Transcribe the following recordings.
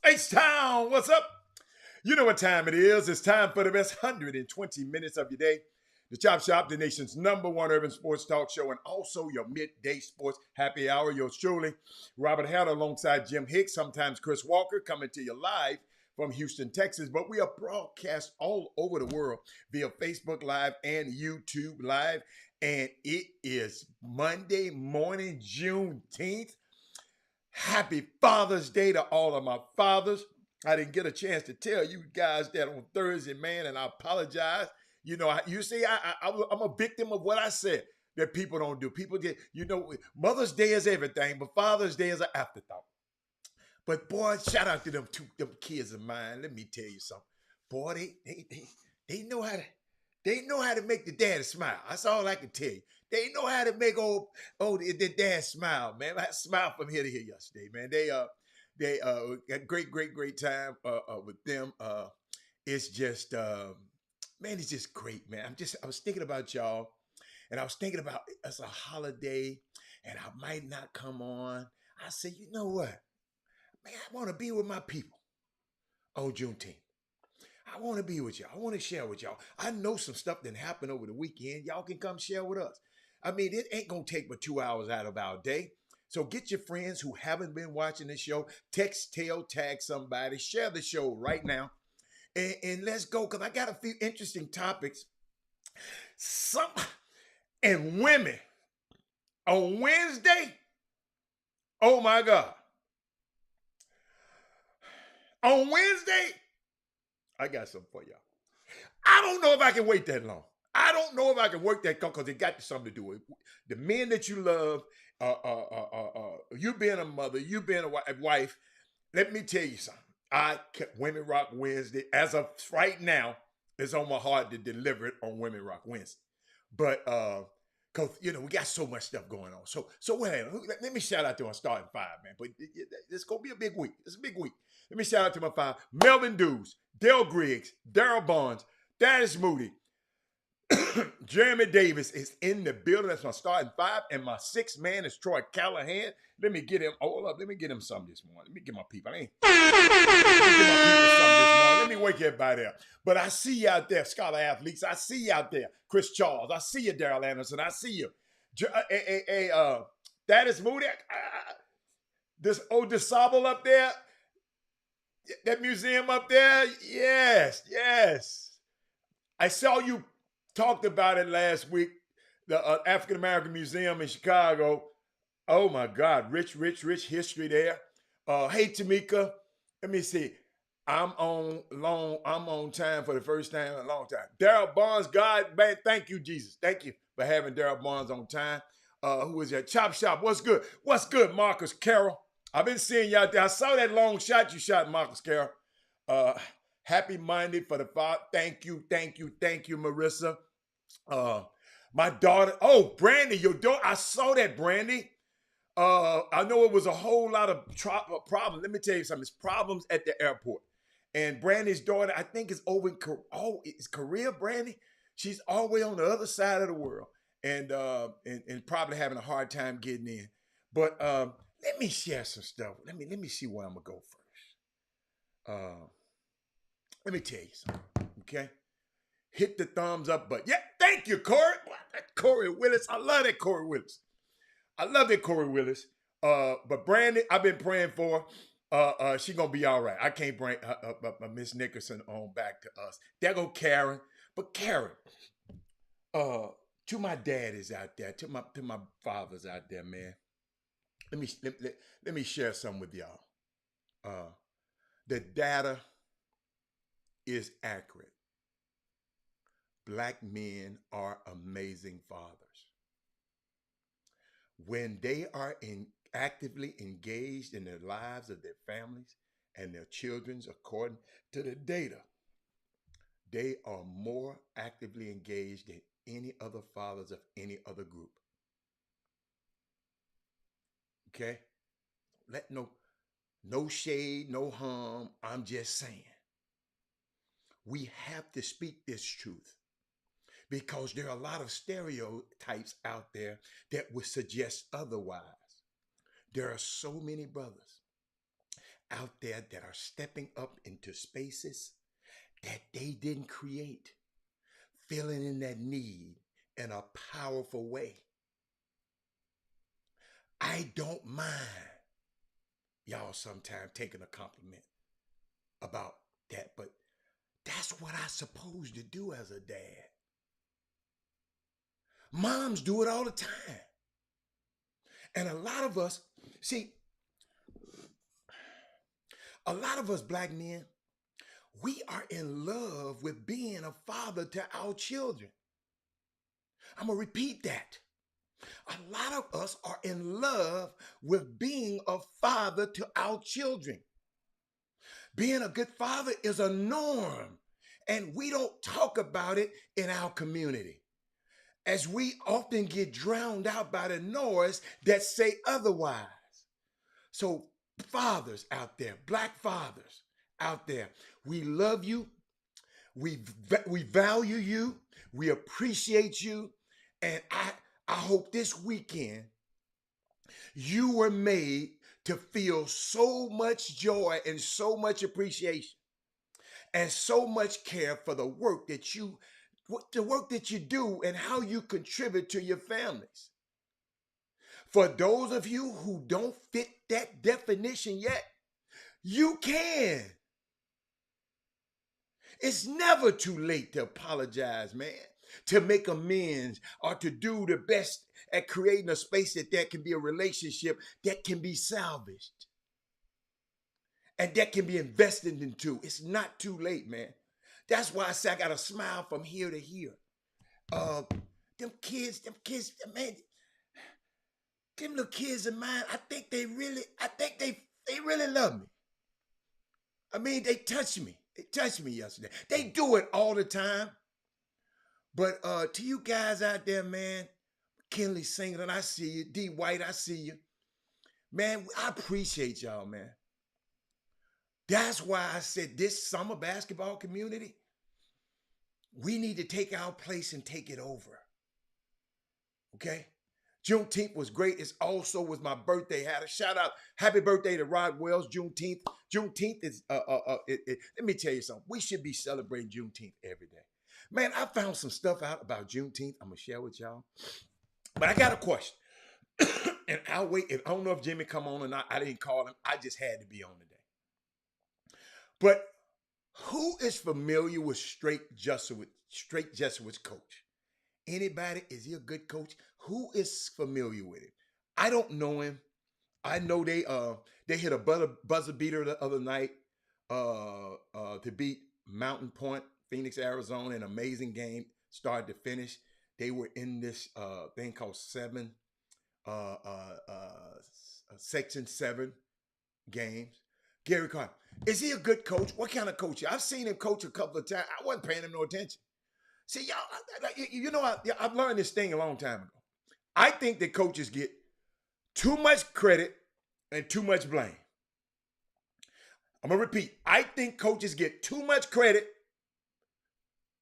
H-Town, what's up? You know what time it is. It's time for the best 120 minutes of your day. The Chop Shop, the nation's #1 urban sports talk show, and also your midday sports happy hour. Yours truly, Robert Hatter, alongside Jim Hicks, sometimes Chris Walker, coming to you live from Houston, Texas. But we are broadcast all over the world via Facebook Live and YouTube Live. And it is Monday morning, Juneteenth. Happy Father's Day to all of my fathers. I didn't get a chance to tell you guys that on Thursday, man, and I apologize. You know, you see, I'm a victim of what I said that people don't do. People get, Mother's Day is everything, but Father's Day is an afterthought. But boy, shout out to them kids of mine. Let me tell you something. Boy, they know how to make the daddy smile. That's all I can tell you. They know how to make the dad smile, man. I smiled from here to here yesterday, man. They had great time with them. It's just man, it's just great, man. I was thinking about y'all, and I was thinking about it's a holiday, and I might not come on. I said, you know what, man, I want to be with my people on Juneteenth. I want to be with y'all. I want to share with y'all. I know some stuff that happened over the weekend. Y'all can come share with us. I mean, it ain't going to take but 2 hours out of our day. So get your friends who haven't been watching the show, text, tag somebody, share the show right now. And let's go, because I got a few interesting topics. And women on Wednesday, oh my God. On Wednesday, I got something for y'all. I don't know if I can wait that long. I don't know if I can work that because it got something to do with the men that you love, you being a mother, you being a wife. Let me tell you something. I kept Women Rock Wednesday. As of right now, it's on my heart to deliver it on Women Rock Wednesday. But because we got so much stuff going on. So let me shout out to our starting five, man. But it's gonna be a big week. It's a big week. Let me shout out to my five: Melvin Dews, Dale Griggs, Daryl Barnes, Dennis Moody. Jeremy Davis is in the building. That's my starting five. And my sixth man is Troy Callahan. Let me get him. Hold up. Let me get him something this morning. Let me get my people. Let me get my people something this morning. Let me wake everybody up. But I see you out there, scholar athletes. I see you out there, Chris Charles. I see you, Daryl Anderson. I see you. That is Moody. This old DeSable up there. That museum up there. Yes. I saw you talked about it last week, the African American Museum in Chicago. Oh my God, rich history there. Hey Tamika, let me see. I'm on time for the first time in a long time. Daryl Barnes, God, man, thank you, Jesus. Thank you for having Daryl Barnes on time. Who is that? Chop Shop, what's good? What's good, Marcus Carroll? I've been seeing you out there. I saw that long shot you shot, Marcus Carroll. Happy Monday for the father. Thank you, Marissa. My daughter, oh, Brandy, your daughter, I saw that, Brandy. I know it was a whole lot of problems. Let me tell you something. It's problems at the airport. And Brandy's daughter, I think, is over in it's Korea, Brandy. She's all the way on the other side of the world, and probably having a hard time getting in. But let me share some stuff. Let me see where I'm gonna go first. Let me tell you something. Okay, hit the thumbs up button. Yeah, thank you, Corey. Corey Willis. I love that Corey Willis. I love that Corey Willis. But Brandon, I've been praying for. She gonna be all right. I can't bring Miss Nickerson on back to us. There go Karen. But Karen, to my daddies out there, to my fathers out there, man. Let me share something with y'all. The data is accurate. Black men are amazing fathers. When they are actively engaged in the lives of their families and their children's, according to the data, they are more actively engaged than any other fathers of any other group. Okay? Let no shade, no harm. I'm just saying. We have to speak this truth because there are a lot of stereotypes out there that would suggest otherwise. There are so many brothers out there that are stepping up into spaces that they didn't create, filling in that need in a powerful way. I don't mind y'all sometimes taking a compliment about that, but that's what I'm supposed to do as a dad. Moms do it all the time. And a lot of us, see, a lot of us black men, we are in love with being a father to our children. I'm going to repeat that. A lot of us are in love with being a father to our children. Being a good father is a norm, and we don't talk about it in our community, as we often get drowned out by the noise that say otherwise. So fathers out there, black fathers out there, we love you, we value you, we appreciate you, and I hope this weekend you were made to feel so much joy and so much appreciation and so much care for the work that you do and how you contribute to your families. For those of you who don't fit that definition yet, you can. It's never too late to apologize, man, to make amends, or to do the best at creating a space that can be a relationship that can be salvaged and that can be invested into. It's not too late, man. That's why I say I got a smile from here to here. Them kids, man, them little kids of mine, I think they really love me. I mean, they touched me. They touched me yesterday. They do it all the time. But to you guys out there, man, Kenley Singleton, I see you. D. White, I see you. Man, I appreciate y'all, man. That's why I said this summer basketball community, we need to take our place and take it over. Okay? Juneteenth was great. It also was my birthday. Had a shout out. Happy birthday to Rod Wells. Juneteenth. Juneteenth is, let me tell you something. We should be celebrating Juneteenth every day. Man, I found some stuff out about Juneteenth I'm going to share with y'all. But I got a question. And I'll wait. I don't know if Jimmy come on or not. I didn't call him. I just had to be on today. But who is familiar with Straight Jesuit's coach? Anybody? Is he a good coach? Who is familiar with him? I don't know him. I know they hit a buzzer beater the other night to beat Mountain Point, Phoenix, Arizona. An amazing game, start to finish. They were in this thing called Section 7 games. Gary Carter, is he a good coach? What kind of coach? I've seen him coach a couple of times. I wasn't paying him no attention. See, y'all, you know, I've learned this thing a long time ago. I think that coaches get too much credit and too much blame. I'm gonna repeat. I think coaches get too much credit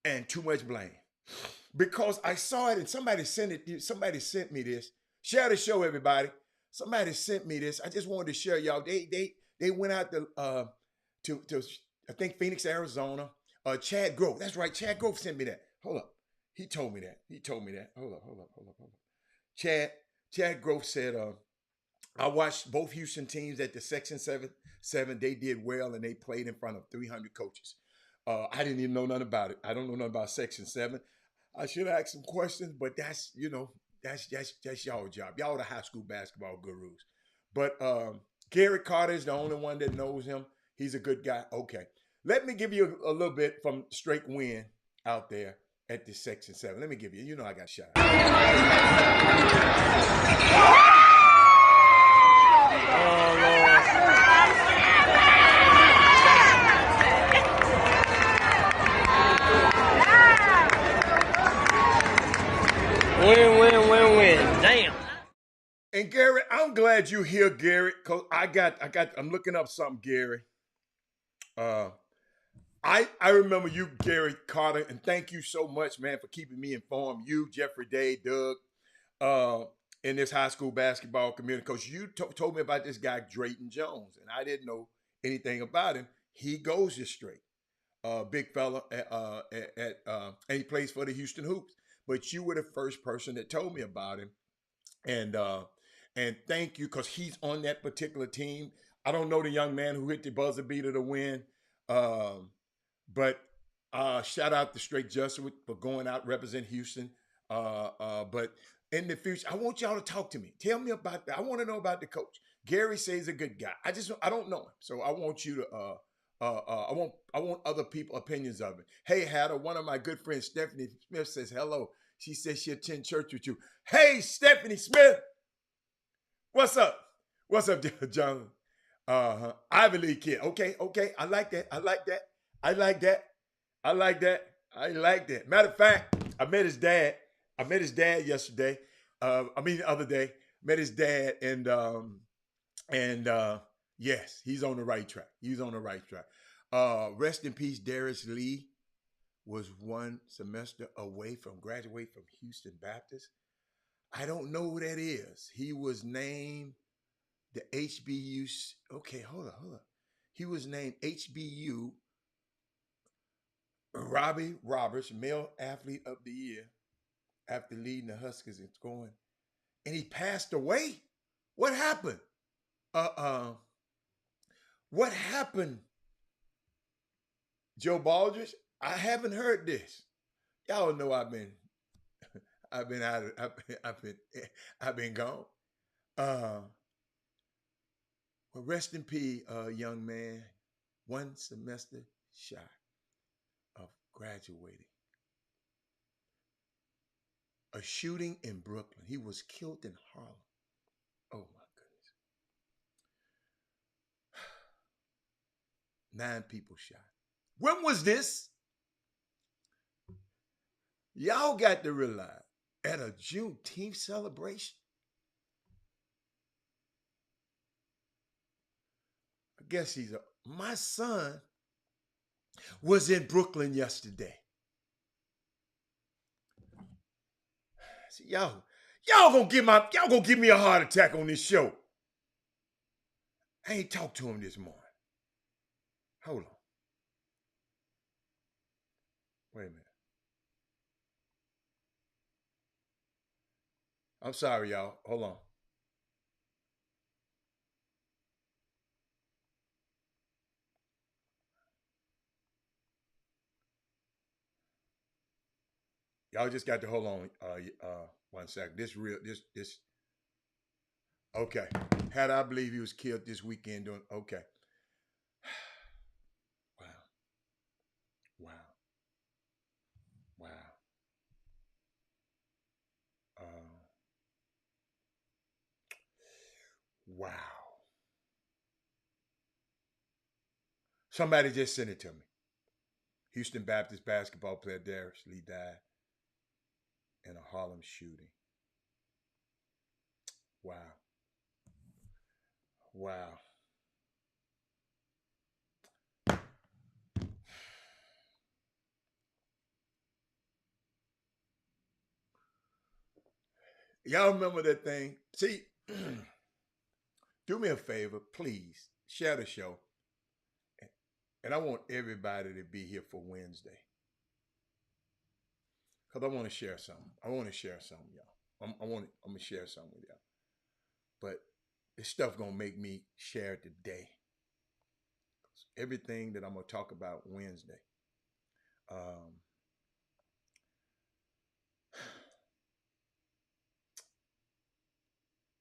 and too much blame because I saw it and somebody sent it. Somebody sent me this. Share the show, everybody. Somebody sent me this. I just wanted to share, y'all. They went out to I think Phoenix, Arizona. Chad Grove. That's right. Chad Grove sent me that. Hold up. He told me that. Hold up. Chad Grove said, I watched both Houston teams at the Section 7. They did well and they played in front of 300 coaches. I didn't even know nothing about it. I don't know nothing about Section 7. I should ask some questions, but that's, that's y'all job. Y'all the high school basketball gurus. But Garrett Carter is the only one that knows him. He's a good guy. Okay. Let me give you a little bit from Straight Wind out there at the Section 7. Let me give you, I got shot. Win. Damn. And Gary, I'm glad you're here, Gary, because I'm looking up something, Gary. I remember you, Gary Carter, and thank you so much, man, for keeping me informed. You, Jeffrey Day, Doug, in this high school basketball community, because you told me about this guy, Drayton Jones, and I didn't know anything about him. He goes just straight. Big fella, and he plays for the Houston Hoops. But you were the first person that told me about him, and thank you because he's on that particular team. I don't know the young man who hit the buzzer beater to win, but shout out to Straight Jesuit for going out represent Houston. But in the future, I want y'all to talk to me. Tell me about that. I want to know about the coach. Gary says he's a good guy. I don't know him, so I want you to. I want other people opinions of it. Hey, Hatter, one of my good friends, Stephanie Smith, says hello. She says she attend church with you. Hey, Stephanie Smith, what's up? What's up, John? Ivy League kid. Okay. I like that. Matter of fact, I met his dad. Yesterday. The other day. Met his dad, and yes, he's on the right track. Rest in peace, Darius Lee was one semester away from graduating from Houston Baptist. I don't know who that is. He was named the HBU. Okay, hold on. He was named HBU Robbie Roberts, Male Athlete of the Year, after leading the Huskers in scoring. And he passed away? What happened? What happened, Joe Baldridge? I haven't heard this. Y'all know I've been gone. Well, rest in peace, young man. One semester shy of graduating. A shooting in Brooklyn. He was killed in Harlem. Oh my goodness. 9 people shot. When was this? Y'all got to realize, at a Juneteenth celebration, I guess my son was in Brooklyn yesterday. See, y'all gonna give me a heart attack on this show. I ain't talked to him this morning. Hold on. Wait a minute. I'm sorry, y'all. Hold on. Y'all just got to hold on 1 second. This. Okay. I believe he was killed this weekend doing, okay. Wow. Wow. Somebody just sent it to me. Houston Baptist basketball player Darius Lee died in a Harlem shooting. Wow. Wow. Y'all remember that thing? See, do me a favor, please. Share the show. And I want everybody to be here for Wednesday. Because I want to share something. I want to share something, y'all. I'm going to share something with y'all. But this stuff going to make me share today. Everything that I'm going to talk about Wednesday.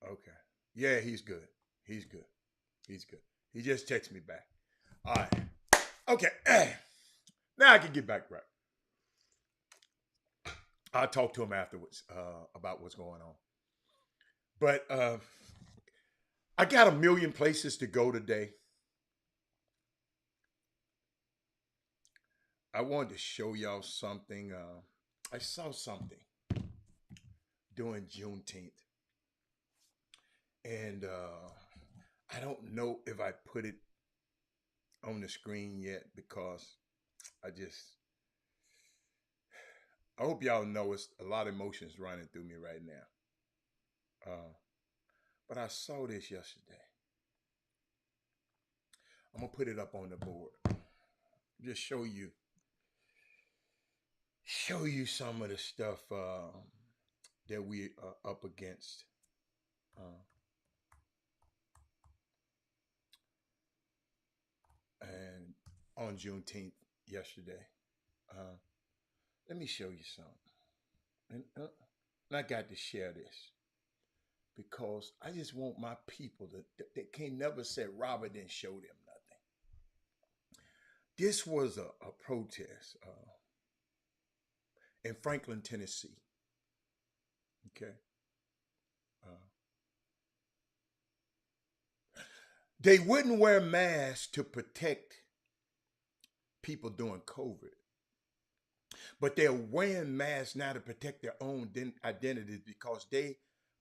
Okay. Yeah, he's good. He's good. He's good. He just texted me back. All right. Okay. Now I can get back right. I'll talk to him afterwards about what's going on. But I got a million places to go today. I wanted to show y'all something. I saw something during Juneteenth. And I don't know if I put it on the screen yet because I hope y'all know it's a lot of emotions running through me right now. But I saw this yesterday. I'm going to put it up on the board. Just show you some of the stuff that we are up against. And on Juneteenth yesterday, let me show you something. And I got to share this because I just want my people that can't never say Robert didn't show them nothing. This was a protest in Franklin, Tennessee. Okay. They wouldn't wear masks to protect people during COVID, but they're wearing masks now to protect their own identities because they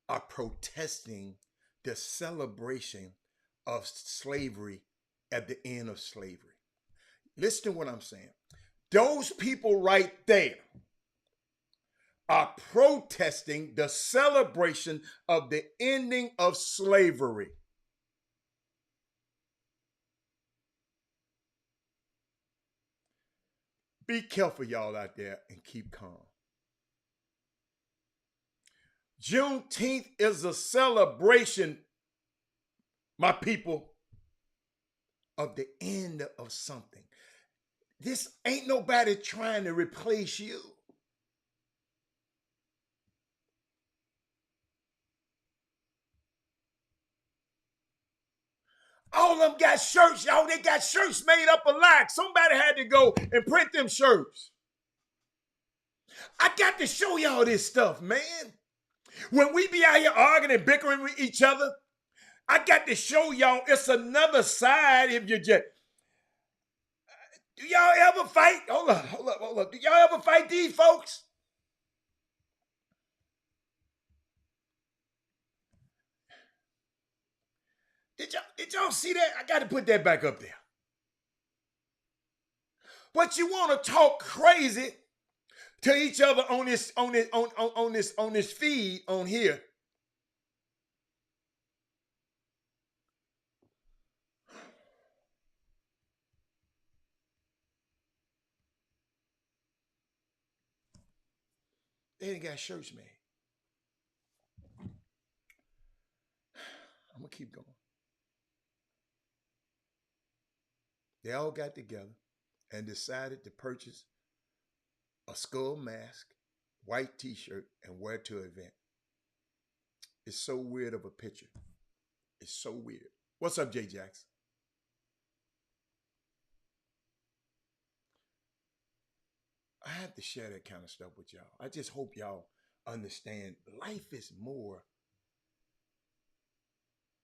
are protesting the celebration of slavery at the end of slavery. Listen to what I'm saying. Those people right there are protesting the celebration of the ending of slavery. Be careful, y'all out there, and keep calm. Juneteenth is a celebration, my people, of the end of something. This ain't nobody trying to replace you. All of them got shirts, y'all. They got shirts made up alike. Somebody had to go and print them shirts. I got to show y'all this stuff, man. When we be out here arguing and bickering with each other, I got to show y'all it's another side if you just. Do y'all ever fight? Hold up. Do y'all ever fight these folks? Did y'all see that? I got to put that back up there. But you want to talk crazy to each other on this feed on here. They ain't got shirts made. I'm gonna keep going. They all got together and decided to purchase a skull mask, white t-shirt, and wear it to an event. It's so weird of a picture. It's so weird. What's up, Jay Jackson? I have to share that kind of stuff with y'all. I just hope y'all understand life is more.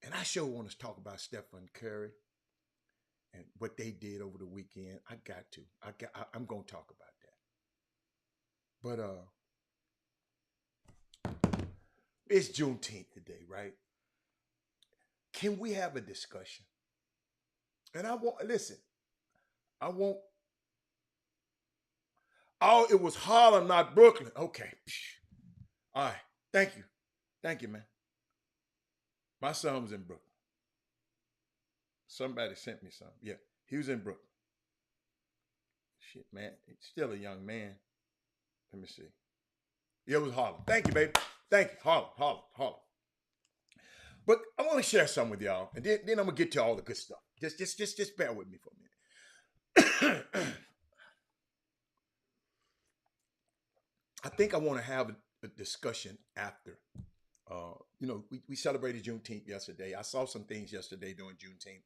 And I sure want to talk about Stephen Curry and what they did over the weekend. I'm gonna talk about that. But it's Juneteenth today, right? Can we have a discussion? And I want listen. I want. Oh, it was Harlem, not Brooklyn. Okay. All right. Thank you. Thank you, man. My son was in Brooklyn. Somebody sent me some. Yeah, he was in Brooklyn. Shit, man. He's still a young man. Let me see. Yeah, it was Harlem. Thank you, baby. Thank you. Harlem, Harlem, Harlem. But I want to share some with y'all, and then I'm gonna get to all the good stuff. Just bear with me for a minute. I think I want to have a discussion after. We celebrated Juneteenth yesterday. I saw some things yesterday during Juneteenth,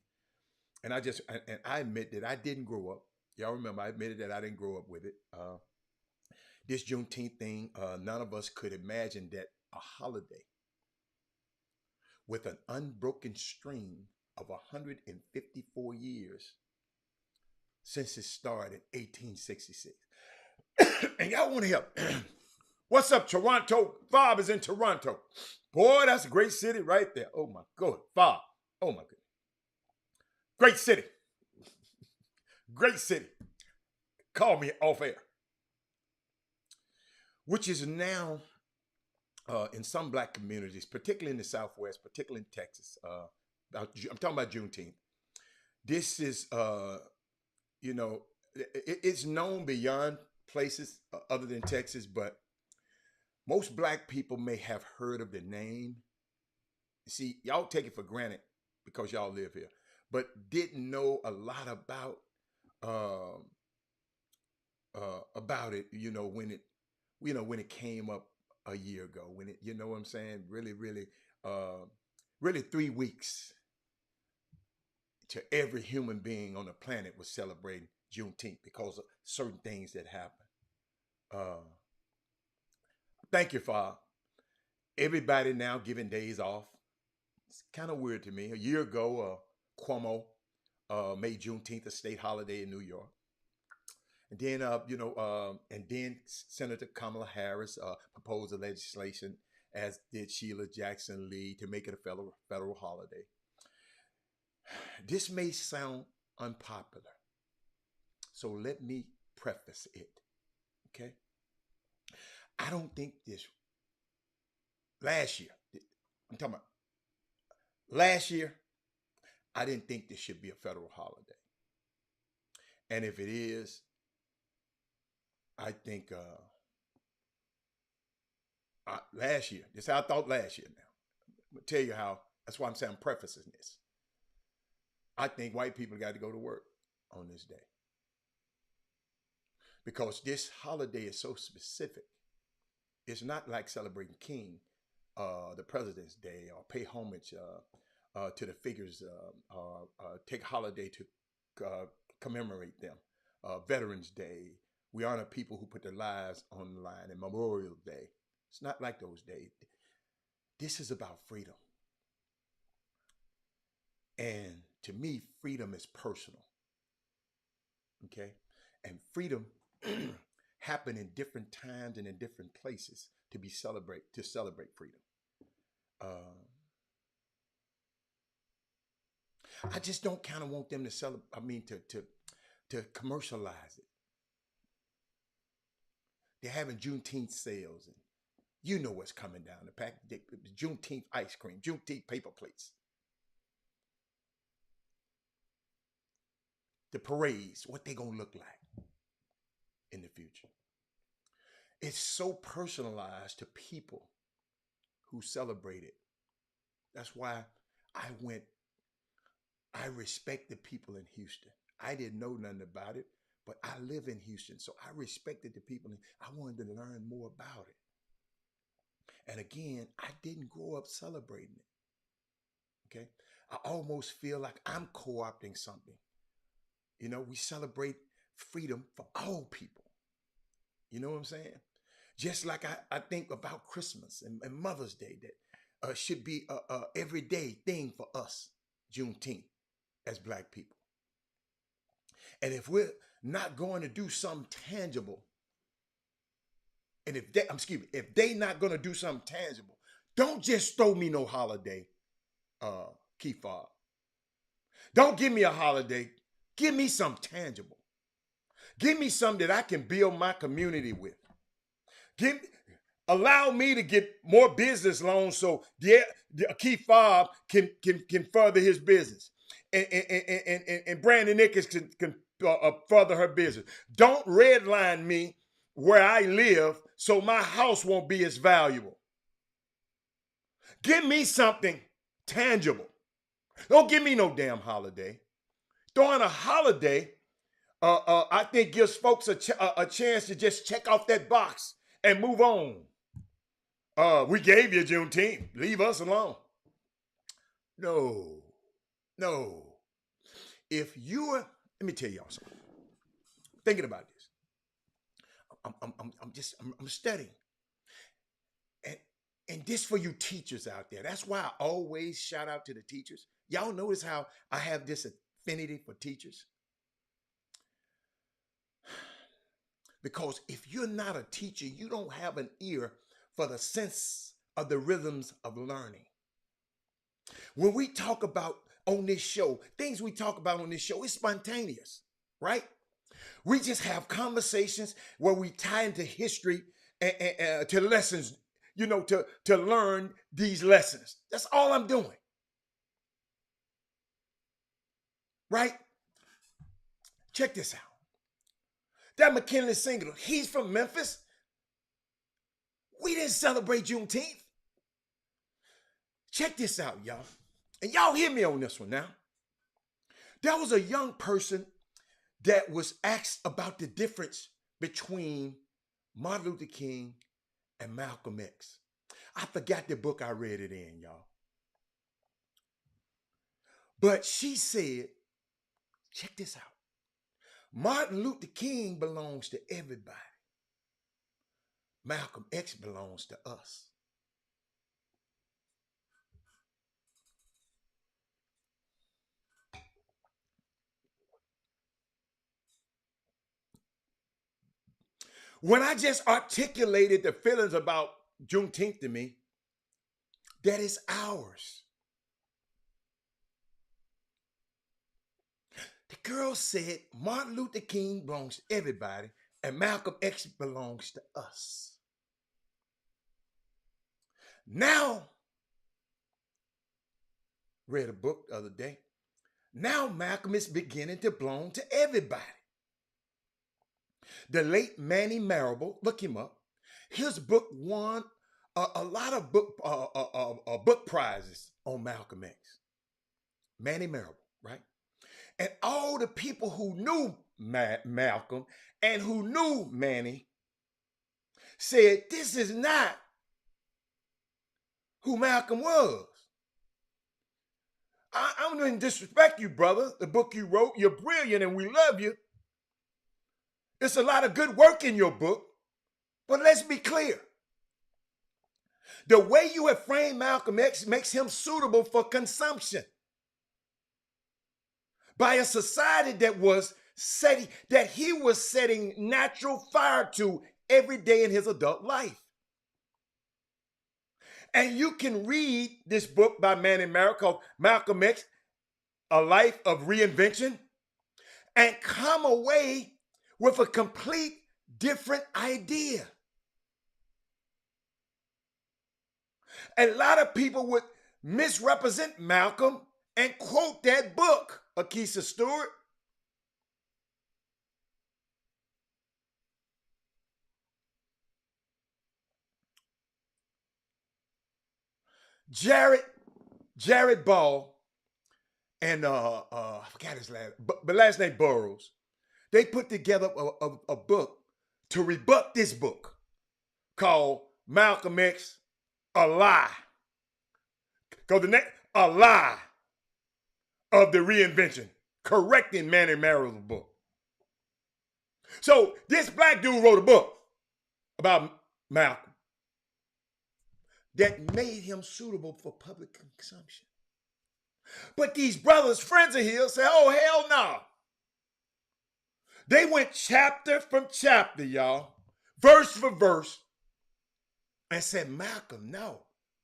and I admit that I didn't grow up. Y'all remember I admitted that I didn't grow up with it. This Juneteenth thing, none of us could imagine that a holiday with an unbroken stream of 154 years since it started in 1866. And y'all want to help. What's up, Toronto? Bob is in Toronto. Boy, that's a great city right there. Oh my God, Bob. Oh my goodness. Great city. Great city. Call me off air. Which is now in some black communities, particularly in the Southwest, particularly in Texas. I'm talking about Juneteenth. This is, it's known beyond places other than Texas, but most black people may have heard of the name. See, y'all take it for granted because y'all live here, but didn't know a lot about it. When it came up a year ago. When it, you know what I'm saying? Really 3 weeks to every human being on the planet was celebrating Juneteenth because of certain things that happened. Thank you for everybody now giving days off. It's kind of weird to me. A year ago, Cuomo made Juneteenth a state holiday in New York. And then Senator Kamala Harris proposed a legislation, as did Sheila Jackson Lee, to make it a federal holiday. This may sound unpopular, so let me preface it. Okay, I don't think this last year. I'm talking about last year. I didn't think this should be a federal holiday, and if it is, I think last year. This is how I thought last year. Now, I'm gonna tell you how. That's why I'm saying I'm prefacing this. I think white people got to go to work on this day because this holiday is so specific. It's not like celebrating King, the President's Day, or pay homage to the figures, take holiday to commemorate them. Veterans Day, we honor people who put their lives on the line, and Memorial Day. It's not like those days. This is about freedom. And to me, freedom is personal. Okay? And freedom happen in different times and in different places to celebrate freedom. I just don't kind of want them to celebrate. I mean, to commercialize it. They're having Juneteenth sales, and you know what's coming down the pack. Juneteenth ice cream, Juneteenth paper plates. The parades, what they gonna look like in the future. It's so personalized to people who celebrate it. That's why I respect the people in Houston. I didn't know nothing about it, but I live in Houston, so I respected the people. I wanted to learn more about it. And again, I didn't grow up celebrating it. Okay? I almost feel like I'm co-opting something. We celebrate freedom for all people. You know what I'm saying? Just like I think about Christmas and Mother's Day, that should be a everyday thing for us, Juneteenth, as black people. And if we're not going to do something tangible, and if they not going to do something tangible, don't just throw me no holiday, Key Fob. Don't give me a holiday. Give me something tangible. Give me something that I can build my community with. Allow me to get more business loans so Key Fob can further his business, and Brandon Nichols can further her business. Don't redline me where I live so my house won't be as valuable. Give me something tangible. Don't give me no damn holiday. Throwing a holiday, I think gives folks a chance to just check off that box and move on. We gave you Juneteenth. Leave us alone. No. Let me tell y'all something. Thinking about this. I'm studying. And this for you teachers out there. That's why I always shout out to the teachers. Y'all notice how I have this affinity for teachers? Because if you're not a teacher, you don't have an ear for the sense of the rhythms of learning. When we talk about on this show, things we talk about on this show, it's spontaneous, right? We just have conversations where we tie into history and to lessons, to learn these lessons. That's all I'm doing. Right? Check this out. That McKinley Singular, he's from Memphis. We didn't celebrate Juneteenth. Check this out, y'all. And y'all hear me on this one now. There was a young person that was asked about the difference between Martin Luther King and Malcolm X. I forgot the book I read it in, y'all. But she said, check this out. Martin Luther King belongs to everybody. Malcolm X belongs to us. When I just articulated the feelings about Juneteenth to me, that is ours. The girl said Martin Luther King belongs to everybody and Malcolm X belongs to us. Now, read a book the other day. Now Malcolm is beginning to belong to everybody. The late Manny Marable, look him up. His book won a lot of book prizes on Malcolm X. Manny Marable, right? And all the people who knew Malcolm and who knew Manny said, this is not who Malcolm was. I don't even disrespect you, brother. The book you wrote, you're brilliant and we love you. There's a lot of good work in your book, but let's be clear. The way you have framed Malcolm X makes him suitable for consumption by a society that he was setting natural fire to every day in his adult life. And you can read this book by Manny Marable called Malcolm X, A Life of Reinvention, and come away with a complete different idea. A lot of people would misrepresent Malcolm and quote that book, Akisa Stewart. Jared Ball and I forgot his last name Burroughs. They put together a book to rebut this book called Malcolm X, A Lie. A Lie of the Reinvention, correcting Manny Marable's book. So this black dude wrote a book about Malcolm that made him suitable for public consumption. But these brothers, friends of his, say, oh, hell no. They went chapter from chapter, y'all, verse for verse, and said, Malcolm, no,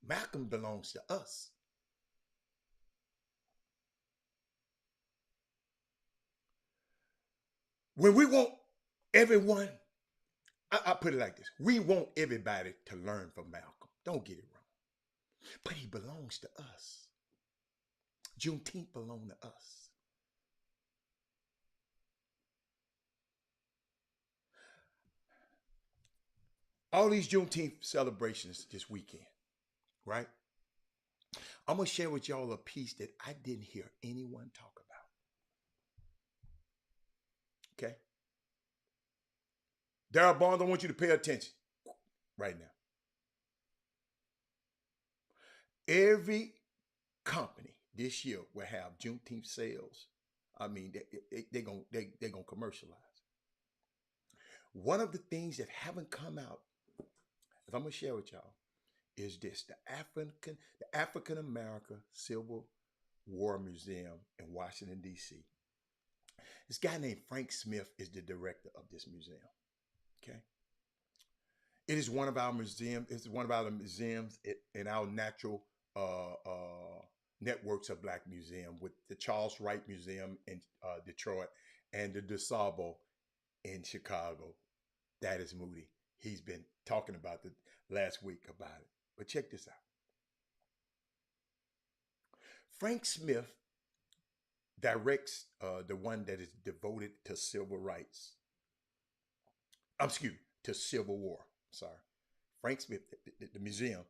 Malcolm belongs to us. When we want everyone, I put it like this, we want everybody to learn from Malcolm. Don't get it wrong. But he belongs to us. Juneteenth belongs to us. All these Juneteenth celebrations this weekend, right? I'm going to share with y'all a piece that I didn't hear anyone talk about. Okay? Darryl Barnes, I want you to pay attention right now. Every company this year will have Juneteenth sales. I mean, they're gonna commercialize. One of the things that haven't come out, that I'm gonna share with y'all, is this: the African American Civil War Museum in Washington, D.C. This guy named Frank Smith is the director of this museum. Okay. It is one of our museums. It's one of our museums in our natural networks of Black museum, with the Charles Wright Museum in Detroit and the DeSable in Chicago. That is Moody. He's been talking about it last week about it. But check this out. Frank Smith directs the one that is devoted to civil rights. To Civil War. Sorry. Frank Smith, the museum,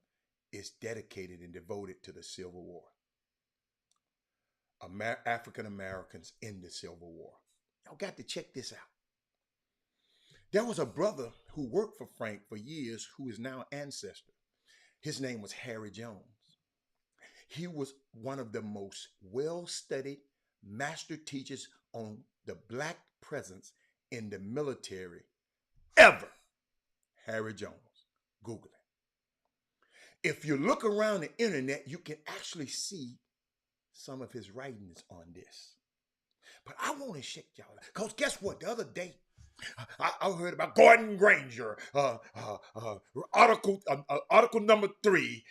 is dedicated and devoted to the Civil War. African Americans in the Civil War. Y'all got to check this out. There was a brother who worked for Frank for years who is now ancestor. His name was Harry Jones. He was one of the most well-studied master teachers on the Black presence in the military ever. Harry Jones. Google it. If you look around the internet, you can actually see some of his writings on this. But I want to shake y'all, because guess what? The other day, I heard about Gordon Granger, article number 3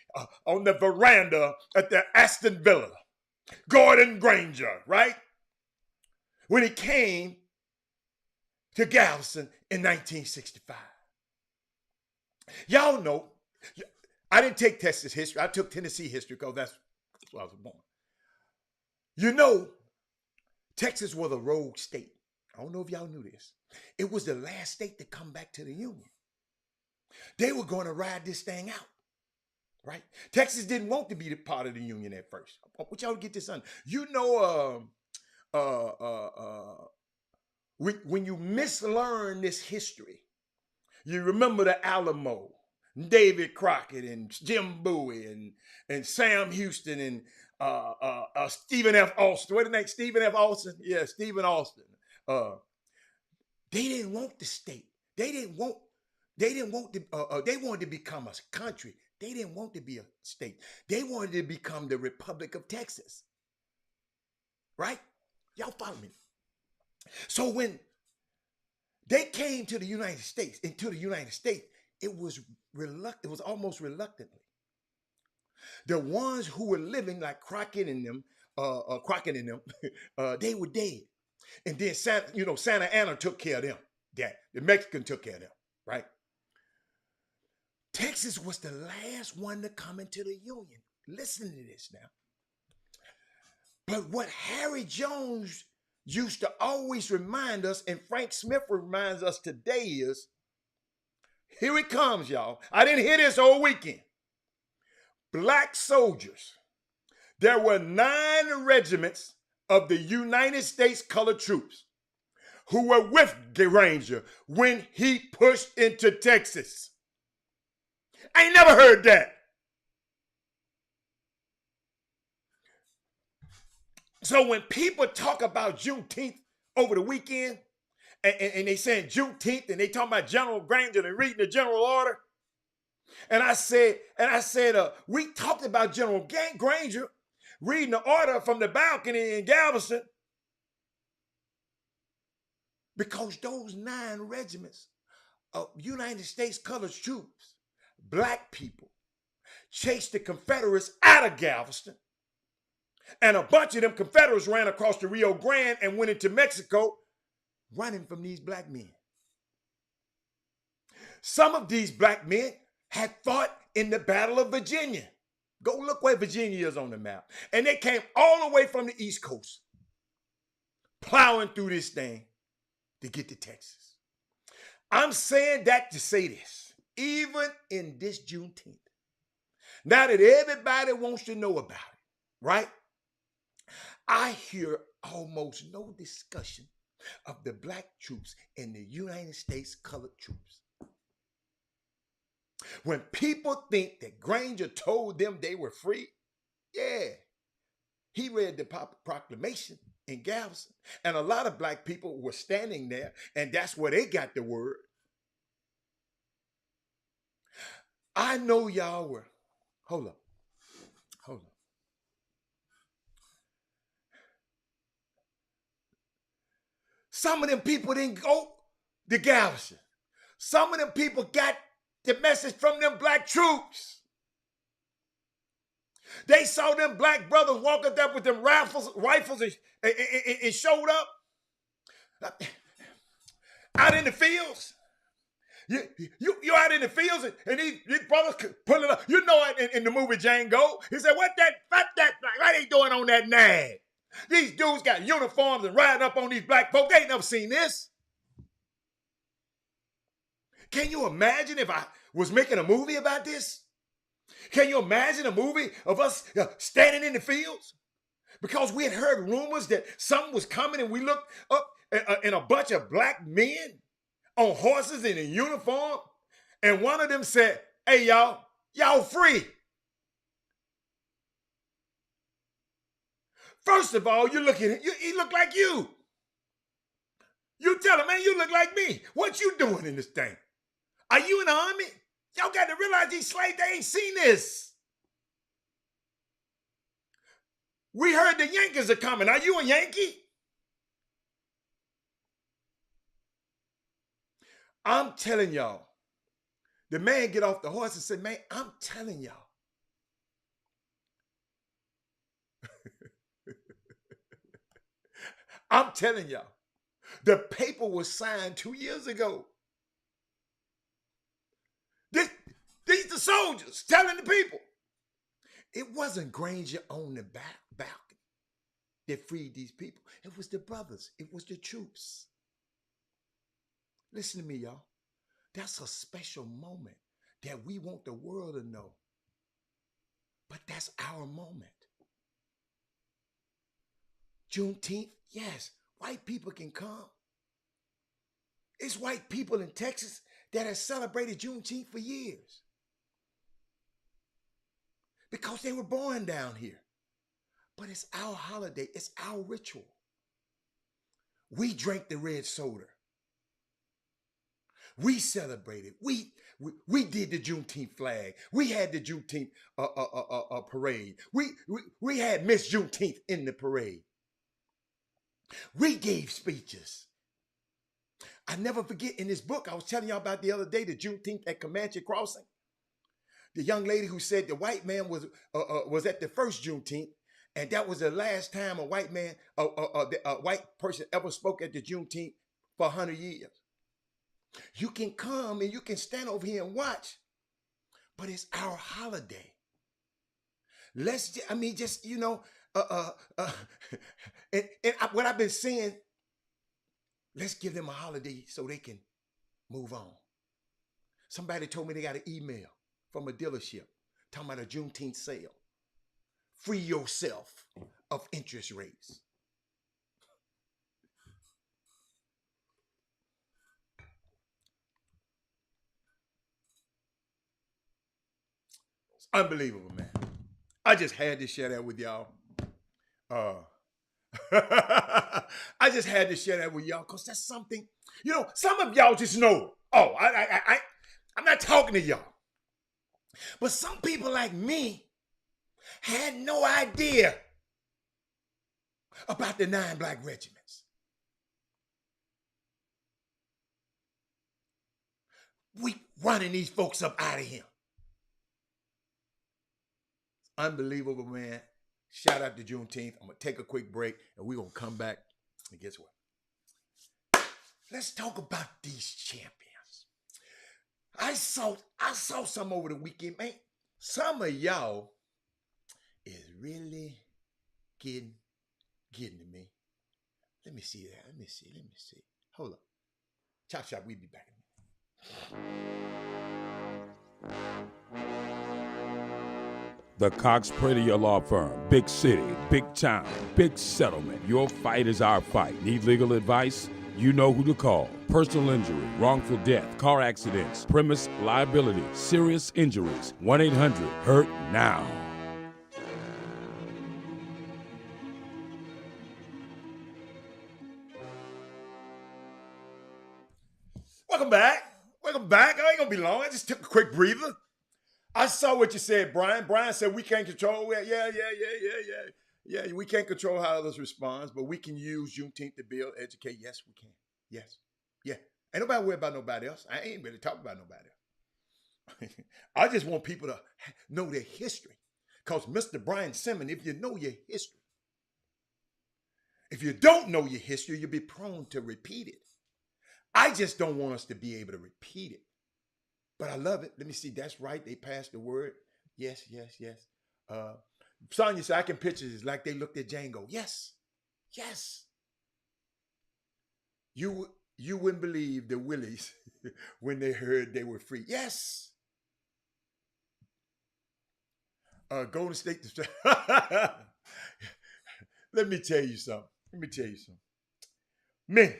on the veranda at the Aston Villa. Gordon Granger, right? When he came to Galveston in 1965. Y'all know, I didn't take Texas history. I took Tennessee history because that's where I was born. You know, Texas was a rogue state. I don't know if y'all knew this. It was the last state to come back to the Union. They were going to ride this thing out, right? Texas didn't want to be part of the Union at first. I want y'all to get this on. You know, when you mislearn this history, you remember the Alamo, David Crockett and Jim Bowie and Sam Houston and Stephen F. Austin. What is his name? Stephen F. Austin? Yeah, Stephen Austin. They didn't want the state. They wanted to become a country. They didn't want to be a state. They wanted to become the Republic of Texas. Right? Y'all follow me? So when they came to the United States, it was almost reluctantly. The ones who were living like Crockett and them, they were dead. And then Santa Anna took care of them. Yeah, the Mexican took care of them, right? Texas was the last one to come into the Union. Listen to this now. But what Harry Jones used to always remind us, and Frank Smith reminds us today, is, here it comes, y'all. I didn't hear this all weekend. Black soldiers. There were 9 regiments of the United States Colored Troops who were with Granger when he pushed into Texas. I ain't never heard that. So when people talk about Juneteenth over the weekend, and they saying Juneteenth, and they talking about General Granger and reading the general order, and I said, we talked about General Granger reading the order from the balcony in Galveston because those 9 regiments of United States colored troops, black people, chased the Confederates out of Galveston. And a bunch of them Confederates ran across the Rio Grande and went into Mexico running from these black men. Some of these black men had fought in the Battle of Virginia. Go look where Virginia is on the map. And they came all the way from the East Coast, plowing through this thing to get to Texas. I'm saying that to say this, even in this Juneteenth, now that everybody wants to know about it, right? I hear almost no discussion of the black troops and the United States colored troops. When people think that Granger told them they were free, yeah, he read the proclamation in Galveston, and a lot of black people were standing there, and that's where they got the word. I know y'all were. Hold up. Some of them people didn't go to Galveston. Some of them people got the message from them black troops. They saw them black brothers walking up with them rifles and showed up out in the fields. You out in the fields and these brothers pulling up. You know it in the movie Django. He said, what they doing on that nag? These dudes got uniforms and riding up on these black folks. They ain't never seen this. Can you imagine if I was making a movie about this? Can you imagine a movie of us standing in the fields? Because we had heard rumors that something was coming, and we looked up and a bunch of black men on horses and in uniform, and one of them said, hey, y'all free. First of all, you look at him, he look like you. You tell him, man, you look like me. What you doing in this thing? Are you in the army? Y'all got to realize these slaves, they ain't seen this. We heard the Yankees are coming. Are you a Yankee? I'm telling y'all. The man get off the horse and said, man, I'm telling y'all. I'm telling y'all. The paper was signed 2 years ago. These the soldiers telling the people. It wasn't Granger on the balcony that freed these people. It was the brothers. It was the troops. Listen to me, y'all. That's a special moment that we want the world to know. But that's our moment. Juneteenth, yes, white people can come. It's white people in Texas that have celebrated Juneteenth for years. Because they were born down here. But it's our holiday. It's our ritual. We drank the red soda. We celebrated. We did the Juneteenth flag. We had the Juneteenth parade. We had Miss Juneteenth in the parade. We gave speeches. I never forget in this book I was telling y'all about the other day, the Juneteenth at Comanche Crossing. The young lady who said the white man was at the first Juneteenth, and that was the last time a white man, a white person ever spoke at the Juneteenth for 100 years. You can come and you can stand over here and watch, but it's our holiday. And what I've been saying, let's give them a holiday so they can move on. Somebody told me they got an email from a dealership talking about a Juneteenth sale. Free yourself of interest rates. It's unbelievable, man. I just had to share that with y'all. I just had to share that with y'all because that's something, some of y'all just know. Oh, I'm not talking to y'all. But some people like me had no idea about the 9 black regiments. We running these folks up out of here. Unbelievable, man. Shout out to Juneteenth. I'm going to take a quick break and we're going to come back. And guess what? Let's talk about these champions. I saw some over the weekend, man. Some of y'all is really getting to me. Let me see that. Let me see. Hold up. Chop Shop, we'll be back. The Cox Pradia Law Firm. Big city, big town, big settlement. Your fight is our fight. Need legal advice? You know who to call. Personal injury, wrongful death, car accidents, premise liability, serious injuries. 1-800-HURT-NOW. Welcome back. I ain't gonna be long. I just took a quick breather. I saw what you said, Brian. Brian said we can't control it. Yeah, we can't control how others respond, but we can use Juneteenth to build, educate. Yes, we can. Yes. Yeah. Ain't nobody worried about nobody else. I ain't really talking about nobody else. I just want people to know their history. Because Mr. Brian Simmons, if you know your history, if you don't know your history, you'll be prone to repeat it. I just don't want us to be able to repeat it. But I love it. Let me see. That's right. They passed the word. Yes. Sonya said, I can picture this like they looked at Django. Yes. You wouldn't believe the Willies when they heard they were free. Yes. Golden State. Let me tell you something. Men.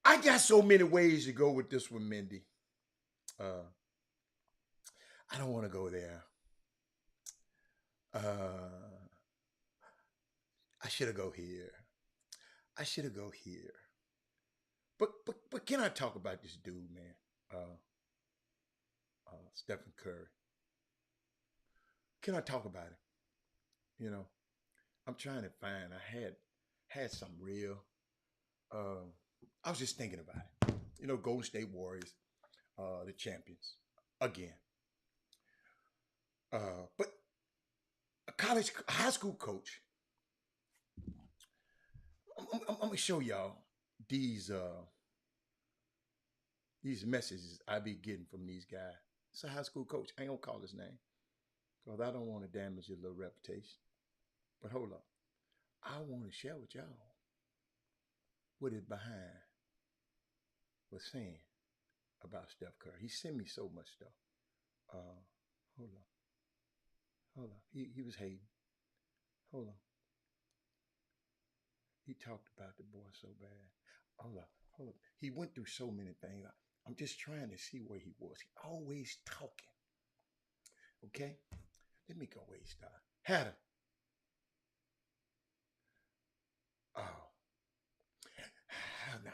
I got so many ways to go with this one, Mindy. I don't want to go there. I should have go here. But can I talk about this dude, man? Stephen Curry. Can I talk about it? You know, I'm trying to find. I had some real. I was just thinking about it. You know, Golden State Warriors, the champions again. But a high school coach. I'm gonna show y'all these messages I be getting from these guys. It's a high school coach. I ain't gonna call his name because I don't want to damage your little reputation. But hold up, I want to share with y'all what is behind was saying about Steph Curry. He sent me so much stuff. Hold on. He was hating. Hold on. He talked about the boy so bad. Hold on. He went through so many things. I'm just trying to see where he was. He always talking. Okay? Let me go where he started. Had him. Oh. No.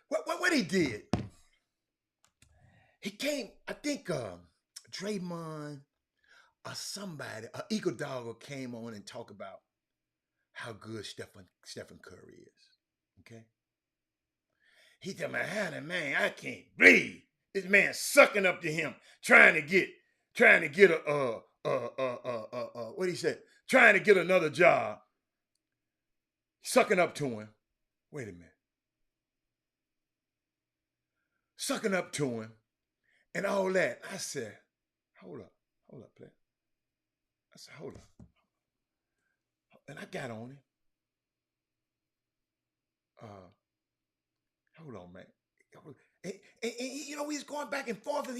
What he did? He came, I think Draymond or somebody, Eagle Dogger came on and talked about how good Stephen Curry is. Okay? He said, man, I can't breathe. This man sucking up to him, trying to get what he said, trying to get another job, sucking up to him. Wait a minute. Sucking up to him and all that. I said, hold up, player. I said, hold up. And I got on him. Hold on, man. And you know, he's going back and forth, and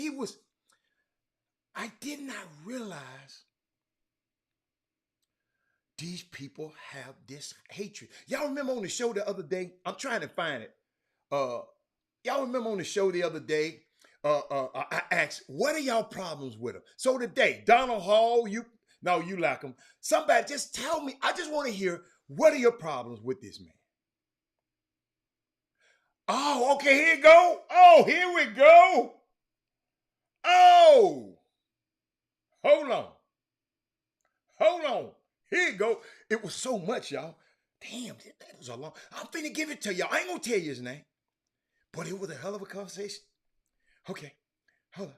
I did not realize these people have this hatred. Y'all remember on the show the other day? I'm trying to find it. Y'all remember on the show the other day? I asked, what are y'all problems with him? So today, Donald Hall, you like him. Somebody just tell me. I just want to hear, what are your problems with this man? Oh, okay, here you go. Oh, here we go. Oh, hold on. Here you go. It was so much, y'all. Damn, that was a long. I'm finna give it to y'all. I ain't gonna tell you his name. But it was a hell of a conversation. Okay. Hold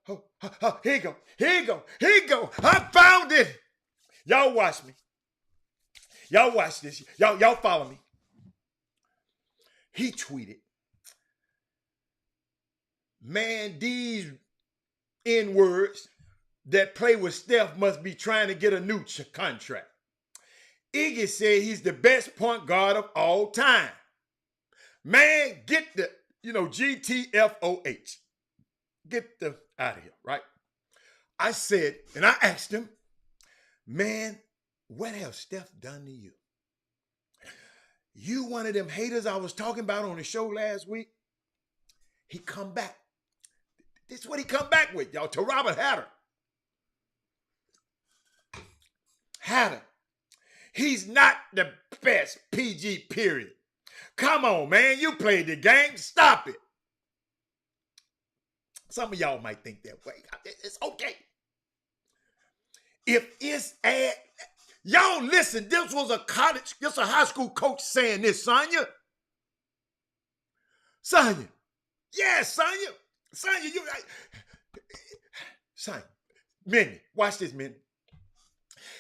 on. Here you go. Here you go. Here you go. I found it. Y'all watch me. Y'all watch this. Y'all follow me. He tweeted, man, these N-words that play with Steph must be trying to get a new contract. Iggy said he's the best point guard of all time. Man, get the, GTFOH. Get the out of here, right? I said, and I asked him, man, what has Steph done to you? You one of them haters I was talking about on the show last week? He come back. This is what he come back with, y'all, to Robert Hatter. Hatter. He's not the best PG, period. Come on, man. You played the game. Stop it. Some of y'all might think that way. It's okay. If it's y'all listen, this was a high school coach saying this, Sonya. Sonya. Yeah, Sonya. Sonya, Sonya. Mindy, watch this, Mindy.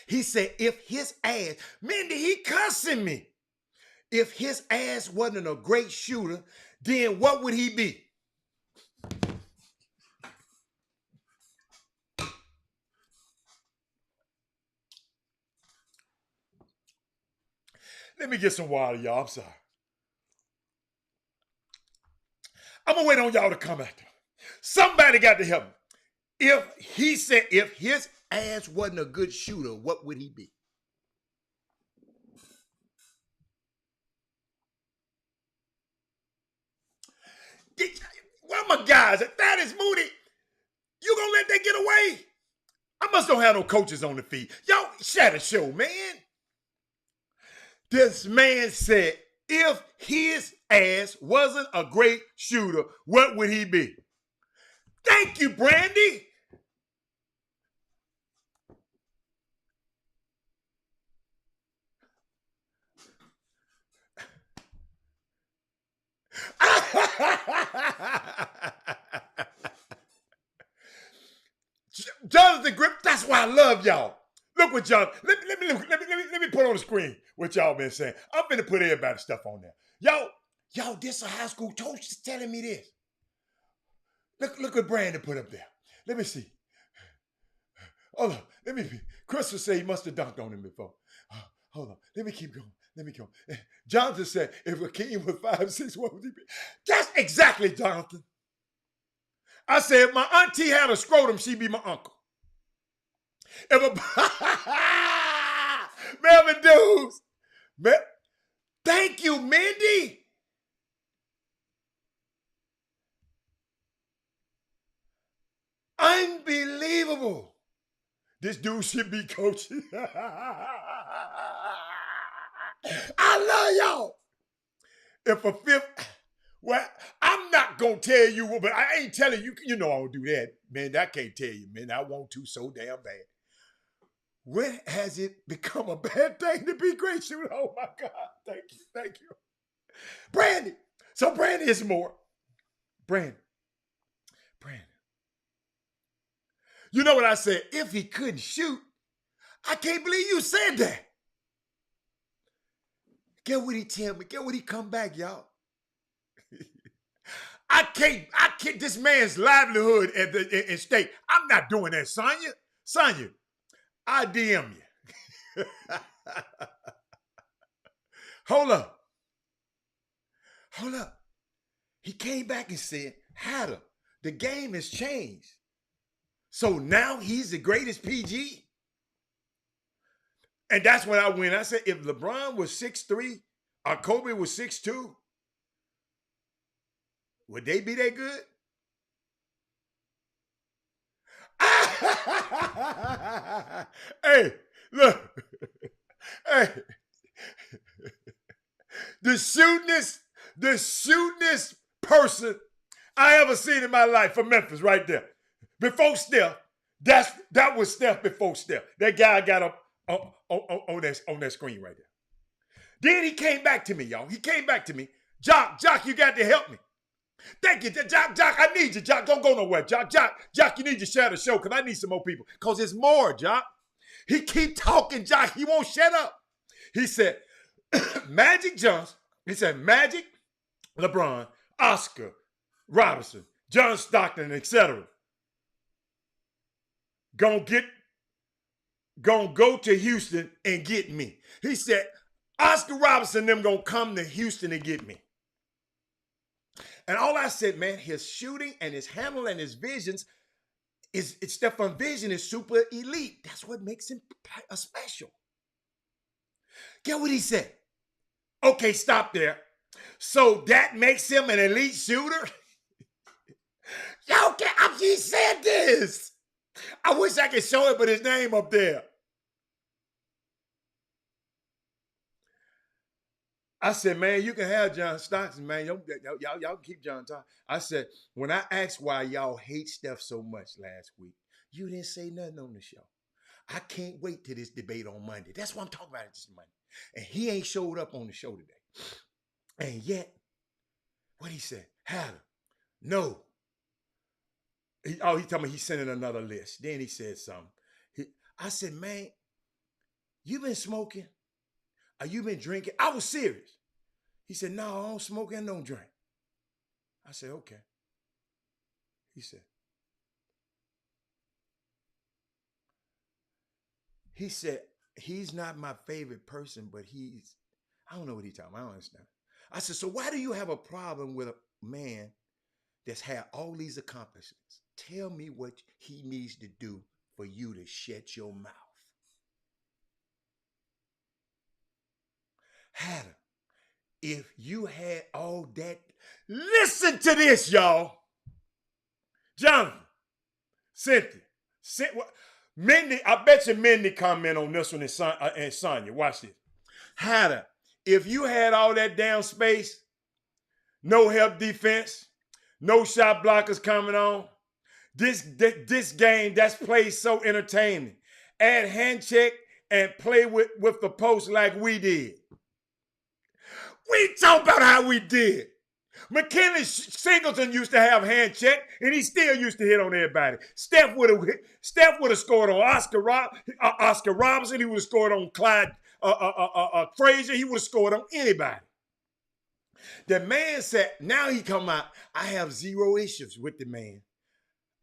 He said, if his ass, Mindy, he cussing me. If his ass wasn't a great shooter, then what would he be? Let me get some water, y'all. I'm sorry. I'm going to wait on y'all to come after. Somebody got to help me. If he said, if his ass wasn't a good shooter, what would he be? Where my guys? If that is Moody, you going to let that get away? I must don't have no coaches on the field. Y'all, shut the show, man. This man said, if his ass wasn't a great shooter, what would he be? Thank you, Brandy. Jonathan Grip, that's why I love y'all. Look what y'all, let me put on the screen what y'all been saying. I'm finna put everybody's stuff on there. Y'all, this a high school coach is telling me this. Look what Brandon put up there. Let me see. Hold on, Crystal said he must have dunked on him before. Hold on, let me keep going. Let me go. Jonathan said, if Akeem was 5'6", what would he be? That's exactly, Jonathan. I said, if my auntie had a scrotum, she'd be my uncle. Melvin Dudes. Thank you, Mindy. Unbelievable. This dude should be coaching. I love y'all. If a fifth, well, I'm not going to tell you, but I ain't telling you. You know I don't do that, man. I can't tell you, man. I want to so damn bad. When has it become a bad thing to be great shooter? Oh, my God. Thank you. Brandy. So Brandy is more. Brandy. You know what I said? If he couldn't shoot, I can't believe you said that. Get what he tell me. Get what he come back, y'all. I can't, this man's livelihood in state. I'm not doing that, Sonya, I DM you. Hold up. He came back and said, Hatter, the game has changed. So now he's the greatest PG? And that's when I went. I said, if LeBron was 6'3", or Kobe was 6'2", would they be that good? Hey, look. Hey. The shootingest person I ever seen in my life for Memphis right there. Before Steph, that was Steph before Steph. That guy got up on that screen right there. Then he came back to me, y'all. He came back to me. Jock, you got to help me. Thank you, Jock. Jock, I need you, Jock. Don't go nowhere, Jock. Jock, you need to share the show because I need some more people. Because there's more, Jock. He keep talking, Jock. He won't shut up. He said, Magic Johnson. He said, Magic, LeBron, Oscar, Robinson, John Stockton, etc. Gonna go to Houston and get me. He said, Oscar Robinson them gonna come to Houston and get me. And all I said, man, his shooting and his handle and his visions Stephon vision is super elite. That's what makes him a special. Get what he said? Okay, stop there. So that makes him an elite shooter? Yo, he said this. I wish I could show it, but his name up there. I said, man, you can have John Stockton, man. Y'all can keep John Stockton. I said, when I asked why y'all hate Steph so much last week, you didn't say nothing on the show. I can't wait till this debate on Monday. That's what I'm talking about this Monday. And he ain't showed up on the show today. And yet, what he said, Hatter, no. He told me he's sending another list. Then he said something. I said, man, you been smoking? Or you been drinking? I was serious. He said, no, I don't smoke and don't drink. I said, okay. He said, he's not my favorite person, but I don't know what he's talking about. I don't understand. I said, so why do you have a problem with a man that's had all these accomplishments? Tell me what he needs to do for you to shut your mouth. Hatter, if you had all that, listen to this, y'all. Jonathan, Cynthia, Mindy, I bet you Mindy comment on this one and Sonya. Watch this. Hatter, if you had all that damn space, no help defense, no shot blockers coming on, this game that's played so entertaining. Add hand check and play with the post like we did. We talk about how we did. McKinley Singleton used to have hand check, and he still used to hit on everybody. Steph would have scored on Oscar Robinson. He would have scored on Clyde Frazier. He would have scored on anybody. The man said, now he come out, I have zero issues with the man.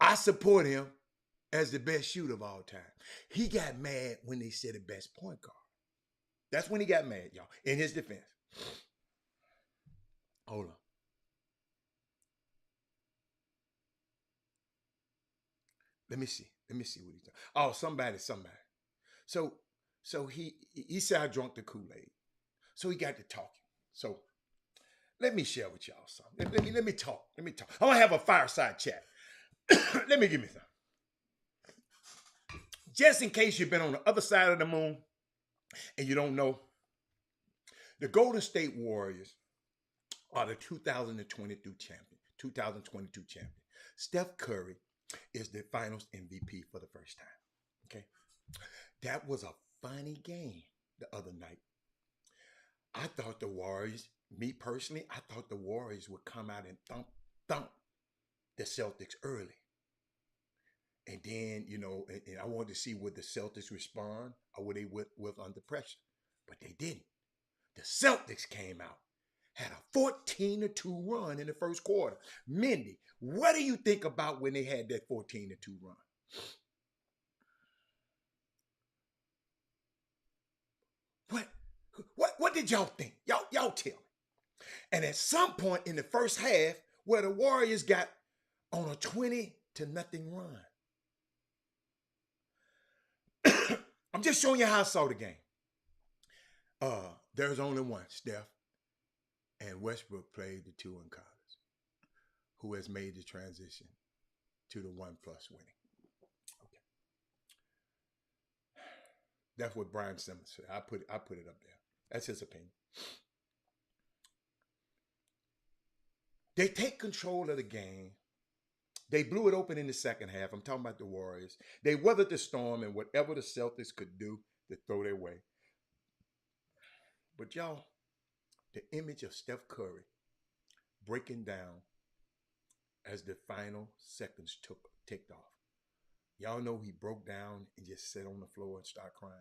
I support him as the best shooter of all time. He got mad when they said the best point guard. That's when he got mad, y'all, in his defense. Hold on. Let me see what he's doing. Oh, somebody. So he said I drunk the Kool-Aid. So he got to talking. So let me share with y'all something. Let me talk. I'm gonna have a fireside chat. Let me give me some. Just in case you've been on the other side of the moon and you don't know, the Golden State Warriors are the 2022 champion. Steph Curry is the finals MVP for the first time. Okay. That was a funny game the other night. I thought the Warriors, me personally, I thought the Warriors would come out and thump the Celtics early. And then, and I wanted to see would the Celtics respond or would they with under pressure. But they didn't. The Celtics came out, had a 14-2 run in the first quarter. Mindy, what do you think about when they had that 14-2 run? What did y'all think? Y'all tell me. And at some point in the first half, where the Warriors got on a 20-0 run. I'm just showing you how I saw the game. There's only one, Steph, and Westbrook played the two in college, who has made the transition to the 1+ winning. Okay. That's what Brian Simmons said. I put it up there. That's his opinion. They take control of the game. They blew it open in the second half. I'm talking about the Warriors. They weathered the storm and whatever the Celtics could do to throw their way. But y'all, the image of Steph Curry breaking down as the final seconds ticked off. Y'all know he broke down and just sat on the floor and started crying.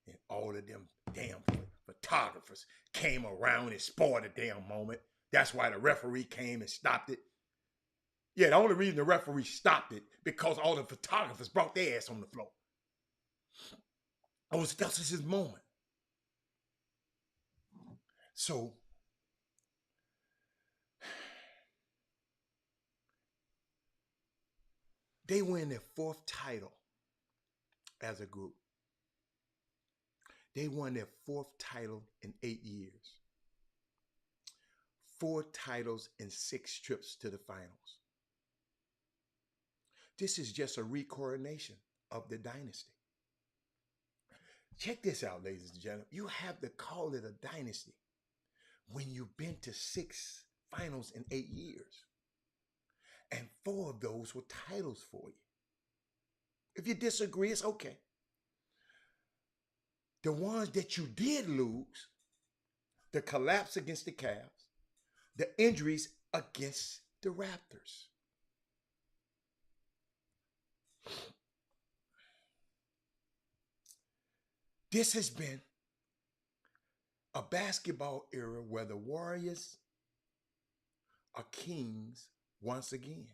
And all of them damn photographers came around and spoiled the damn moment. That's why the referee came and stopped it. Yeah, the only reason the referee stopped it because all the photographers brought their ass on the floor. That was his moment. So they win their 4th title as a group. They won their 4th title in 8 years. 4 titles and 6 trips to the finals. This is just a recoronation of the dynasty. Check this out, ladies and gentlemen. You have to call it a dynasty when you've been to 6 finals in 8 years. And 4 of those were titles for you. If you disagree, it's okay. The ones that you did lose, the collapse against the Cavs, the injuries against the Raptors. This has been a basketball era where the Warriors are kings once again.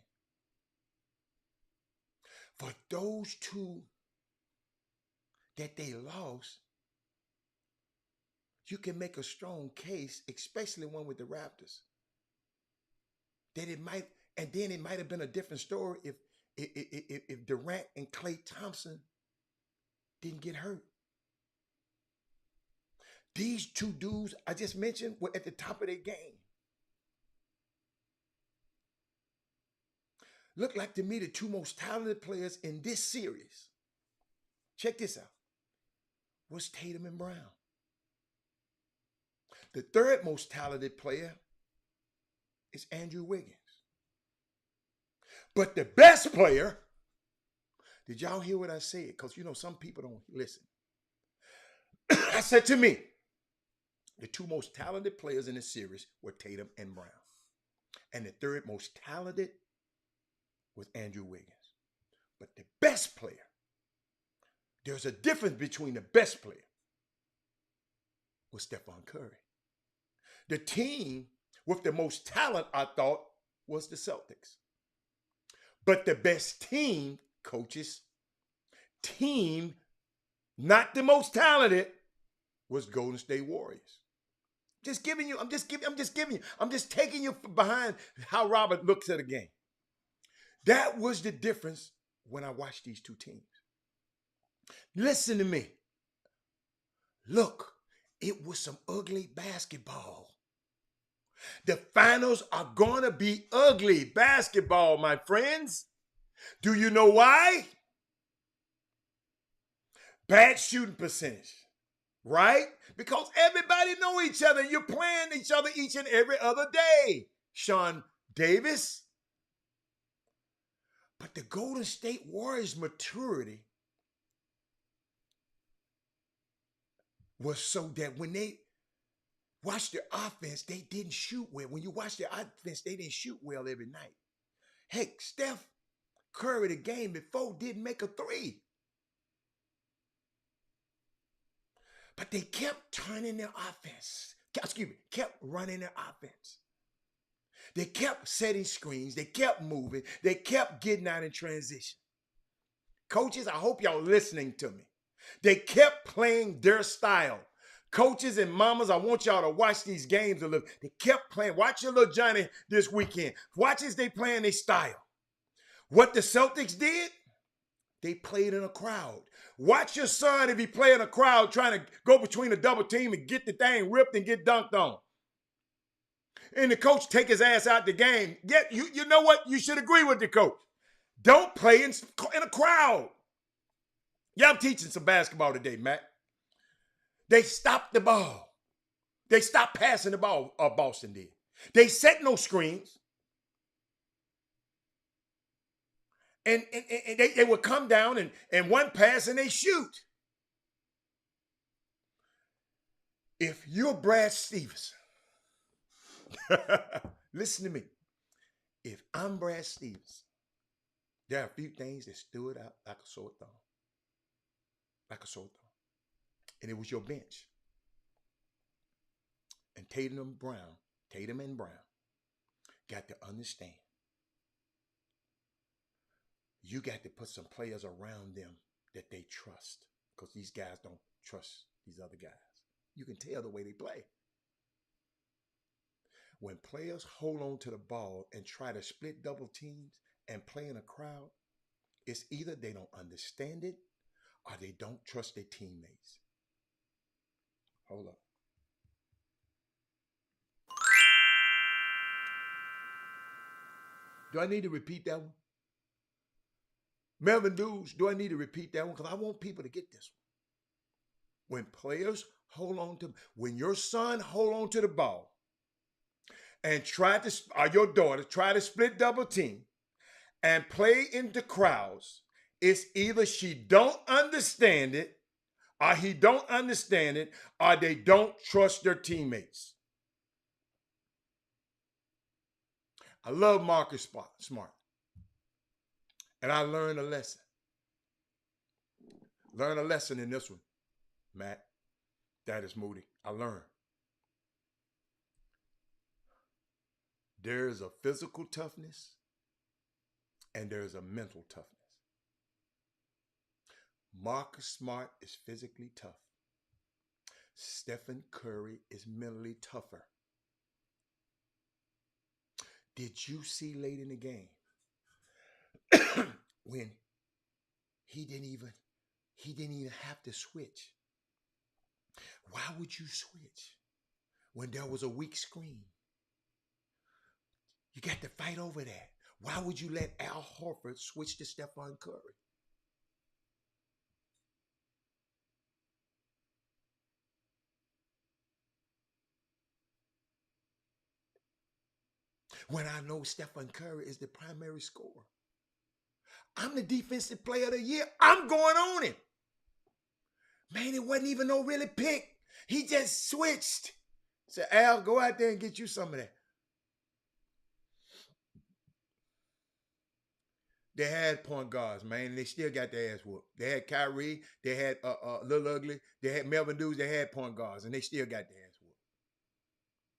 For those 2 that they lost, you can make a strong case, especially one with the Raptors, that it might have been a different story if Durant and Klay Thompson didn't get hurt. These 2 dudes I just mentioned were at the top of their game. Look like to me the 2 most talented players in this series. Check this out. Was Tatum and Brown. The 3rd most talented player is Andrew Wiggins. But the best player, did y'all hear what I said? Because some people don't listen. I said to me, the 2 most talented players in the series were Tatum and Brown. And the 3rd most talented was Andrew Wiggins. But the best player, there's a difference between the best player, was Stephen Curry. The team with the most talent, I thought, was the Celtics. But the best team, coaches, not the most talented, was Golden State Warriors. I'm just taking you behind how Robert looks at a game. That was the difference when I watched these 2 teams. Listen to me. Look, it was some ugly basketball. The finals are going to be ugly basketball, my friends. Do you know why? Bad shooting percentage, right? Because everybody know each other. You're playing each other each and every other day. Sean Davis. But the Golden State Warriors' maturity was so that when they watched their offense, they didn't shoot well. When you watch their offense, they didn't shoot well every night. Heck, Steph Curry, the game before, didn't make a 3. But they kept turning their offense. Kept running their offense. They kept setting screens. They kept moving. They kept getting out in transition. Coaches, I hope y'all listening to me. They kept playing their style. Coaches and mamas, I want y'all to watch these games a little. They kept playing. Watch your little Johnny this weekend. Watch as they playing their style. What the Celtics did, they played in a crowd. Watch your son if he play in a crowd trying to go between a double team and get the thing ripped and get dunked on. And the coach take his ass out the game. You know what? You should agree with the coach. Don't play in a crowd. Yeah, I'm teaching some basketball today, Matt. They stopped the ball. They stopped passing the ball, Boston did. They set no screens. And they would come down and one pass and they shoot. If you're Brad Stevens, listen to me. If I'm Brad Stevens, there are a few things that stood out like a sore thumb. Like a sore thumb. And it was your bench. And Tatum and Brown got to understand. You got to put some players around them that they trust. Because these guys don't trust these other guys. You can tell the way they play. When players hold on to the ball and try to split double teams and play in a crowd, it's either they don't understand it or they don't trust their teammates. Hold up. Do I need to repeat that one? Melvin Dews, do I need to repeat that one? Because I want people to get this one. When players when your son hold on to the ball and or your daughter try to split double team and play into crowds, it's either she don't understand it or he don't understand it or they don't trust their teammates. I love Marcus Smart. And I learned a lesson. Learned a lesson in this one, Matt. That is Moody. I learned. There is a physical toughness and there is a mental toughness. Marcus Smart is physically tough. Stephen Curry is mentally tougher. Did you see late in the game when he didn't even have to switch? Why would you switch when there was a weak screen? You got to fight over that. Why would you let Al Horford switch to Stephen Curry? When I know Stephen Curry is the primary scorer. I'm the defensive player of the year. I'm going on him. Man, it wasn't even no really pick. He just switched. Said, Al, go out there and get you some of that. They had point guards, man, and they still got their ass whooped. They had Kyrie, they had Lil Ugly, they had Melvin Dews, they had point guards, and they still got their ass whooped.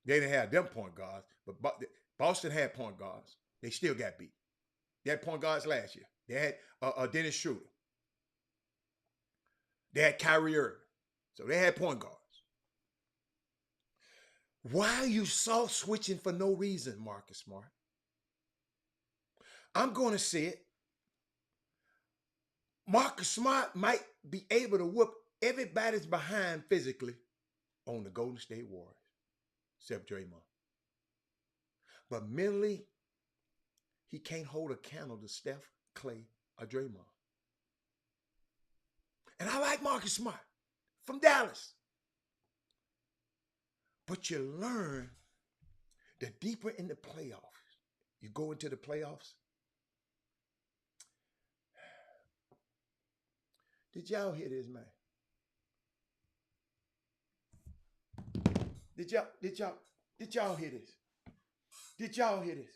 They didn't have them point guards, but Boston had point guards. They still got beat. They had point guards last year. They had Dennis Schroeder. They had Kyrie Irving. So they had point guards. Why are you soft switching for no reason, Marcus Smart? I'm going to say it. Marcus Smart might be able to whoop everybody's behind physically on the Golden State Warriors, except Draymond. But mentally, he can't hold a candle to Steph, Clay, or Draymond. And I like Marcus Smart from Dallas. But you learn the deeper in the playoffs, you go into the playoffs. Did y'all hear this, man? Did y'all hear this? Did y'all hear this?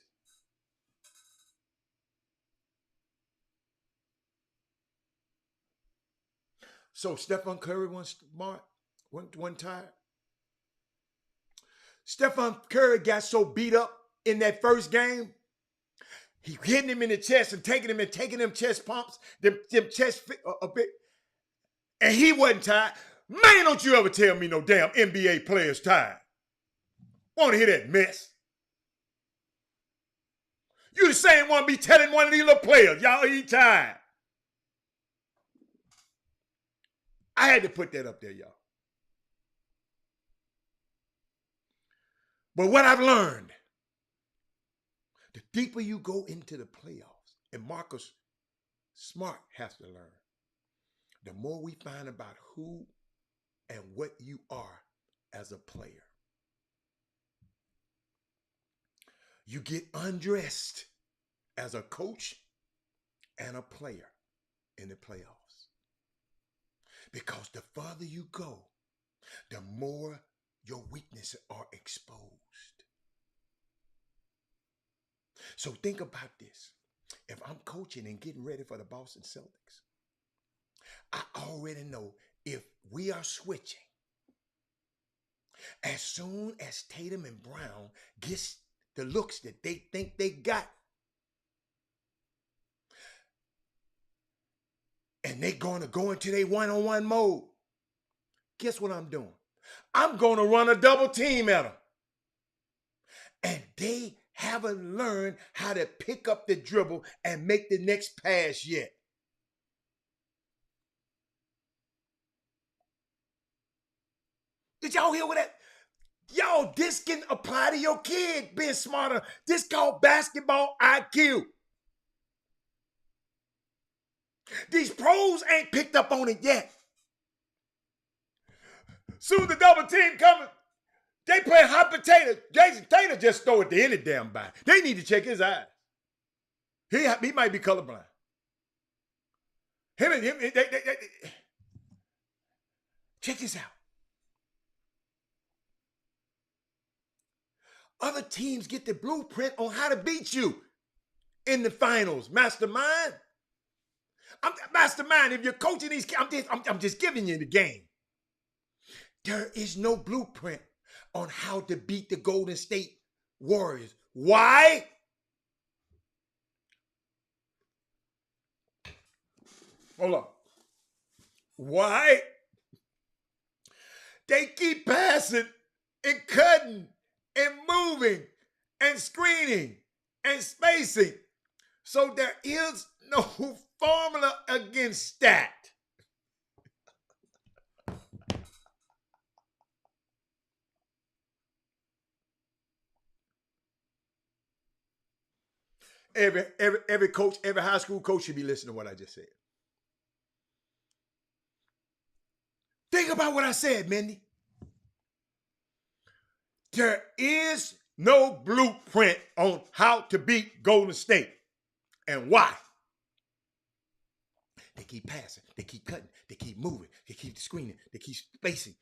So Stephen Curry wasn't tired. Stephen Curry got so beat up in that first game, he hitting him in the chest and taking them chest pumps, them chest a bit, and he wasn't tired. Man, don't you ever tell me no damn NBA players tired. Want to hear that mess? You the same one be telling one of these little players, y'all he tired. I had to put that up there, y'all. But what I've learned, the deeper you go into the playoffs, and Marcus Smart has to learn, the more we find about who and what you are as a player. You get undressed as a coach and a player in the playoffs. Because the farther you go, the more your weaknesses are exposed. So think about this. If I'm coaching and getting ready for the Boston Celtics, I already know if we are switching, as soon as Tatum and Brown gets the looks that they think they got, and they're going to go into their one-on-one mode, guess what I'm doing? I'm going to run a double team at them. And they haven't learned how to pick up the dribble and make the next pass yet. Did y'all hear what that? Y'all, this can apply to your kid being smarter. This called basketball IQ. These pros ain't picked up on it yet. Soon the double team coming, they play hot potato. Jason Taylor just throw it to any damn body. They need to check his eyes. He might be colorblind. They check this out. Other teams get the blueprint on how to beat you in the finals. Mastermind. Mastermind, if you're coaching these kids, I'm just giving you the game. There is no blueprint on how to beat the Golden State Warriors. Why? Hold on. Why? They keep passing and cutting and moving and screening and spacing. So there is no formula against that. Every coach, every high school coach should be listening to what I just said. Think about what I said, Mindy. There is no blueprint on how to beat Golden State. And why? They keep passing, they keep cutting, they keep moving, they keep screening, they keep spacing.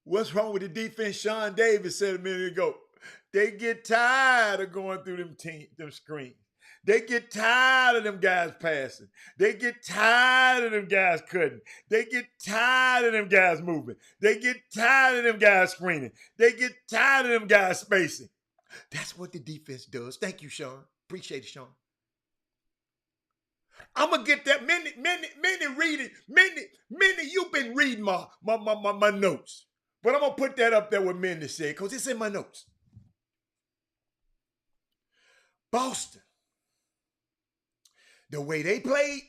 What's wrong with the defense? Sean Davis said a minute ago. They get tired of going through them screens. They get tired of them guys passing. They get tired of them guys cutting. They get tired of them guys moving. They get tired of them guys screening. They get tired of them guys spacing. That's what the defense does. Thank you, Sean. Appreciate it, Sean. I'm going to get that. Mindy, read it. Mindy, you've been reading my notes. But I'm going to put that up there what Mindy said because it's in my notes. Boston, the way they played,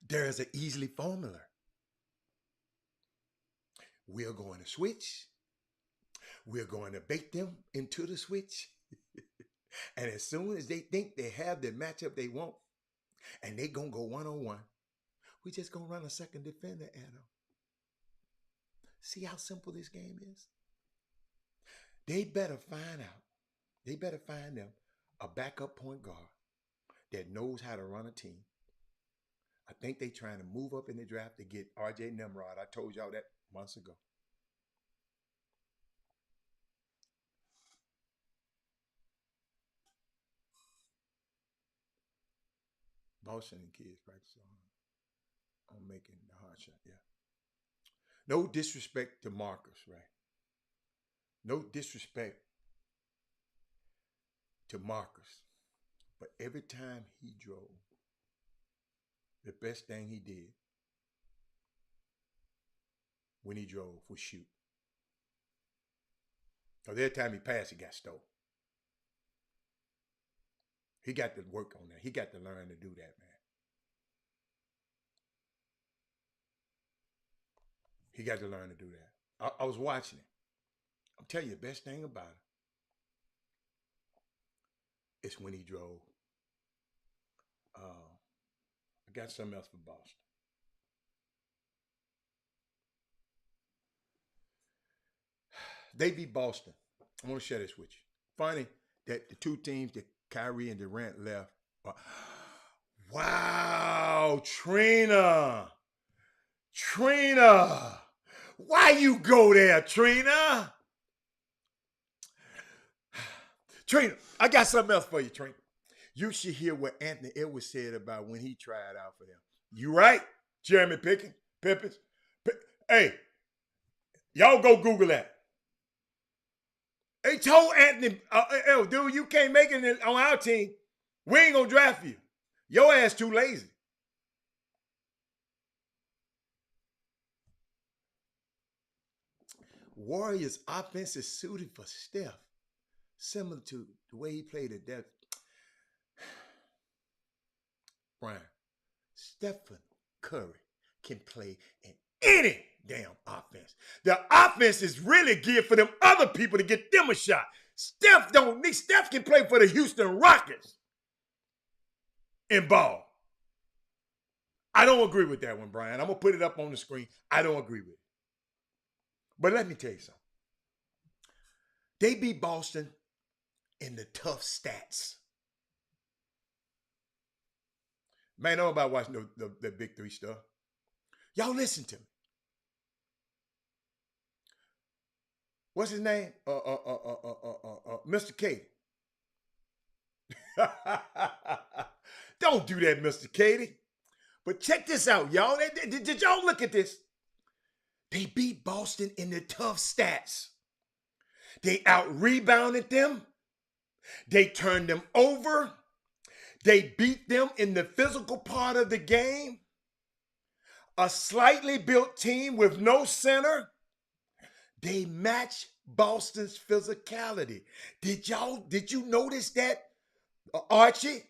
there's an easy formula. We're going to switch. We're going to bait them into the switch. And as soon as they think they have the matchup they want, and they're going to go one-on-one, we're just going to run a second defender at them. See how simple this game is? They better find them a backup point guard that knows how to run a team. I think they're trying to move up in the draft to get R.J. Nimrod. I told y'all that months ago. Boston and kids practice on making the hard shot, yeah. No disrespect to Marcus, right? No disrespect to Marcus. But every time he drove, the best thing he did when he drove was shoot. Because every time he passed, he got stole. He got to work on that. He got to learn to do that, man. He got to learn to do that. I was watching it. I'm telling you, the best thing about it is when he drove. I got something else for Boston. They beat Boston. I want to share this with you. Funny that the two teams that Kyrie and Durant left. Wow, Trina. Why you go there, Trina? Trina, I got something else for you, Trina. You should hear what Anthony Edwards said about when he tried out for them. You right, Jeremy Pippins. Hey, y'all go Google that. They told Anthony, dude, you can't make it on our team. We ain't gonna draft you. Your ass too lazy. Warriors offense is suited for Steph, similar to the way he played at Denver. Brian, Stephen Curry can play in any damn offense. The offense is really geared for them other people to get them a shot. Steph can play for the Houston Rockets in ball. I don't agree with that one, Brian. I'm going to put it up on the screen. I don't agree with it. But let me tell you something. They beat Boston in the tough stats. Man, I don't know about watching the Big Three stuff. Y'all listen to me. What's his name? Mr. Katie. Don't do that, Mr. Katie. But check this out, y'all. Did y'all look at this? They beat Boston in the tough stats. They out-rebounded them. They turned them over. They beat them in the physical part of the game. A slightly built team with no center. They match Boston's physicality. Did you notice that, Archie?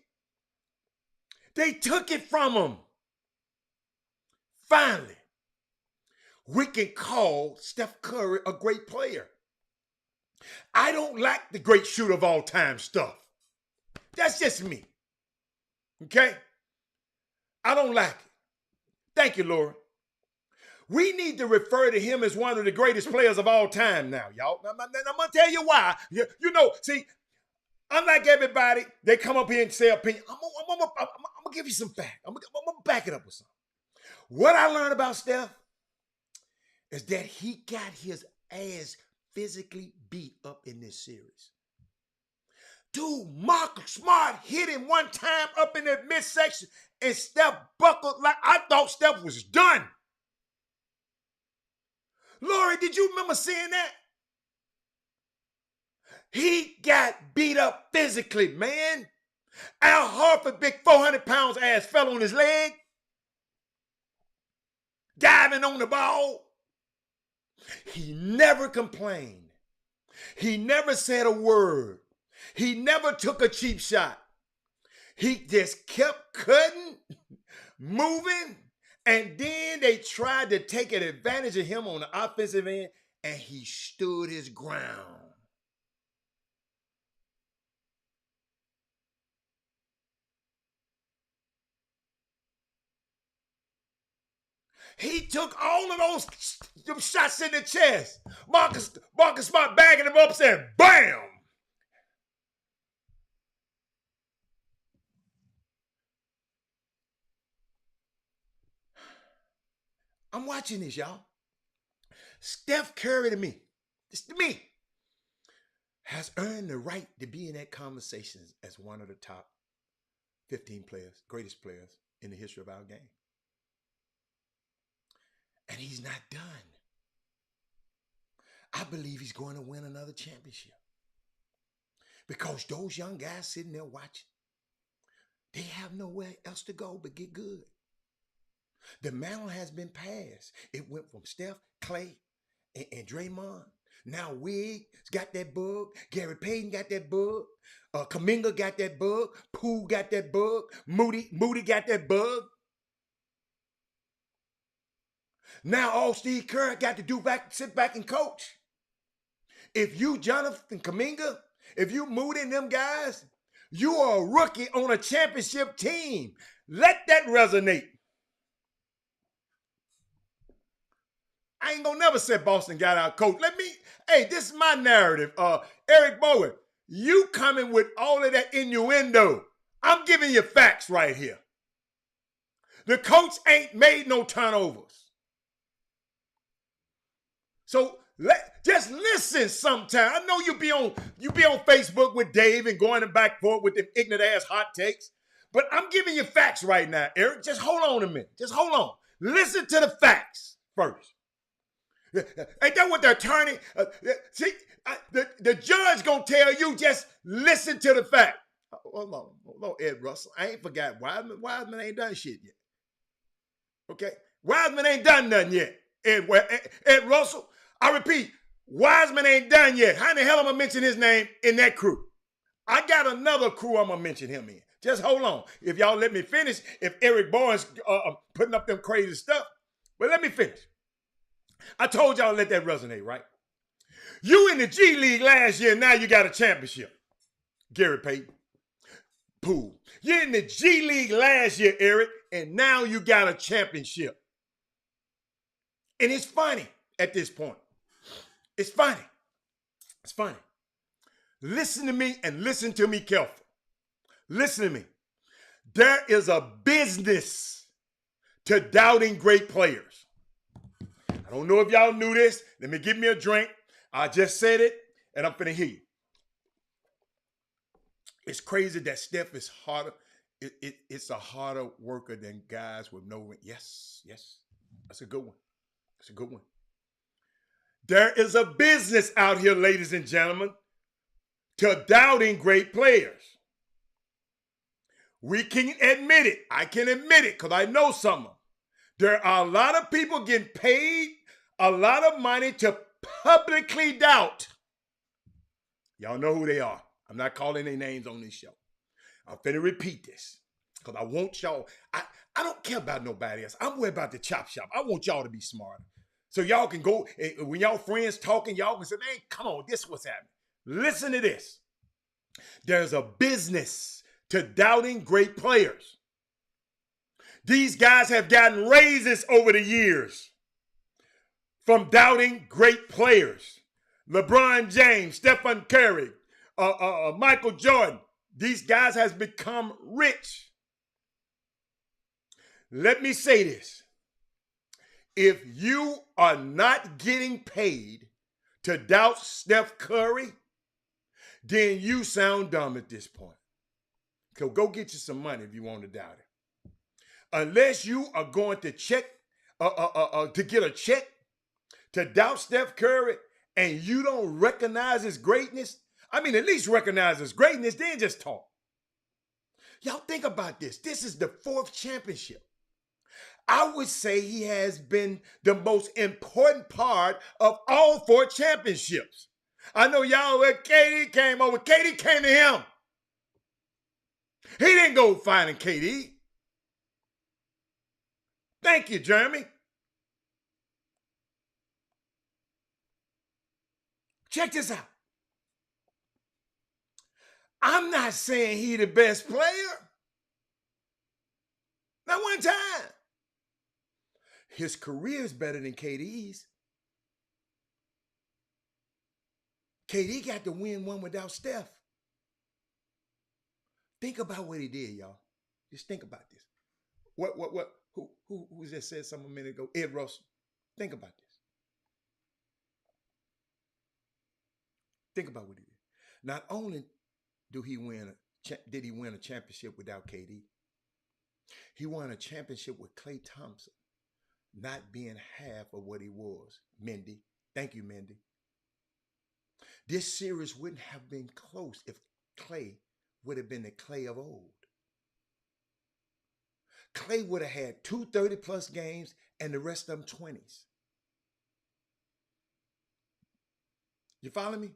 They took it from them. Finally, we can call Steph Curry a great player. I don't like the great shooter of all time stuff. That's just me. Okay? I don't like it. Thank you, Laura. We need to refer to him as one of the greatest players of all time now, y'all. I'm going to tell you why. You know, see, unlike everybody, they come up here and say opinion. I'm going to give you some facts. I'm going to back it up with something. What I learned about Steph is that he got his ass physically beat up in this series. Dude, Marcus Smart hit him one time up in the midsection and Steph buckled like I thought Steph was done. Lori, did you remember seeing that? He got beat up physically, man. Al Horford, big 400 pounds ass, fell on his leg. Diving on the ball. He never complained. He never said a word. He never took a cheap shot. He just kept cutting, moving, and then they tried to take an advantage of him on the offensive end, and he stood his ground. He took all of those shots in the chest. Marcus Smart bagging him up, saying, bam! I'm watching this, y'all. Steph Curry to me, has earned the right to be in that conversation as one of the top 15 players, greatest players in the history of our game. And he's not done. I believe he's going to win another championship. Because those young guys sitting there watching, they have nowhere else to go but get good. The mantle has been passed. It went from Steph, Clay, and Draymond. Now Wiggs got that bug. Gary Payton got that bug. Kuminga got that bug. Poole got that bug. Moody got that bug. Now all Steve Kerr got to do sit back and coach. If you, Jonathan Kuminga, if you Moody and them guys, you are a rookie on a championship team. Let that resonate. I ain't gonna never say Boston got out coach. This is my narrative. Eric Bowen, you coming with all of that innuendo. I'm giving you facts right here. The coach ain't made no turnovers. So Just listen sometime. I know you be on Facebook with Dave and going back and forth with them ignorant ass hot takes. But I'm giving you facts right now, Eric. Just hold on a minute. Just hold on. Listen to the facts first. Ain't that what the attorney? The judge gonna tell you. Just listen to the fact. Hold on, Ed Russell. I ain't forgot Wiseman. Wiseman ain't done shit yet. Okay, Wiseman ain't done nothing yet. Ed Russell. I repeat, Wiseman ain't done yet. How in the hell am I gonna mention his name in that crew? I got another crew I'm gonna mention him in. Just hold on. If y'all let me finish, if Eric Bowen's putting up them crazy stuff, but let me finish. I told y'all to let that resonate, right? You in the G League last year, now you got a championship. Gary Payton. Poole. You're in the G League last year, Eric, and now you got a championship. And it's funny at this point. It's funny. It's funny. Listen to me and listen to me careful. Listen to me. There is a business to doubting great players. I don't know if y'all knew this. Let me give me a drink. I just said it, and I'm finna hear you. It's crazy that Steph is harder. It's a harder worker than guys with no ring. Yes. That's a good one. That's a good one. There is a business out here, ladies and gentlemen, to doubting great players. We can admit it. I can admit it because I know some of them. There are a lot of people getting paid a lot of money to publicly doubt. Y'all know who they are. I'm not calling their names on this show. I'm finna repeat this because I want y'all. I don't care about nobody else. I'm worried about the chop shop. I want y'all to be smarter. So y'all can go, when y'all friends talking, y'all can say, man, come on, this what's happening. Listen to this. There's a business to doubting great players. These guys have gotten raises over the years from doubting great players. LeBron James, Stephen Curry, Michael Jordan. These guys has become rich. Let me say this. If you are not getting paid to doubt Steph Curry, then you sound dumb at this point. So go get you some money if you want to doubt it. Unless you are going to check, to get a check to doubt Steph Curry and you don't recognize his greatness, I mean, at least recognize his greatness, then just talk. Y'all think about this. This is the 4th championship. I would say he has been the most important part of all 4 championships. I know y'all, when KD came over, KD came to him. He didn't go finding KD. Thank you, Jeremy. Check this out. I'm not saying he the best player. Not one time. His career is better than KD's. KD got to win one without Steph. Think about what he did, y'all. Just think about this. Who just said something a minute ago? Ed Russell. Think about this. Think about what he did. Not only did he win a championship without KD, he won a championship with Klay Thompson not being half of what he was. Mendy. Thank you, Mendy. This series wouldn't have been close if Klay would have been the Klay of old. Klay would have had 2 30-plus games and the rest of them 20s. You follow me?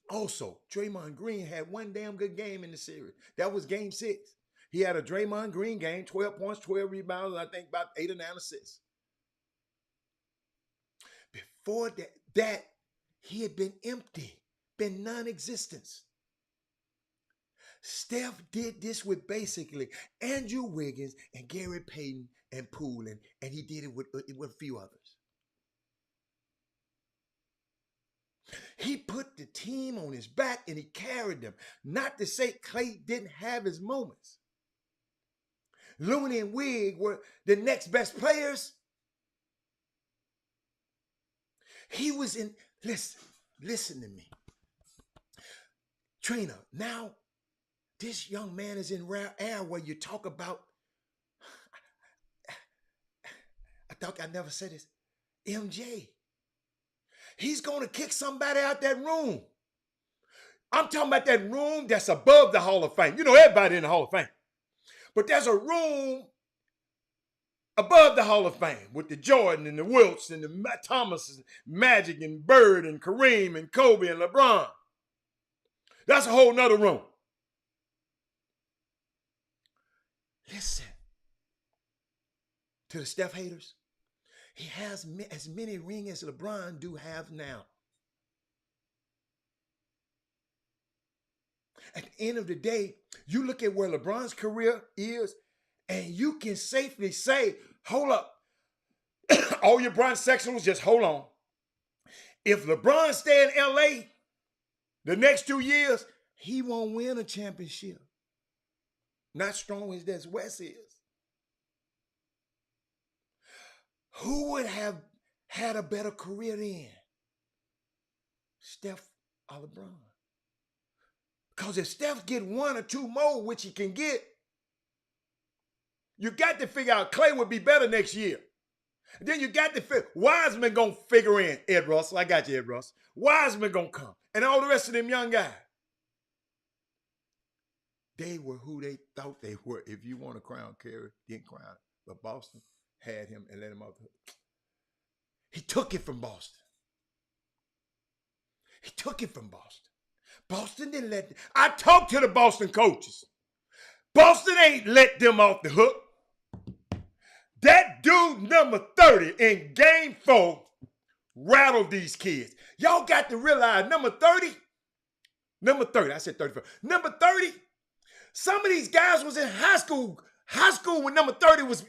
Also, Draymond Green had one damn good game in the series. That was game 6. He had a Draymond Green game, 12 points, 12 rebounds, and I think about 8 or 9 assists. Before that, he had been empty, been non-existent. Steph did this with basically Andrew Wiggins and Gary Payton and Poole, and he did it with a few others. He put the team on his back and he carried them. Not to say Klay didn't have his moments. Looney and Wig were the next best players. He was in, listen to me. Trina, now this young man is in rare air where you talk about, I thought I never said this, MJ. He's going to kick somebody out that room. I'm talking about that room that's above the Hall of Fame. You know, everybody in the Hall of Fame. But there's a room above the Hall of Fame with the Jordan and the Wilts and the Thomas and Magic and Bird and Kareem and Kobe and LeBron. That's a whole nother room. Listen to the Steph haters. He has as many rings as LeBron do have now. At the end of the day, you look at where LeBron's career is, and you can safely say, hold up, all your Bron sectionals, just hold on. If LeBron stay in LA the next 2 years, he won't win a championship. Not strong as that West is. Who would have had a better career then? Steph or LeBron? Because if Steph get 1 or 2 more, which he can get, you got to figure out Clay would be better next year. And then you got to figure, Wiseman going to figure in, Ed Russell. I got you, Ed Russell. Wiseman going to come. And all the rest of them young guys. They were who they thought they were. If you want to crown Kerry, didn't crown him. But Boston had him and let him off the hook. He took it from Boston. He took it from Boston. Boston didn't let them. I talked to the Boston coaches. Boston ain't let them off the hook. That dude number 30 in game 4 rattled these kids. Y'all got to realize number 30, I said 34. Number 30, some of these guys was in high school when number 30 was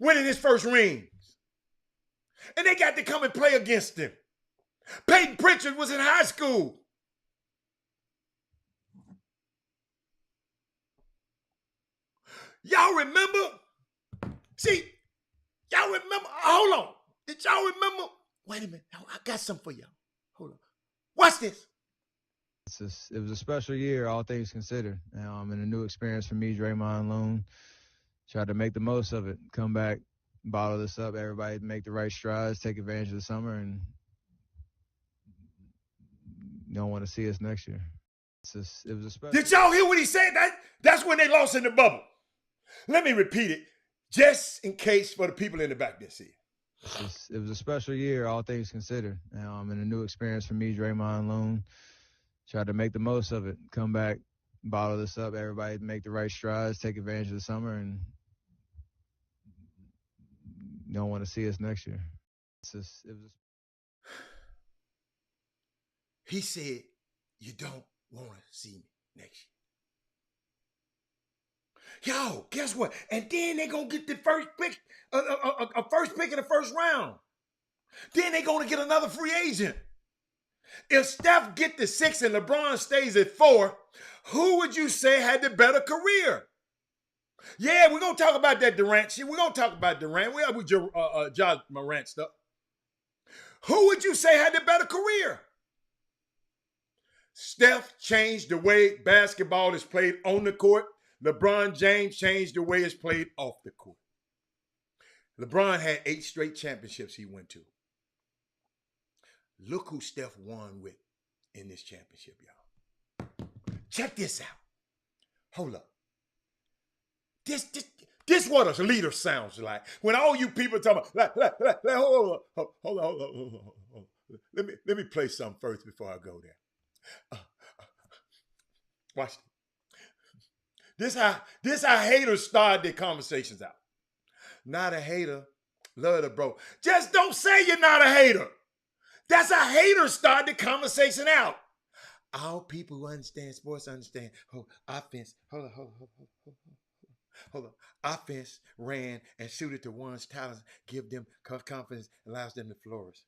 winning his first rings. And they got to come and play against him. Peyton Pritchard was in high school. Y'all remember? See, y'all remember? Hold on. Did y'all remember? Wait a minute. I got something for y'all. Hold on. Watch this. It was a special year, all things considered. And a new experience for me, Draymond Loon. Tried to make the most of it. Come back, bottle this up. Everybody make the right strides, take advantage of the summer, and you don't want to see us next year. It was a special. Did y'all hear what he said? That's when they lost in the bubble. Let me repeat it, just in case for the people in the back that see it. It was a special year, all things considered. And a new experience for me, Draymond Loon. Tried to make the most of it. Come back, bottle this up. Everybody make the right strides, take advantage of the summer, and you don't want to see us next year. He said, you don't want to see me next year. Yo, guess what? And then they're going to get the first pick, a first pick in the first round. Then they're going to get another free agent. If Steph get the 6 and LeBron stays at 4, who would you say had the better career? Yeah, we're going to talk about that Durant shit. We're going to talk about Durant. We have John Morant stuff. Who would you say had the better career? Steph changed the way basketball is played on the court. LeBron James changed the way it's played off the court. LeBron had 8 straight championships he went to. Look who Steph won with in this championship, y'all. Check this out. Hold up. This what a leader sounds like. When all you people talk about, hold on. Let me play something first before I go there. Watch this. This how haters start their conversations out. Not a hater, love the bro. Just don't say you're not a hater. That's a hater start the conversation out. All people who understand sports understand. Offense, hold on. Offense ran and suited to one's talents, give them confidence, allows them to flourish.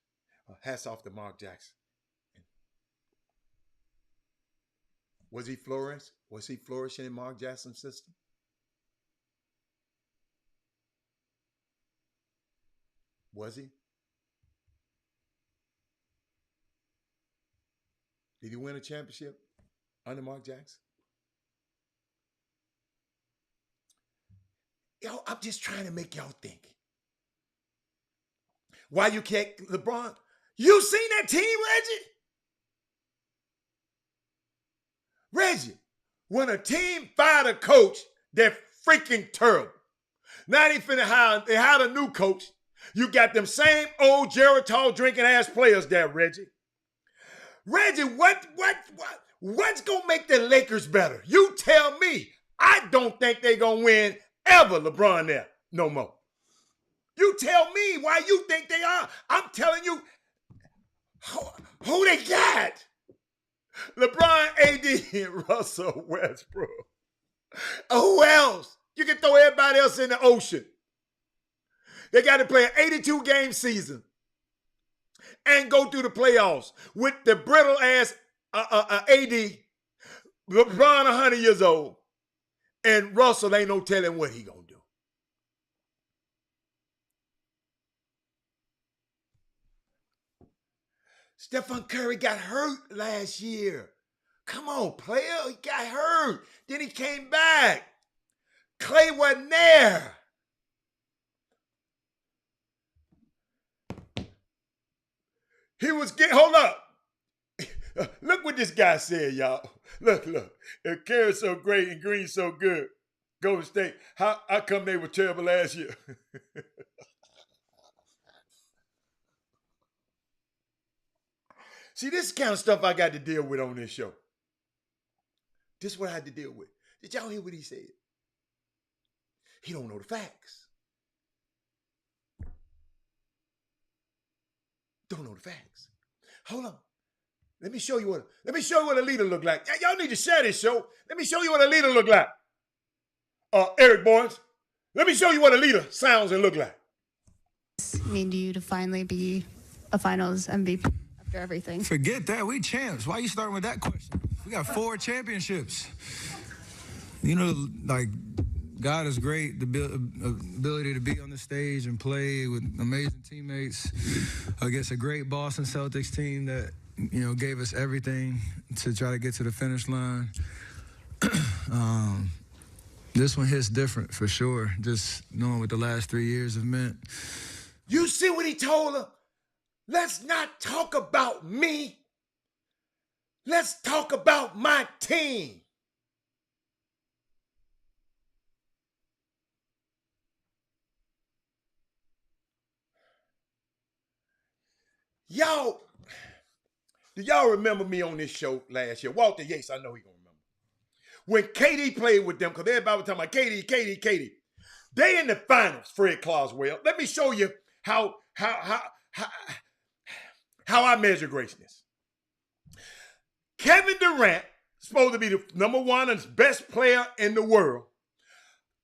Hats off to Mark Jackson. Was he flourishing? Was he flourishing in Mark Jackson's system? Was he? Did he win a championship under Mark Jackson? Yo, I'm just trying to make y'all think. Why you can't, LeBron? You seen that team, Reggie? Reggie, when a team fired a coach, they're freaking terrible. Now they hired a new coach. You got them same old Geritol drinking ass players there, Reggie. Reggie, what's gonna make the Lakers better? You tell me. I don't think they're gonna win ever, LeBron there no more. You tell me why you think they are. I'm telling you who they got. LeBron, AD, and Russell Westbrook. Who else? You can throw everybody else in the ocean. They got to play an 82-game season and go through the playoffs with the brittle ass AD, LeBron 100 years old, and Russell ain't no telling what he gonna do. Stephen Curry got hurt last year. Come on, player. He got hurt. Then he came back. Clay wasn't there. He was hold up. Look what this guy said, y'all. Look. If Curry's so great and Green's so good, Golden State, how come they were terrible last year? See, this is the kind of stuff I got to deal with on this show. This is what I had to deal with. Did y'all hear what he said? He don't know the facts. Don't know the facts. Hold on. Let me show you what a leader look like. Y'all need to share this show. Let me show you what a leader look like. Eric Barnes, let me show you what a leader sounds and look like. Need you to finally be a finals MVP after everything. Forget that. We champs. Why are you starting with that question? We got 4 championships. You know, like, God is great, the ability to be on the stage and play with amazing teammates against a great Boston Celtics team that, you know, gave us everything to try to get to the finish line. This one hits different for sure, just knowing what the last 3 years have meant. You see what he told her? Let's not talk about me. Let's talk about my team. Y'all, do y'all remember me on this show last year? Walter Yates, I know he gonna remember. When KD played with them, because everybody was talking about KD. They in the finals, Fred Clausewell. Let me show you how I measure greatness. Kevin Durant, supposed to be the number one and best player in the world,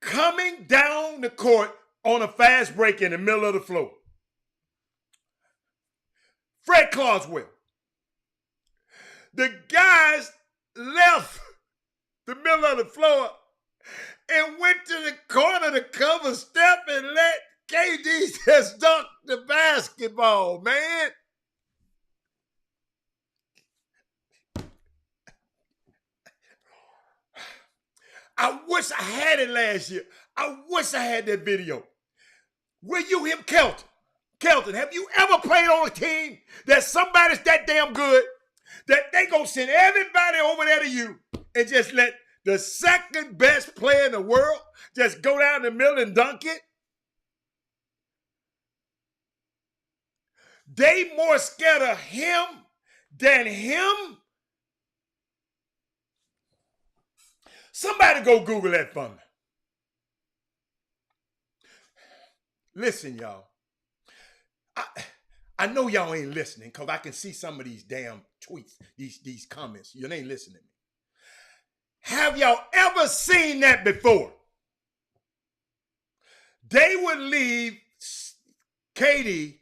coming down the court on a fast break in the middle of the floor. Fred Clausewell. The guys left the middle of the floor and went to the corner to cover Steph and let KD just dunk the basketball, man. I wish I had it last year. I wish I had that video. Will you him, Kelton? Kelton, have you ever played on a team that somebody's that damn good that they gonna send everybody over there to you and just let the second best player in the world just go down the middle and dunk it? They more scared of him than him? Somebody go Google that for me. Listen, y'all. I know y'all ain't listening because I can see some of these damn tweets, these comments. You ain't listening to me. Have y'all ever seen that before? They would leave KD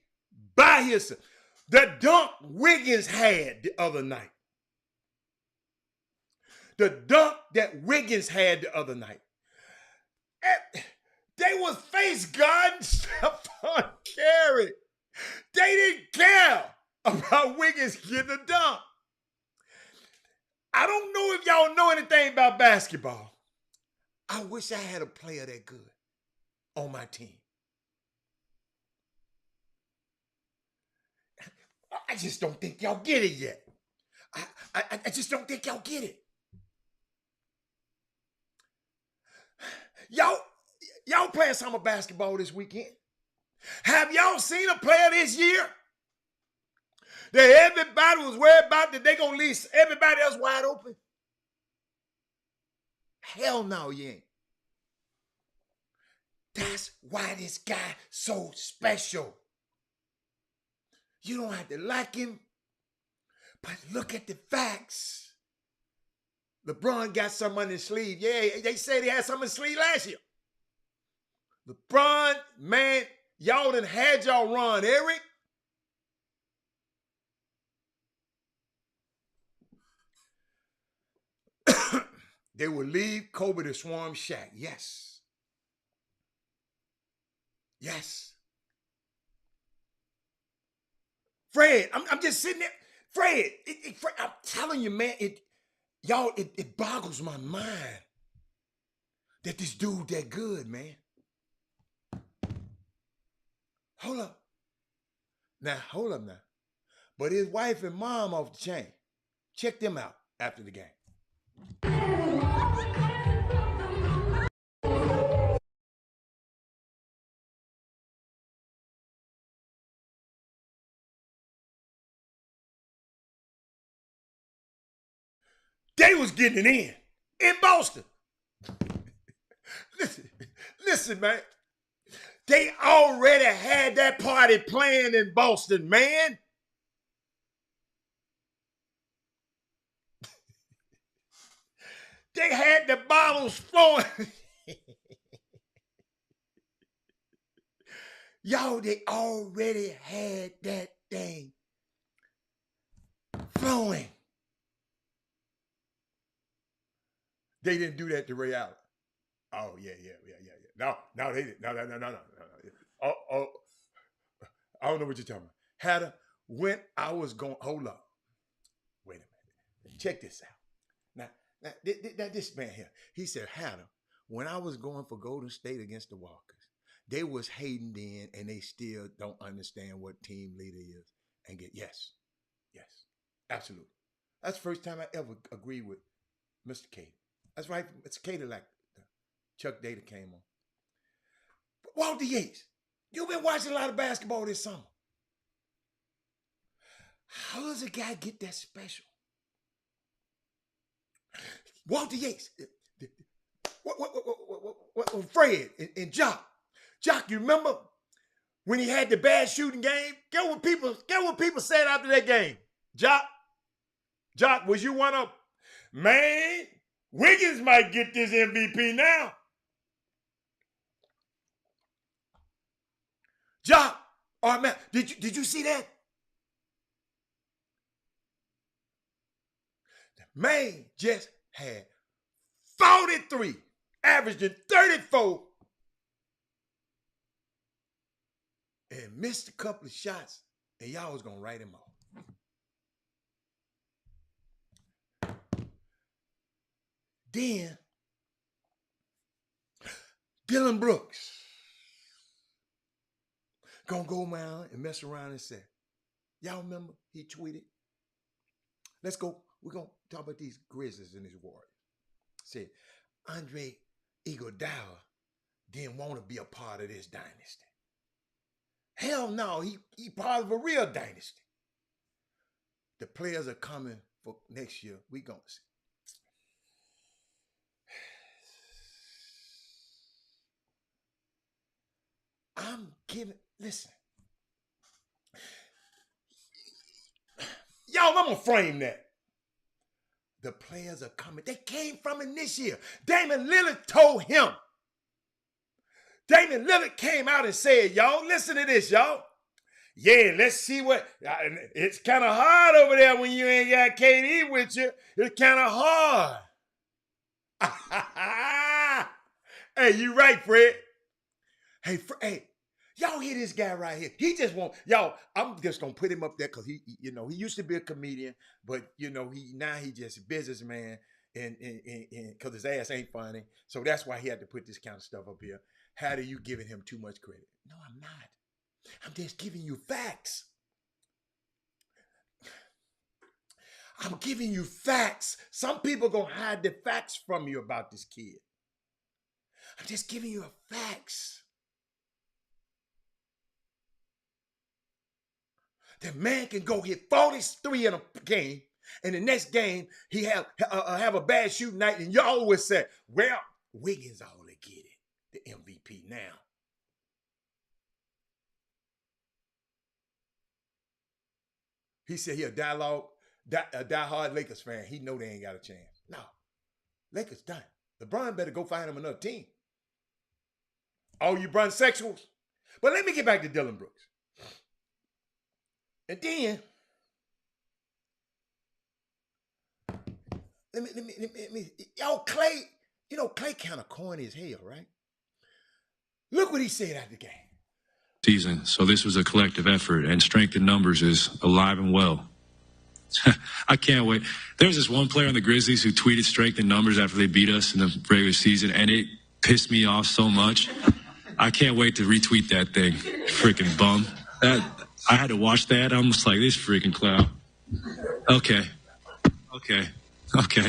by himself. The dunk Wiggins had the other night. The dunk that Wiggins had the other night. They was face guarding Stephon Curry. They didn't care about Wiggins getting a dunk. y'all know anything about basketball, I wish I had a player that good on my team. I just don't think y'all get it yet. I just don't think y'all get it. Y'all playing summer basketball this weekend. Have y'all seen a player this year that everybody was worried about that they gonna leave everybody else wide open? Hell no, you ain't. That's why this guy so special. You don't have to like him, but look at the facts. LeBron got something on his sleeve. Yeah, they said he had something in his sleeve last year. LeBron, man, y'all done had y'all run, Eric. They will leave Kobe to swarm Shaq. Yes. Yes. Fred, I'm just sitting there. Fred, Fred, I'm telling you, man, it boggles my mind that this dude that good, man. Hold up. Hold up now. But his wife and mom off the chain. Check them out after the game. They was getting it in Boston. Listen, man. They already had that party planned in Boston, man. They had the bottles flowing. Yo, they already had that thing flowing. They didn't do that to Ray Allen. Oh, yeah. No, they didn't. No. Oh, I don't know what you're talking about. Hatter, when I was going, hold up. Wait a minute. Check this out. Now, this man here, he said, Hatter, when I was going for Golden State against the Walkers, they was hating then and they still don't understand what team leader is. And yes, absolutely. That's the first time I ever agreed with Mr. Cater. That's right. It's Cater like Chuck Data came on. But Walter Yates, you've been watching a lot of basketball this summer. How does a guy get that special? Walter Yates, Fred and Jock. Jock, you remember when he had the bad shooting game? Get what people said after that game. Jock, was you one of them? Man, Wiggins might get this MVP now. Jock, all right, man, did you see that? The man just had 43, averaging 34, and missed a couple of shots, and y'all was gonna write him off. Then, Dylan Brooks gonna go around and mess around and say, y'all remember he tweeted, let's go, we're gonna talk about these Grizzlies and these Warriors. Said, Andre Iguodala didn't want to be a part of this dynasty. Hell no, he part of a real dynasty. The players are coming for next year. We gonna see. Listen. Y'all, I'm gonna frame that. The players are coming. They came from him this year. Damian Lillard told him. Damian Lillard came out and said, y'all, listen to this, y'all. Yeah, let's see what, it's kind of hard over there when you ain't got KD with you. It's kind of hard. Hey, you right, Fred. Hey, y'all hear this guy right here. He just won't, y'all, I'm just going to put him up there because he used to be a comedian, but, he just a businessman. and because his ass ain't funny. So that's why he had to put this kind of stuff up here. How are you giving him too much credit? No, I'm not. I'm just giving you facts. I'm giving you facts. Some people gonna hide the facts from you about this kid. I'm just giving you facts. The man can go hit 43 in a game, and the next game he have a bad shooting night, and y'all always say, well, Wiggins all to get it, the MVP now. He said he a diehard Lakers fan. He know they ain't got a chance. No, Lakers done. LeBron better go find him another team. All you Brunsexuals. But let me get back to Dillon Brooks. And then, let me, y'all, Clay, you know, Clay kind of corny as hell, right? Look what he said after the game. Season. So this was a collective effort, and strength in numbers is alive and well. I can't wait. There's this one player on the Grizzlies who tweeted strength in numbers after they beat us in the regular season, and it pissed me off so much. I can't wait to retweet that thing. Freaking bum. I had to watch that. I'm just like, this freaking clown. Okay.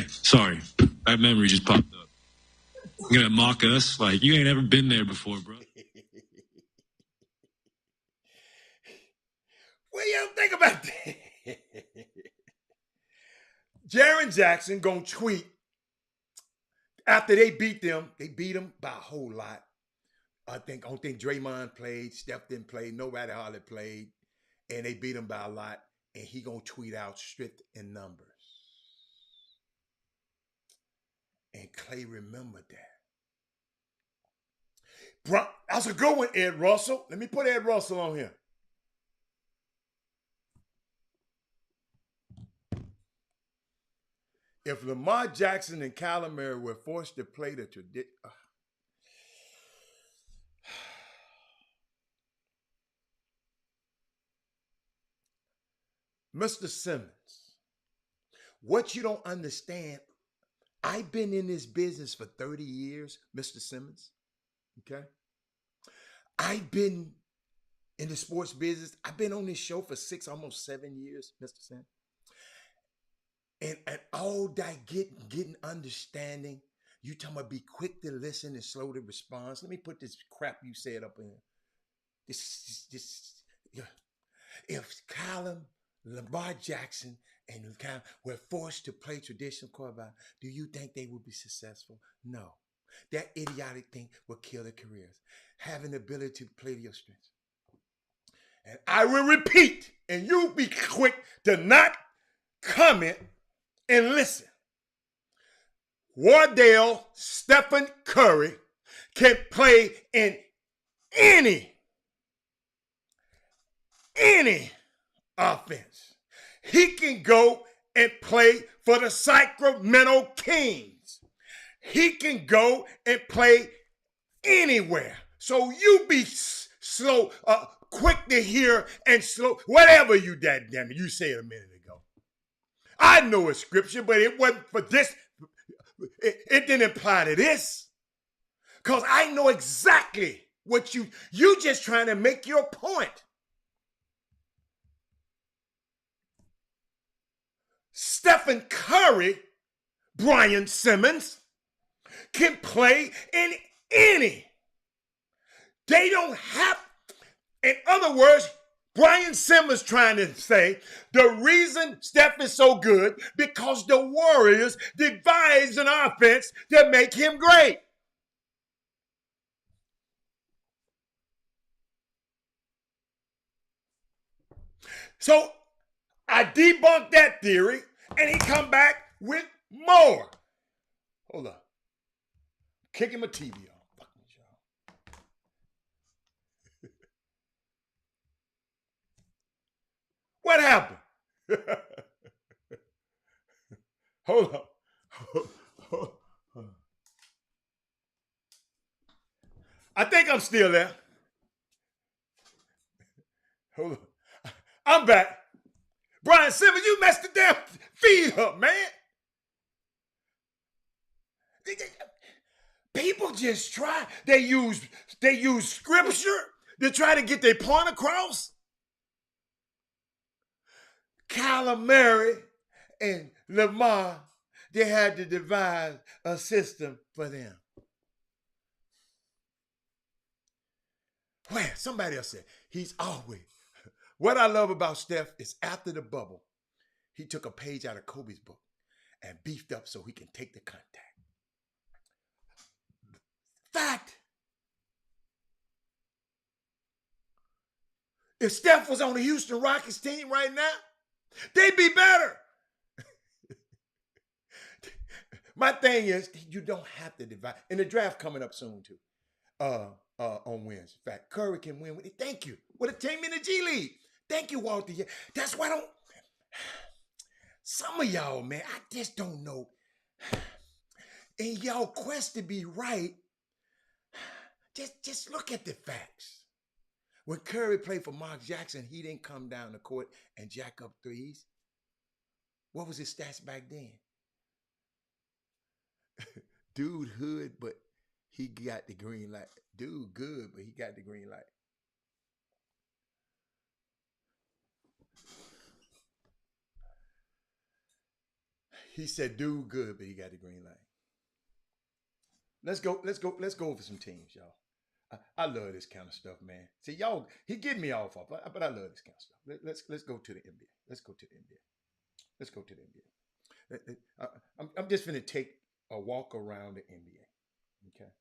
Sorry. That memory just popped up. You're going to mock us? Like, you ain't ever been there before, bro. What do you think about that? Jaren Jackson gonna tweet after they beat them. They beat them by a whole lot. I don't think Draymond played. Steph didn't play. Nobody hardly played. And they beat him by a lot. And he gonna tweet out strength in numbers. And Clay remembered that. That's a good one, Ed Russell. Let me put Ed Russell on here. If Lamar Jackson and Kyler Murray were forced to play the tradition, Mr. Simmons, what you don't understand, I've been in this business for 30 years, Mr. Simmons, okay? I've been in the sports business. I've been on this show for almost 7 years, Mr. Simmons. And all that getting understanding, you talking about be quick to listen and slow to respond. Let me put this crap you said up in. If Lamar Jackson and Kyler were forced to play traditional quarterback, do you think they would be successful? No. That idiotic thing will kill their careers. Having the ability to play to your strengths. And I will repeat, and you be quick to not comment and listen. Wardell Stephen Curry can play in any offense. He can go and play for the Sacramento Kings. He can go and play anywhere. So you be slow, quick to hear and slow, whatever you you said a minute ago. I know it's scripture, but it wasn't for this. It didn't apply to this. Because I know exactly what you just trying to make your point. Stephen Curry, Brian Simmons, can play in any. They don't have, in other words, Brian Simmons trying to say the reason Steph is so good because the Warriors devised an offense to make him great. So I debunked that theory, and he come back with more. Hold on. Kicking my TV off. Fuck with y'all. What happened? Hold on. I think I'm still there. Hold on. I'm back. Brian Simmons, you messed the damn feed up, man. People just try. They use scripture to try to get their point across. Kyler Murray and Lamar, they had to devise a system for them. Well, somebody else said, he's always. What I love about Steph is after the bubble, he took a page out of Kobe's book and beefed up so he can take the contact. Fact. If Steph was on the Houston Rockets team right now, they'd be better. My thing is, you don't have to divide. And the draft coming up soon, too, on Wednesday. In fact, Curry can win with it. Thank you. With a team in the G League. Thank you, Walter. That's why I don't. Some of y'all, man, I just don't know. In y'all quest to be right, just look at the facts. When Curry played for Mark Jackson, he didn't come down the court and jack up threes. What was his stats back then? Dude hood, but he got the green light. Dude good, but he got the green light. He said, dude good, but he got the green light. Let's go over some teams, y'all. I love this kind of stuff, man. See, y'all, he getting me off, but I love this kind of stuff. Let's go to the NBA. Let's go to the NBA. I'm just finna take a walk around the NBA. Okay,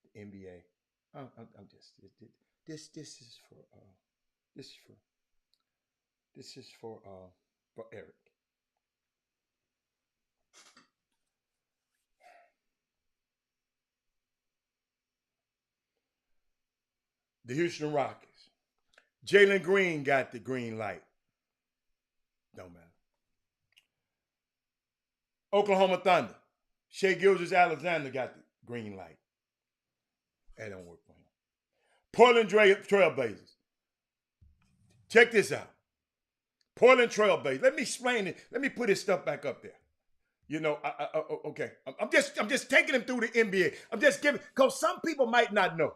the NBA. I'm just this is for Eric. The Houston Rockets. Jalen Green got the green light. Don't matter. Oklahoma Thunder. Shai Gilgeous-Alexander got the green light. That don't work for him. Portland Trail Blazers. Check this out. Portland Trail Blazers. Let me explain it. Let me put this stuff back up there. You know, okay. I'm just taking him through the NBA. I'm just giving, because some people might not know.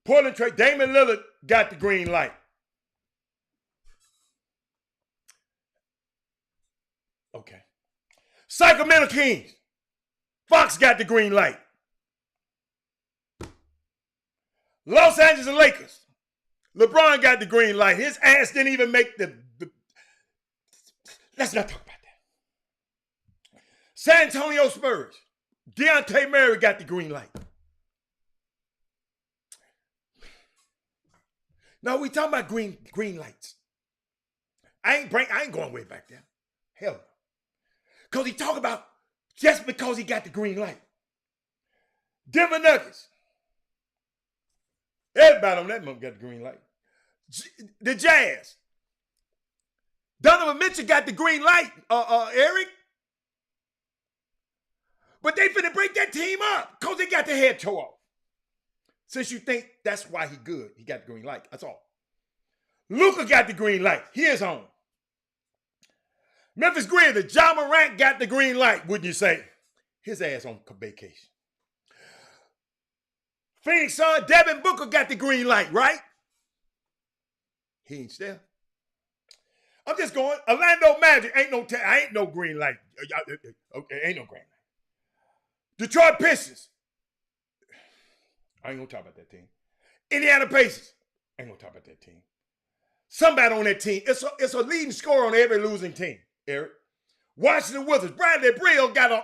Portland Trail, Damian Lillard got the green light. Okay. Sacramento Kings. Fox got the green light. Los Angeles Lakers. LeBron got the green light. His ass didn't even make the let's not talk about that. San Antonio Spurs. Dejounte Murray got the green light. No, we talking about green lights. I ain't going way back there. Hell no. Because he talk about just because he got the green light. Denver Nuggets. Everybody on that month got the green light. The Jazz. Donovan Mitchell got the green light, Eric. But they finna break that team up because they got their head tore off. Since you think that's why he good, he got the green light. That's all. Luka got the green light. He is home. Memphis Grizzlies, Ja Morant got the green light, wouldn't you say? His ass on vacation. Phoenix Suns, Devin Booker got the green light, right? He ain't still. I'm just going. Orlando Magic ain't no green light. Okay, ain't no green light. Detroit Pistons. I ain't gonna talk about that team. Indiana Pacers. Ain't gonna talk about that team. Somebody on that team. It's a leading scorer on every losing team, Eric. Washington Wizards. Bradley Beal got a.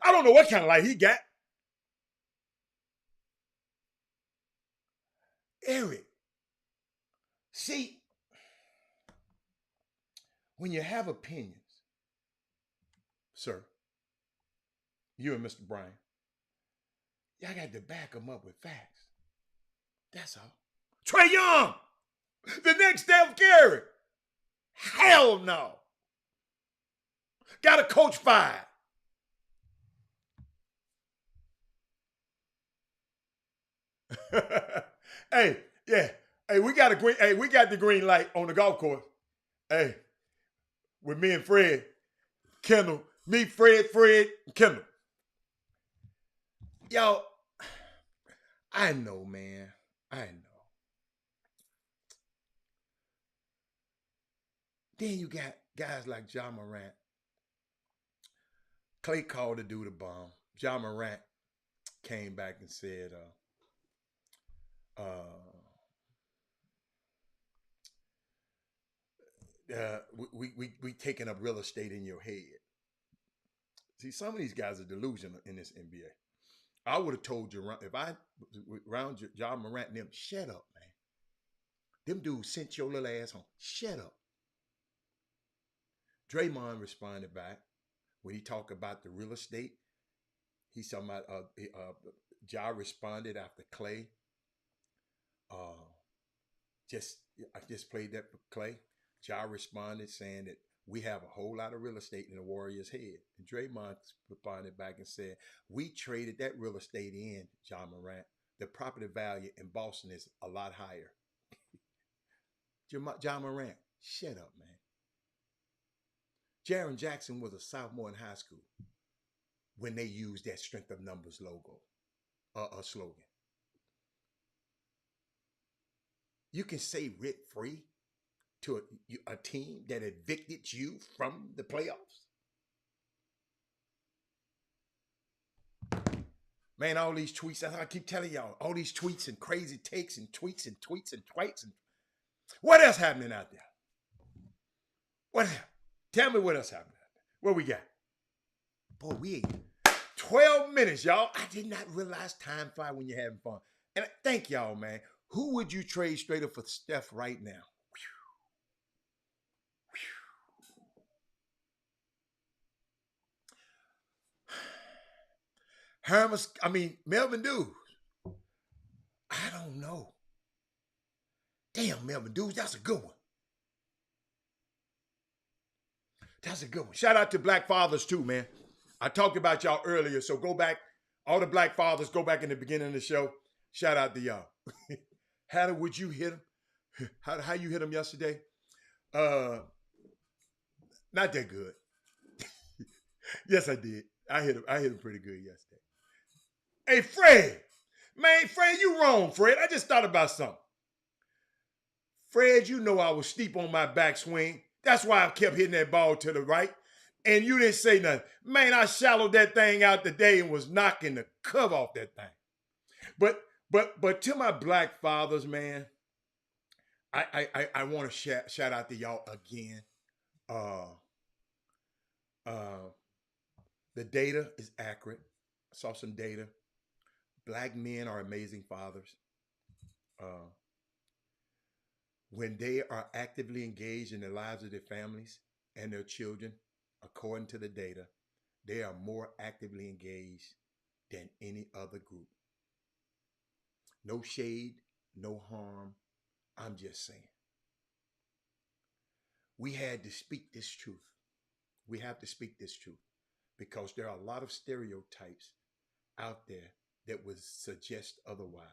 I don't know what kind of light he got. Eric. See, when you have opinions, sir, you and Mr. Bryan, y'all got to back them up with facts. That's all. Trae Young, the next Steph Curry. Hell no. Got a coach fired. Hey, yeah. Hey, we got the green light on the golf course. Hey, with me and Fred, Kendall, me, Fred, Kendall. Yo, I know, man. I know. Then you got guys like Ja Morant. Clay called to do the bomb. Ja Morant came back and said, we taking up real estate in your head. See, some of these guys are delusional in this NBA. I would have told you if I around Ja Morant and them, shut up, man. Them dudes sent your little ass home. Shut up. Draymond responded back when he talked about the real estate. He's talking about Ja responded after Clay. I just played that for Clay. Ja responded saying that we have a whole lot of real estate in the Warriors' head. And Draymond responded back and said, we traded that real estate in, Ja Morant. The property value in Boston is a lot higher. Ja Morant, shut up, man. Jaren Jackson was a sophomore in high school when they used that strength of numbers logo, slogan. You can say rent free to a team that evicted you from the playoffs. Man, all these tweets, that's how I keep telling y'all, all these tweets and crazy takes and tweets and tweets and tweets. And what else happening out there? What happened? Tell me what else happened out there. What we got? Boy, we ain't 12 minutes, y'all. I did not realize time fly when you're having fun. And thank y'all, man. Who would you trade straight up for Steph right now? Melvin Dewes. I don't know. Damn, Melvin Dewes, that's a good one. That's a good one. Shout out to Black Fathers too, man. I talked about y'all earlier, so go back. All the Black Fathers, go back in the beginning of the show. Shout out to y'all. How would you hit him? How you hit him yesterday? Not that good. Yes, I did. I hit him pretty good yesterday. Hey, Fred. Man, Fred, you wrong, Fred. I just thought about something. Fred, you know I was steep on my backswing. That's why I kept hitting that ball to the right. And you didn't say nothing. Man, I shallowed that thing out today and was knocking the cover off that thing. But to my Black Fathers, man, I want to shout out to y'all again. The data is accurate. I saw some data. Black men are amazing fathers. When they are actively engaged in the lives of their families and their children, according to the data, they are more actively engaged than any other group. No shade, no harm. I'm just saying. We had to speak this truth. We have to speak this truth because there are a lot of stereotypes out there that would suggest otherwise.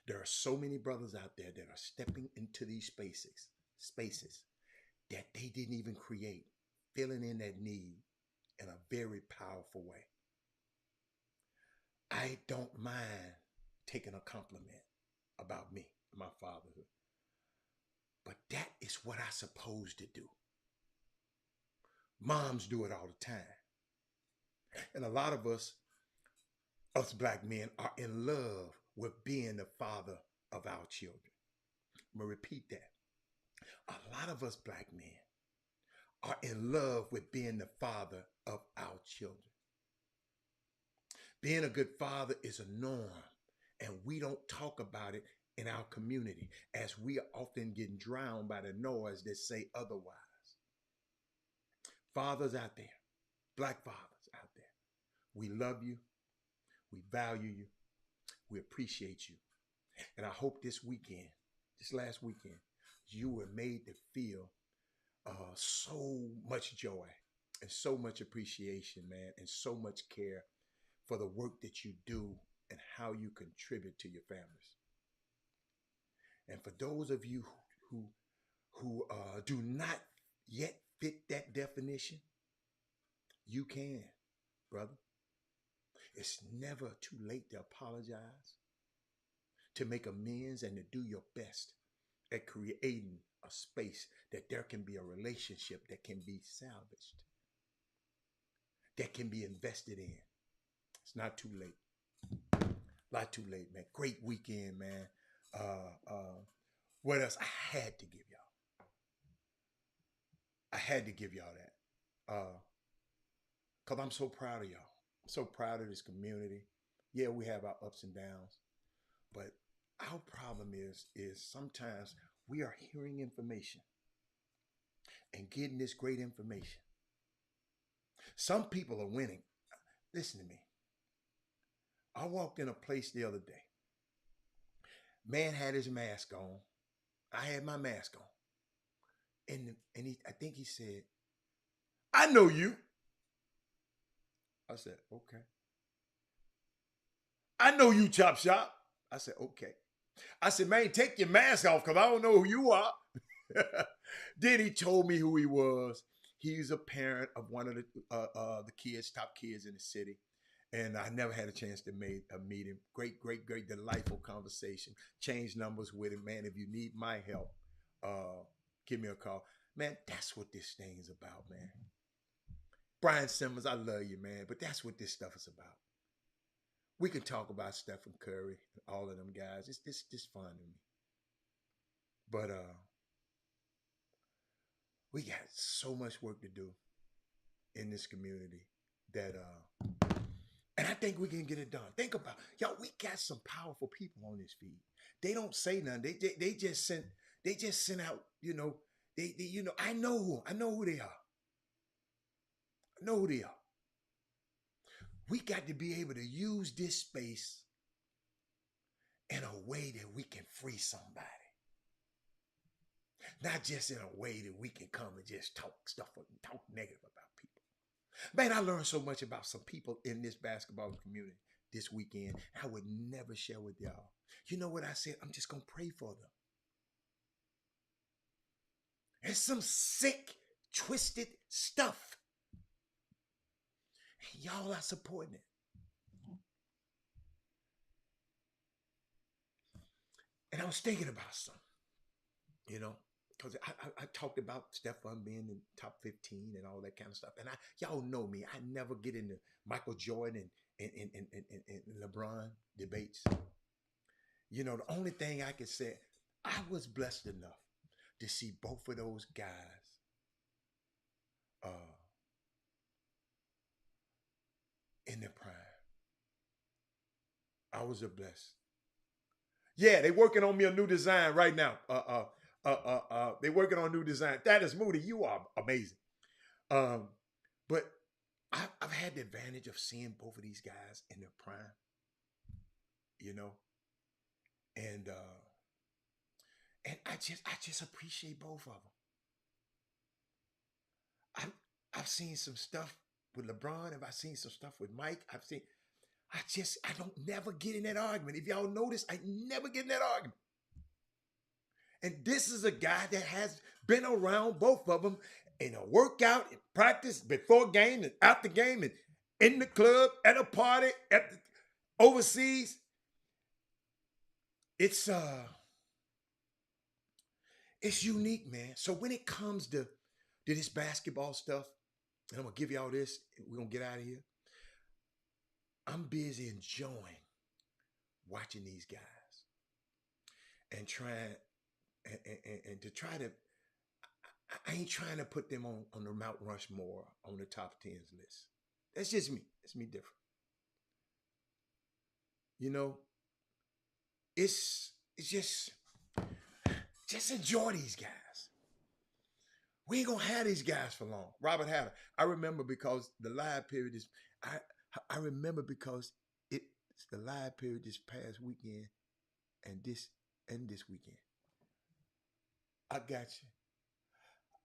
There are so many brothers out there that are stepping into these spaces that they didn't even create, filling in that need in a very powerful way. I don't mind taking a compliment about me, my fatherhood. But that is what I'm supposed to do. Moms do it all the time. And a lot of us Black men, are in love with being the father of our children. I'm going to repeat that. A lot of us Black men are in love with being the father of our children. Being a good father is a norm, and we don't talk about it in our community as we are often getting drowned by the noise that say otherwise. Fathers out there, Black fathers out there, we love you. We value you. We appreciate you. And I hope this last weekend, you were made to feel so much joy and so much appreciation, man, and so much care for the work that you do and how you contribute to your families. And for those of you who do not yet fit that definition, you can, brother. It's never too late to apologize, to make amends, and to do your best at creating a space that there can be a relationship that can be salvaged, that can be invested in. It's not too late. Not too late, man. Great weekend, man. What else? I had to give y'all. I had to give y'all that. Because I'm so proud of y'all. I'm so proud of this community. Yeah, we have our ups and downs. But our problem is sometimes we are hearing information and getting this great information. Some people are winning. Listen to me. I walked in a place the other day. Man had his mask on. I had my mask on. And I think he said, "I know you." I said, "Okay." "I know you, Chop Shop." I said, "Okay." I said, "Man, take your mask off because I don't know who you are." Then he told me who he was. He's a parent of one of the kids, top kids in the city. And I never had a chance to meet him. Great, delightful conversation. Changed numbers with him. Man, if you need my help, give me a call. Man, that's what this thing is about, man. Brian Simmons, I love you, man. But that's what this stuff is about. We can talk about Stephen Curry and all of them guys. It's just fun to me. But we got so much work to do in this community that and I think we can get it done. Think about it. Y'all, we got some powerful people on this feed. They don't say nothing. They just sent out, they I know who they are. I know who they are. We got to be able to use this space in a way that we can free somebody. Not just in a way that we can come and just talk negative about people. Man, I learned so much about some people in this basketball community this weekend. I would never share with y'all. You know what I said? I'm just going to pray for them. There's some sick, twisted stuff. And y'all are supporting it. And I was thinking about something, because I talked about Stephon being in top 15 and all that kind of stuff. And y'all know me. I never get into Michael Jordan and LeBron debates. The only thing I can say, I was blessed enough to see both of those guys in their prime. I was blessed. Yeah, they working on me a new design right now. They working on a new design. That is Moody. You are amazing. But I've had the advantage of seeing both of these guys in their prime. And I just appreciate both of them. I've seen some stuff with LeBron. I've seen some stuff with Mike. I don't never get in that argument. If y'all notice, I never get in that argument. And this is a guy that has been around both of them in a workout, in practice, before game and after game, and in the club, at a party, overseas. It's unique, man. So when it comes to this basketball stuff, and I'm going to give y'all this, we're going to get out of here. I'm busy enjoying watching these guys and trying and to try to, I ain't trying to put them on the Mount Rushmore on the top 10s list. That's just me. It's me different. It's just enjoy these guys. We ain't gonna have these guys for long. Robert Hatter. I remember because the live period is, I remember because it's the live period this past weekend and this weekend. I got you.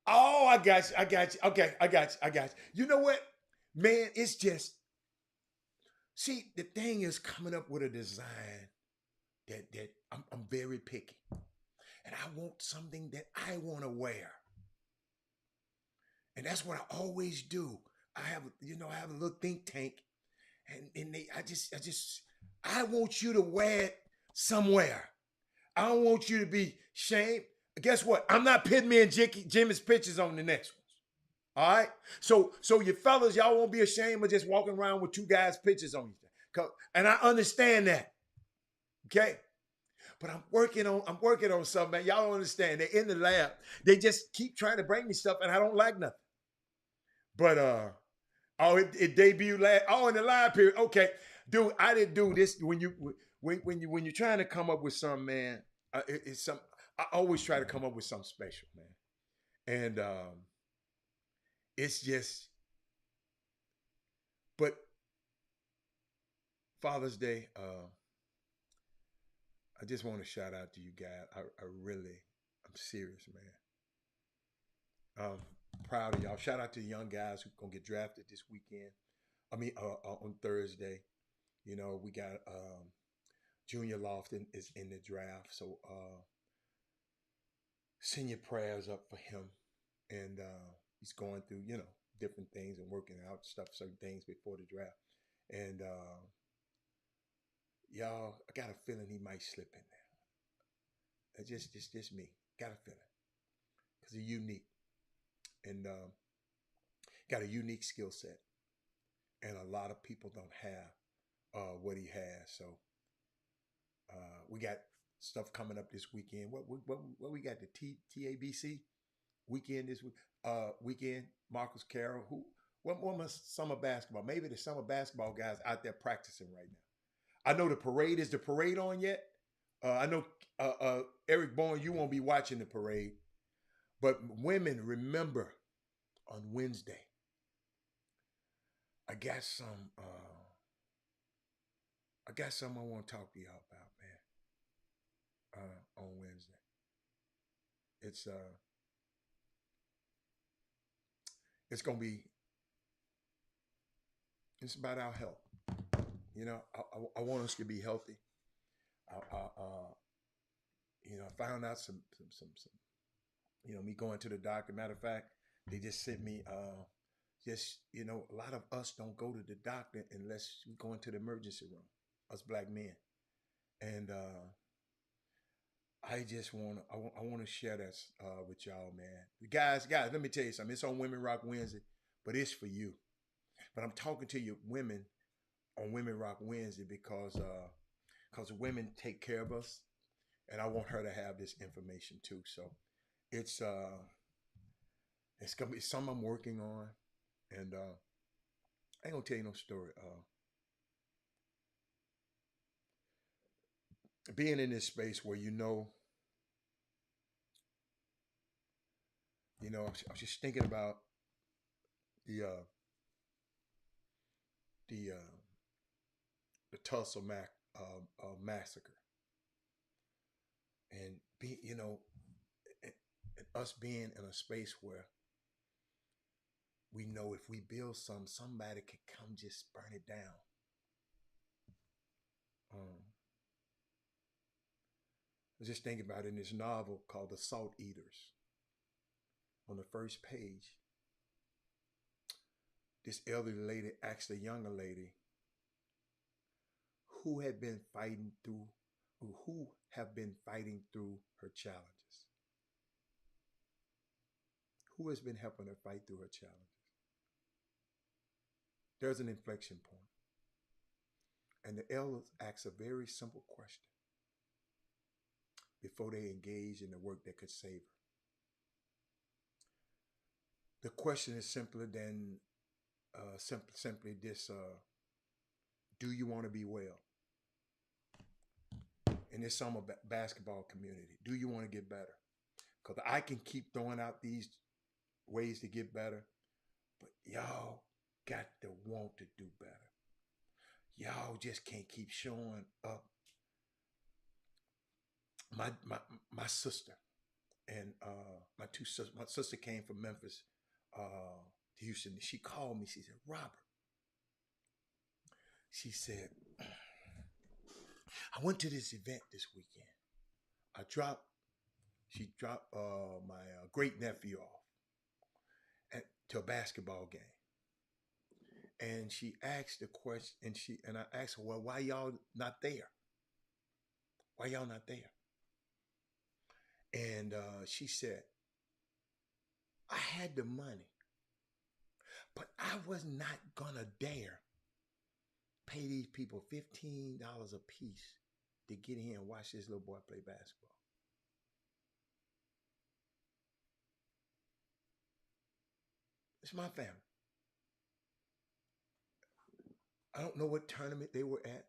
Oh, I got you. Okay, I got you. You know what? Man, it's just, see, the thing is coming up with a design that I'm very picky. And I want something that I want to wear. And that's what I always do. I have a little think tank, And I want you to wear it somewhere. I don't want you to be shamed. Guess what? I'm not putting me and Jimmy's pictures on the next ones. All right. So you fellas, y'all won't be ashamed of just walking around with two guys' pictures on you. And I understand that. Okay. But I'm working on something, man. Y'all don't understand. They're in the lab. They just keep trying to bring me stuff, and I don't like nothing. But it debuted last. In the live period. Okay, dude, I didn't do this. When you're trying to come up with something, man, it's some. I always try to come up with something special, man. And it's just. But Father's Day. I just want to shout out to you guys. I'm serious, man. Proud of y'all. Shout out to the young guys who gonna get drafted this weekend. On Thursday. You know, we got Junior Lofton is in the draft, so send your prayers up for him. And he's going through, different things and working out certain things before the draft. And y'all, I got a feeling he might slip in there. It's just me. Got a feeling. Because he's unique. And got a unique skill set. And a lot of people don't have what he has. So we got stuff coming up this weekend. What we got? The TABC weekend this week. Weekend, Marcus Carroll. What was summer basketball? Maybe the summer basketball guys out there practicing right now. I know the parade. Is the parade on yet? I know Eric Bourne, you won't be watching the parade. But women, remember, on Wednesday, I got some I want to talk to y'all about, man. On Wednesday. It's about our health. I want us to be healthy. I found out some me going to the doctor. Matter of fact, they just sent me, a lot of us don't go to the doctor unless we go into the emergency room, us black men. And I want to share that with y'all, man. Guys, let me tell you something. It's on Women Rock Wednesday, but it's for you. But I'm talking to you women on Women Rock Wednesday because women take care of us, and I want her to have this information too. So it's gonna be something I'm working on, and I ain't gonna tell you no story. Being in this space where I was just thinking about the Tulsa massacre, and us being in a space where we know if we build somebody can come just burn it down. I was just thinking about it in this novel called The Salt Eaters. On the first page, this elderly lady asked a younger lady who have been fighting through her challenges. Who has been helping her fight through her challenges? There's an inflection point. And the elders ask a very simple question before they engage in the work that could save her. The question is simpler than simply this: do you want to be well? In this summer basketball community, do you want to get better? Because I can keep throwing out these ways to get better, but y'all got to want to do better. Y'all just can't keep showing up. My sister and my sister came from Memphis to Houston. She called me. She said, Robert, she said, I went to this event this weekend. She dropped my great nephew off to a basketball game. And she asked the question, and I asked her, well, why y'all not there? Why y'all not there? And she said, I had the money, but I was not gonna dare pay these people $15 a piece to get in here and watch this little boy play basketball. It's my family. I don't know what tournament they were at,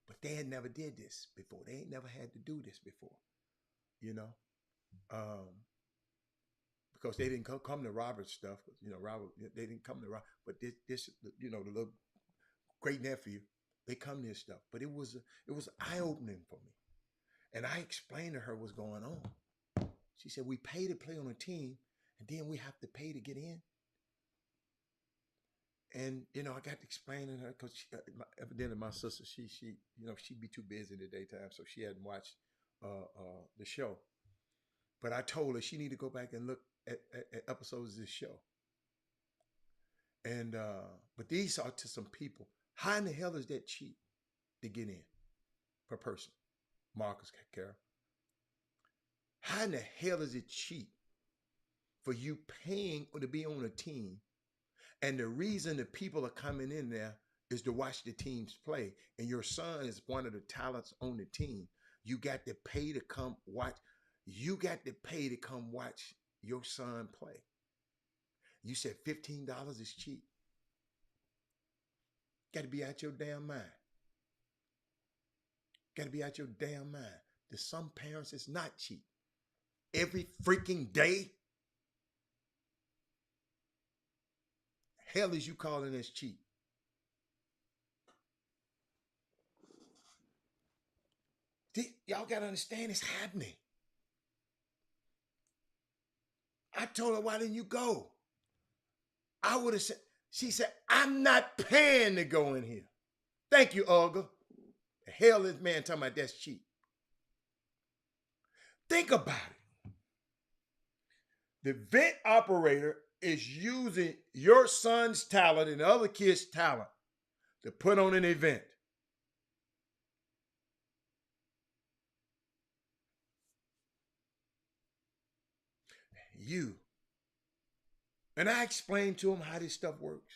but they had never did this before. They ain't never had to do this before, you know, because they didn't come to Robert's stuff. You know, Robert, they didn't come to Robert, but this, you know, the little great nephew, they come to his stuff. But it was eye opening for me, and I explained to her what's going on. She said, we pay to play on a team, and then we have to pay to get in. And, you know, I got to explain to her because evidently my sister, she, you know, she'd be too busy in the daytime. So she hadn't watched the show. But I told her she need to go back and look at episodes of this show. And, but these are to some people. How in the hell is that cheap to get in per person? Marcus Carroll. How in the hell is it cheap for you paying to be on a team? And the reason the people are coming in there is to watch the teams play. And your son is one of the talents on the team. You got to pay to come watch. You got to pay to come watch your son play. You said $15 is cheap. Got to be out your damn mind. Got to be out your damn mind. To some parents, it's not cheap. Every freaking day. Hell is you calling this cheap? Y'all got to understand it's happening. I told her, why didn't you go? I would have said, she said, I'm not paying to go in here. Thank you, Olga. The hell is man talking about that's cheap? Think about it. The event operator is using your son's talent and other kids' talent to put on an event. You. And I explained to him how this stuff works.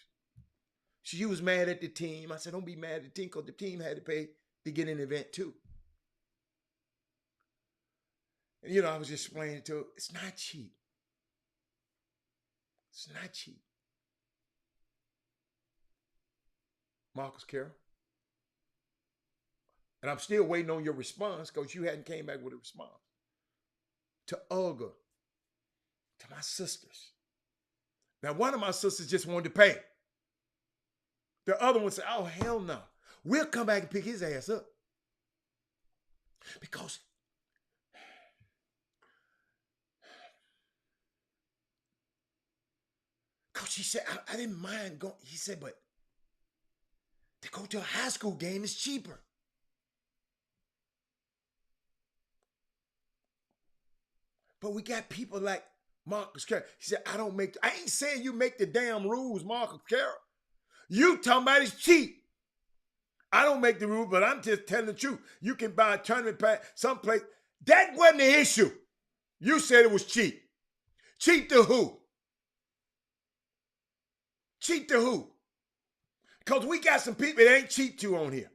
She was mad at the team. I said, don't be mad at the team because the team had to pay to get an event too. And, you know, I was just explaining to her, it's not cheap. It's not cheap. Marcus Carroll. And I'm still waiting on your response because you hadn't came back with a response. To Olga. To my sisters. Now, one of my sisters just wanted to pay. The other one said, oh, hell no. We'll come back and pick his ass up. Because she said, I didn't mind going. He said, but to go to a high school game is cheaper. But we got people like Marcus Carroll. He said, I ain't saying you make the damn rules, Marcus Carroll. You talking about it's cheap. I don't make the rules, but I'm just telling the truth. You can buy a tournament pass someplace. That wasn't the issue. You said it was cheap. Cheap to who? Cheap to who? Because we got some people that ain't cheap to on here.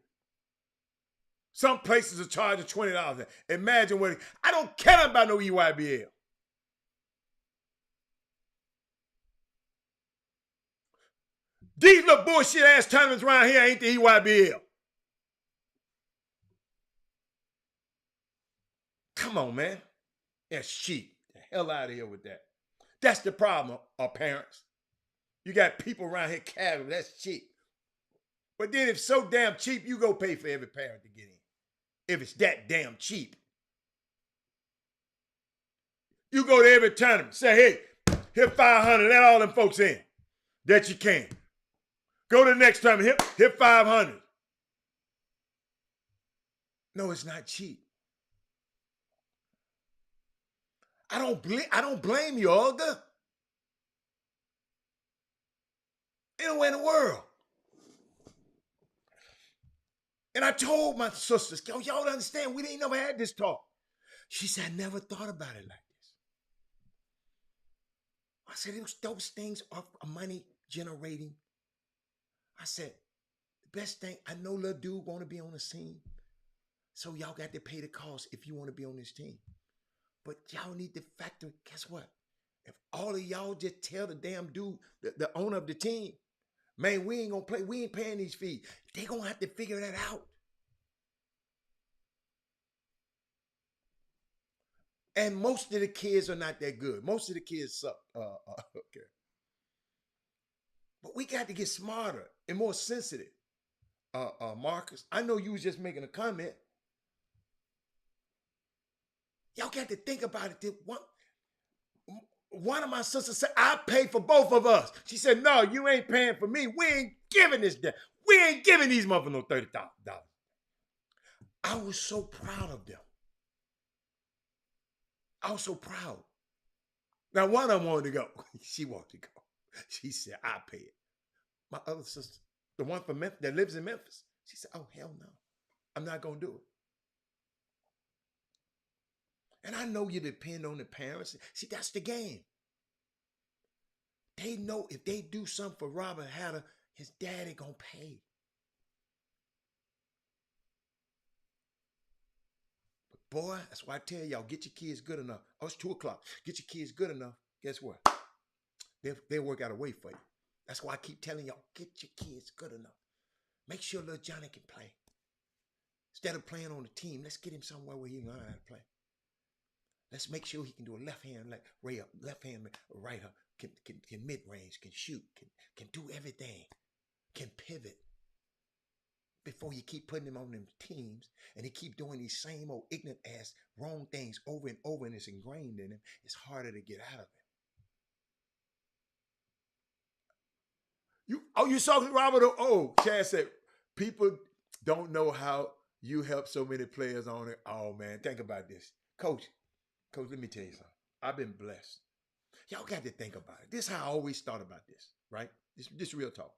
Some places are charging $20. Imagine what, I don't care about no EYBL. These little bullshit ass tournaments around here ain't the EYBL. Come on, man. That's cheap. The hell out of here with that. That's the problem, parents. You got people around here casual. That's cheap. But then if it's so damn cheap, you go pay for every parent to get in. If it's that damn cheap. You go to every tournament. Say, hey, hit 500. Let all them folks in that you can. Go to the next tournament. Hit 500. No, it's not cheap. I don't blame you, Olga. Anywhere in the world. And I told my sisters, yo, y'all don't understand, we ain't never had this talk. She said, I never thought about it like this. I said, those things are money generating. I said, the best thing, I know little dude want to be on the scene. So y'all got to pay the cost if you want to be on this team. But y'all need to factor, guess what? If all of y'all just tell the damn dude, the owner of the team, man, we ain't gonna play, we ain't paying these fees. They gonna have to figure that out. And most of the kids are not that good. Most of the kids suck. Okay. But we got to get smarter and more sensitive. Marcus, I know you was just making a comment. Y'all got to think about it. One of my sisters said, I pay for both of us. She said, no, you ain't paying for me. We ain't giving this down. We ain't giving these motherfuckers no $30,000. I was so proud of them. I was so proud. Now, one of them wanted to go. She wanted to go. She said, I pay it. My other sister, the one from Memphis, that lives in Memphis, she said, oh, hell no. I'm not going to do it. And I know you depend on the parents. See, that's the game. They know if they do something for Robert Hatter, his daddy going to pay. But boy, that's why I tell y'all, get your kids good enough. Oh, it's 2 o'clock. Get your kids good enough. Guess what? They'll work out a way for you. That's why I keep telling y'all, get your kids good enough. Make sure little Johnny can play. Instead of playing on the team, let's get him somewhere where he can learn how to play. Let's make sure he can do a left hand like Ray up, left hand right up, can mid range, can shoot, can do everything, can pivot. Before you keep putting him on them teams and he keep doing these same old ignorant ass wrong things over and over and it's ingrained in him, it's harder to get out of it. You saw Robert? Oh, Chad said people don't know how you help so many players on it. Oh man, think about this, Coach, let me tell you something. I've been blessed. Y'all got to think about it. This is how I always thought about this, right? This real talk.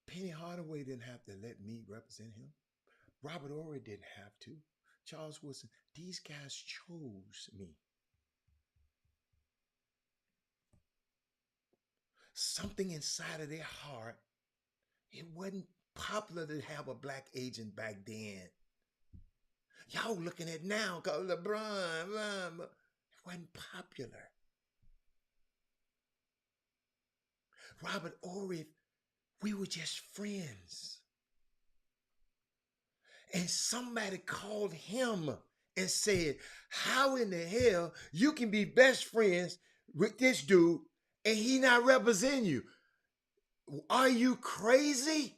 Penny Hardaway didn't have to let me represent him. Robert Horry didn't have to. Charles Woodson. These guys chose me. Something inside of their heart, it wasn't popular to have a black agent back then. Y'all looking at now, cause LeBron, it wasn't popular. Robert Horry, we were just friends. And somebody called him and said, how in the hell you can be best friends with this dude and he not representing you? Are you crazy?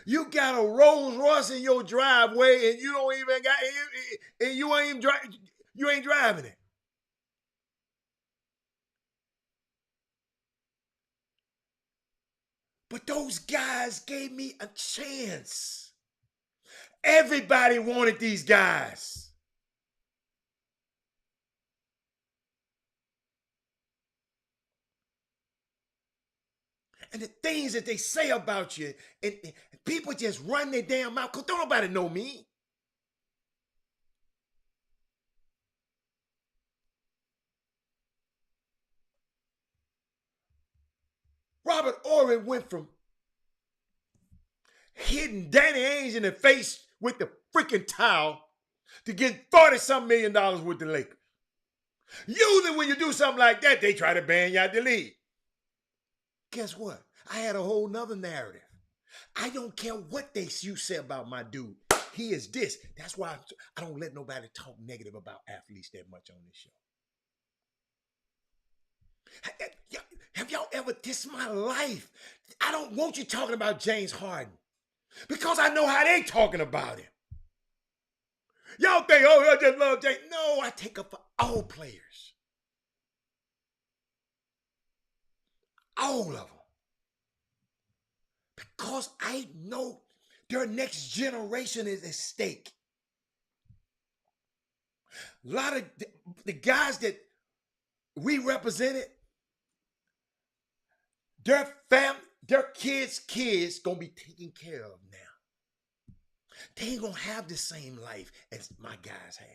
You got a Rolls Royce in your driveway and you don't even got and you ain't driving it. But those guys gave me a chance. Everybody wanted these guys. And the things that they say about you, and people just run their damn mouth because don't nobody know me. Robert Horry went from hitting Danny Ainge in the face with the freaking towel to getting $40-some million with the Lakers. Usually when you do something like that, they try to ban you out the league. Guess what? I had a whole nother narrative. I don't care what you say about my dude. He is this. That's why I don't let nobody talk negative about athletes that much on this show. Have y'all ever dissed my life? I don't want you talking about James Harden because I know how they talking about him. Y'all think, oh, I just love James. No, I take up for all players. All of them. Because I know their next generation is at stake. A lot of the guys that we represented, their family, their kids gonna be taken care of now. They ain't gonna have the same life as my guys had.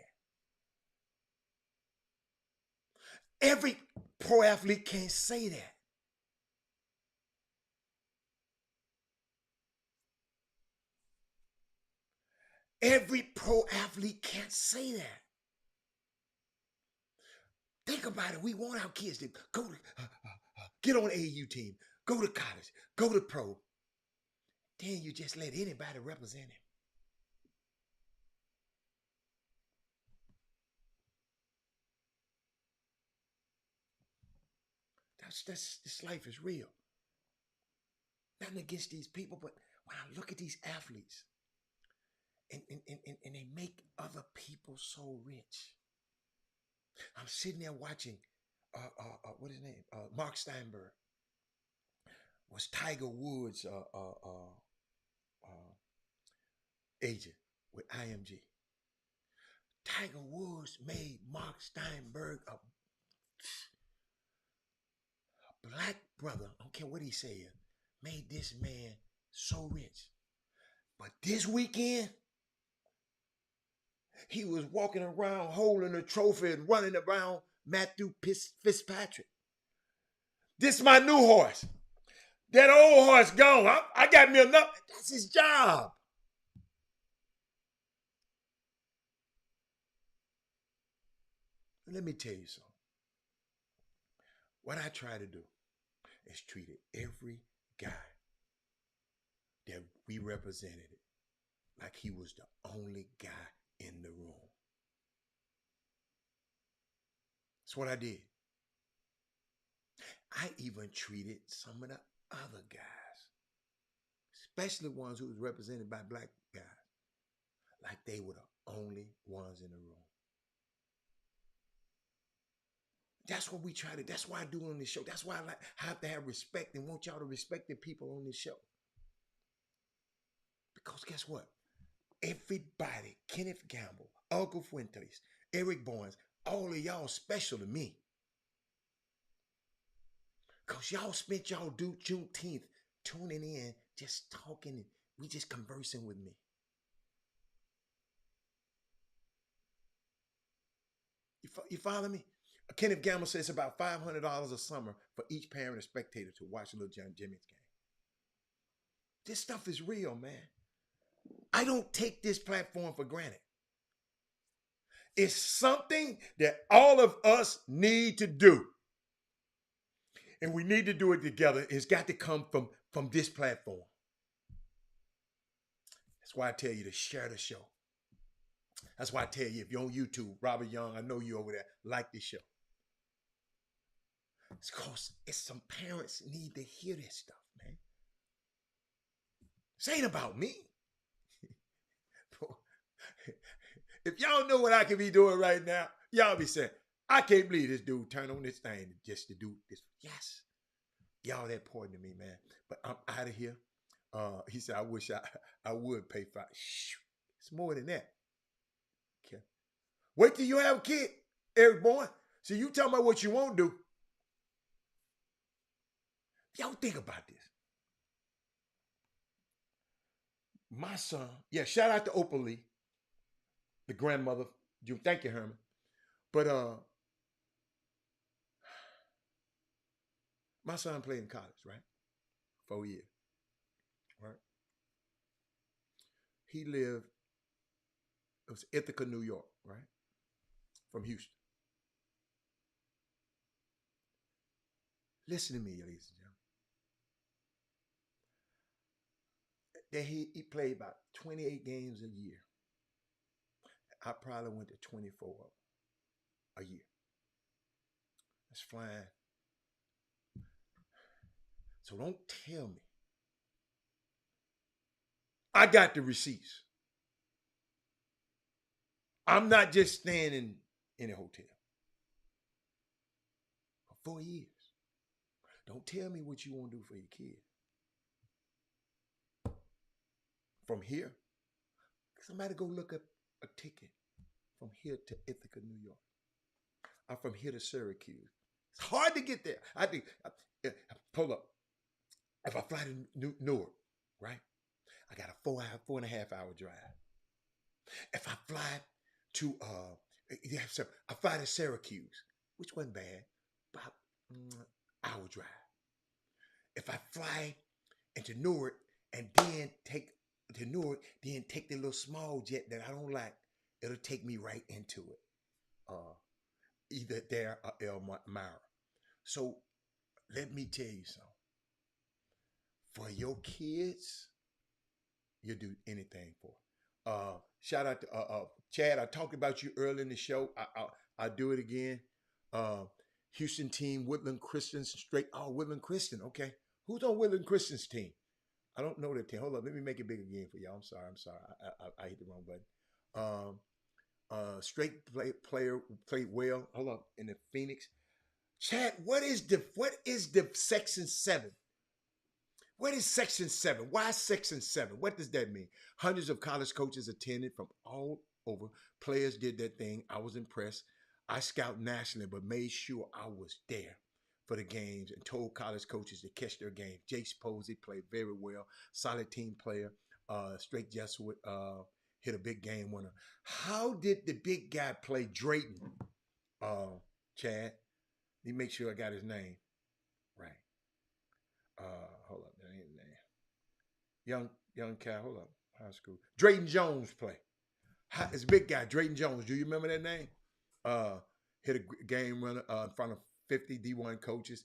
Every pro athlete can't say that. Every pro athlete can't say that. Think about it. We want our kids to go to, get on AAU team, go to college, go to pro. Then you just let anybody represent him. This life is real. Nothing against these people, but when I look at these athletes and they make other people so rich. I'm sitting there watching, what is his name? Mark Steinberg. Was Tiger Woods' agent with IMG. Tiger Woods made Mark Steinberg a black brother, I don't care what he said, made this man so rich. But this weekend, he was walking around holding a trophy and running around Matthew Fitzpatrick. This is my new horse. That old horse gone. I got me enough. That's his job. Let me tell you something. What I try to do is treat every guy that we represented like he was the only guy in the room. That's what I did. I even treated some of the other guys, especially ones who was represented by black guys, like they were the only ones in the room. That's what we try to, that's why I do it on this show. That's why I have to have respect and want y'all to respect the people on this show. Because guess what? Everybody, Kenneth Gamble, Uncle Fuentes, Eric Barnes, all of y'all special to me. Because y'all spent y'all Juneteenth tuning in, just talking, and we just conversing with me. You follow me? Kenneth Gamble says it's about $500 a summer for each parent or spectator to watch Little John Jimmy's game. This stuff is real, man. I don't take this platform for granted. It's something that all of us need to do. And we need to do it together. It's got to come from this platform. That's why I tell you to share the show. That's why I tell you, if you're on YouTube, Robert Young, I know you over there, like this show. It's because some parents need to hear this stuff, man. This ain't about me. If y'all know what I could be doing right now, y'all be saying, I can't believe this dude turned on this thing just to do this. Yes. Y'all that important to me, man. But I'm out of here. He said, I wish I would pay $5. It's more than that. Okay. Wait till you have a kid, Eric Bourne. See, you talking about what you won't do. Y'all think about this. My son, yeah, shout out to Oprah Lee, the grandmother. Thank you, Herman. But my son played in college, right? 4 years, right? He lived, it was Ithaca, New York, right? From Houston. Listen to me, ladies and gentlemen. That he played about 28 games a year. I probably went to 24 a year. That's flying. So don't tell me. I got the receipts. I'm not just staying in a hotel. For 4 years. Don't tell me what you want to do for your kid. From here, somebody go look up a ticket from here to Ithaca, New York. I'm from here to Syracuse. It's hard to get there. I think, pull up. If I fly to Newark, right? I got a 4.5 hour drive. If I fly to, I fly to Syracuse, which wasn't bad, about hour drive. If I fly into Newark and then take to Newark, then take the little small jet that I don't like, it'll take me right into it. Either there or Elmira. So let me tell you something. For your kids, you'll do anything for. Shout out to Chad. I talked about you early in the show. I'll do it again. Houston team, Woodland Christians, Woodland Christian. Okay. Who's on Woodland Christian's team? I don't know that team. Hold up. Let me make it big again for y'all. I'm sorry. I hit the wrong button. Straight player played well. Hold up. In the Phoenix. Chad, what is the Section 7? What is Section 7? Why Section 7? What does that mean? Hundreds of college coaches attended from all over. Players did their thing. I was impressed. I scout nationally, but made sure I was there for the games and told college coaches to catch their game. Jace Posey played very well. Solid team player. Straight Jesuit hit a big game winner. How did the big guy play Drayton? Chad, let me make sure I got his name right. Hold up, that ain't his name. Young Cal, hold up, high school. Drayton Jones play. It's a big guy, Drayton Jones. Do you remember that name? Hit a game runner in front of 50 D1 coaches.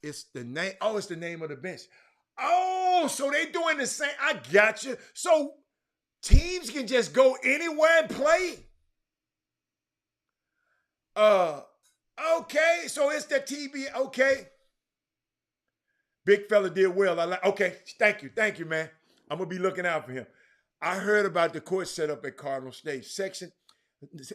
It's the name. Oh, it's the name of the bench. Oh, so they doing the same. I got you. So teams can just go anywhere and play. Okay, so it's the TB. Okay. Big fella did well. Okay, thank you, man. I'm gonna be looking out for him. I heard about the court set up at Cardinal State. Section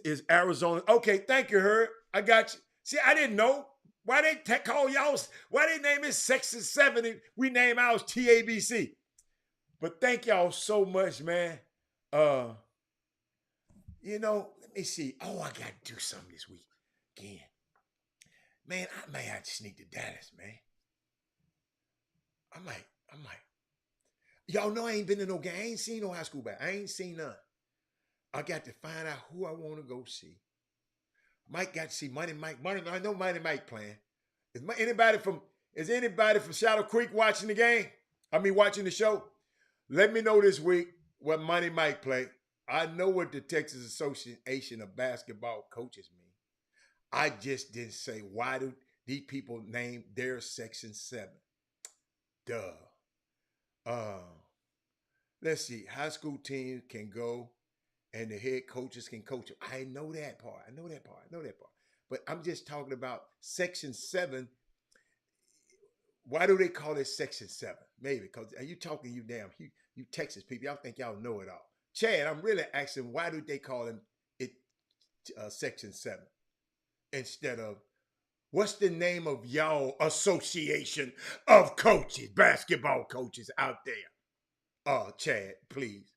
is Arizona. Okay, thank you, Herb. I got you. See, I didn't know. Why they call y'all? Why they name it Section 7 and we name ours TABC? But thank y'all so much, man. Let me see. Oh, I gotta do something this week again. Man, I may have to sneak to Dallas, man. I might. Y'all know I ain't been to no game. I ain't seen no high school back. I ain't seen none. I got to find out who I want to go see. Mike got to see Money Mike. I know Money Mike playing. Is anybody from Shadow Creek watching the game? Watching the show? Let me know this week what Money Mike play. I know what the Texas Association of Basketball Coaches mean. I just didn't say, why do these people name their Section 7? Duh. Let's see. High school teams can go and the head coaches can coach them. I know that part. But I'm just talking about Section 7. Why do they call it Section 7? Maybe because you Texas people, y'all think y'all know it all. Chad, I'm really asking, why do they call it Section 7 instead of, what's the name of y'all association of coaches, basketball coaches out there? Chad, please.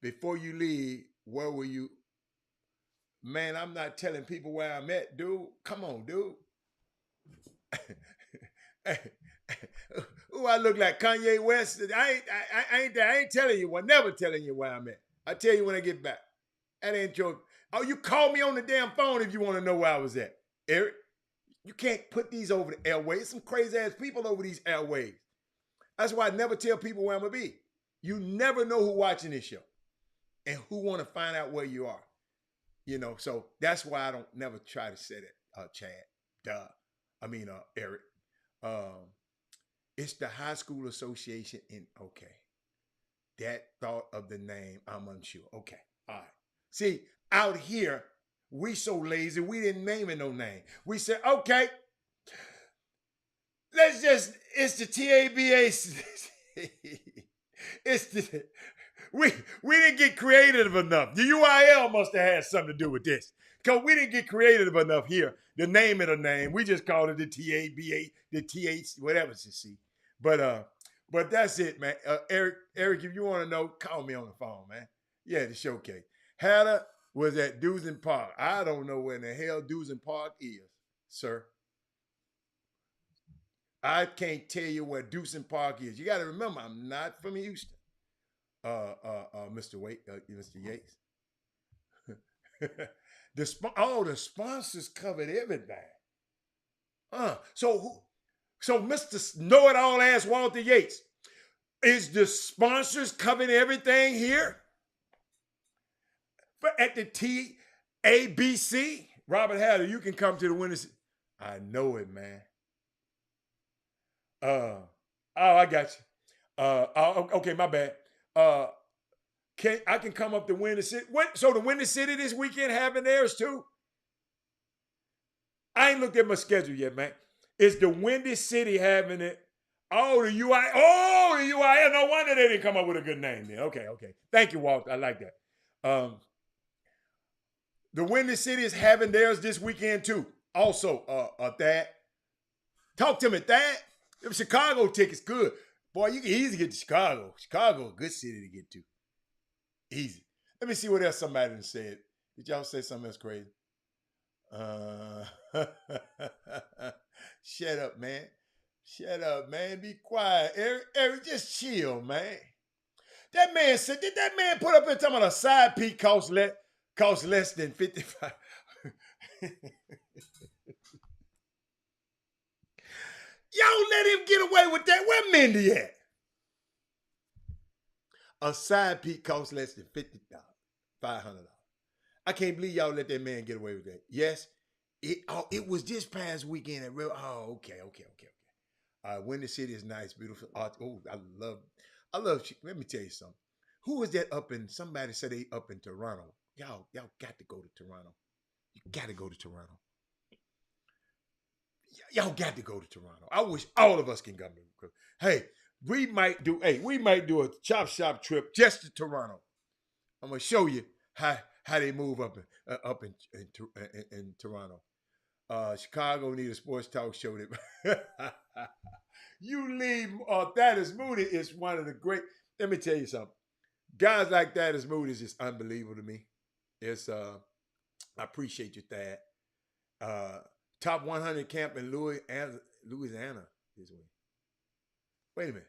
Before you leave, where were you? Man, I'm not telling people where I'm at, dude. Come on, dude. Ooh, I look like Kanye West. I ain't telling you. Never telling you where I'm at. I'll tell you when I get back. That ain't your. Oh, you call me on the damn phone if you want to know where I was at. Eric, you can't put these over the airways. Some crazy ass people over these airways. That's why I never tell people where I'm going to be. You never know who watching this show and who want to find out where you are. So that's why I don't never try to say that, Chad. Eric. It's the high school association that thought of the name, I'm unsure. Okay, all right. See, out here, we so lazy, we didn't name it no name. We said, okay, it's the TABA. We didn't get creative enough. The UIL must have had something to do with this. Because we didn't get creative enough here to name it a name. We just called it the TABA, the TH, whatever you see. But that's it, man. Eric, if you want to know, call me on the phone, man. Yeah, the showcase. Hannah, was at Duesenberg Park. I don't know where in the hell Duesenberg Park is, sir. I can't tell you where Duesenberg Park is. You got to remember, I'm not from Houston, Mr. Yates. The sponsors covered everything. So Mr. Know-it-all ass Walter Yates, is the sponsors covering everything here? But at the TABC, Robert Hatter, you can come to the winners. I know it, man. I got you. Okay, my bad. I can come up to Windy City. So the Windy City this weekend having theirs too? I ain't looked at my schedule yet, man. Is the Windy City having it? Oh, the UI. Oh, the UI. No wonder they didn't come up with a good name then. Okay. Thank you, Walt. I like that. The Windy City is having theirs this weekend too. Also, Thad. Talk to me, Thad. Them Chicago tickets good. Boy, you can easily get to Chicago. Chicago, a good city to get to. Easy. Let me see what else somebody said. Did y'all say something else crazy? Shut up, man. Shut up, man. Be quiet. Eric, just chill, man. That man said, did that man put up there talking about a side peak cost less than 55? Y'all let him get away with that. Where Mindy at? A side peak costs less than $50, $500. I can't believe y'all let that man get away with that. Yes, it was this past weekend at Real. Oh, okay. Windy City is nice, beautiful. Oh, I love. Let me tell you something. Who is that up in? Somebody said they up in Toronto. Y'all got to go to Toronto. You got to go to Toronto. Y'all got to go to Toronto. I wish all of us can come. Hey, we might do a chop shop trip just to Toronto. I'm gonna show you how they move up in Toronto. Chicago need a sports talk show. You leave Thaddeus Moody is one of the great. Let me tell you something. Guys like Thaddeus Moody is just unbelievable to me. It's I appreciate you, Thad. Top 100 camp in Louisiana this week. Wait a minute.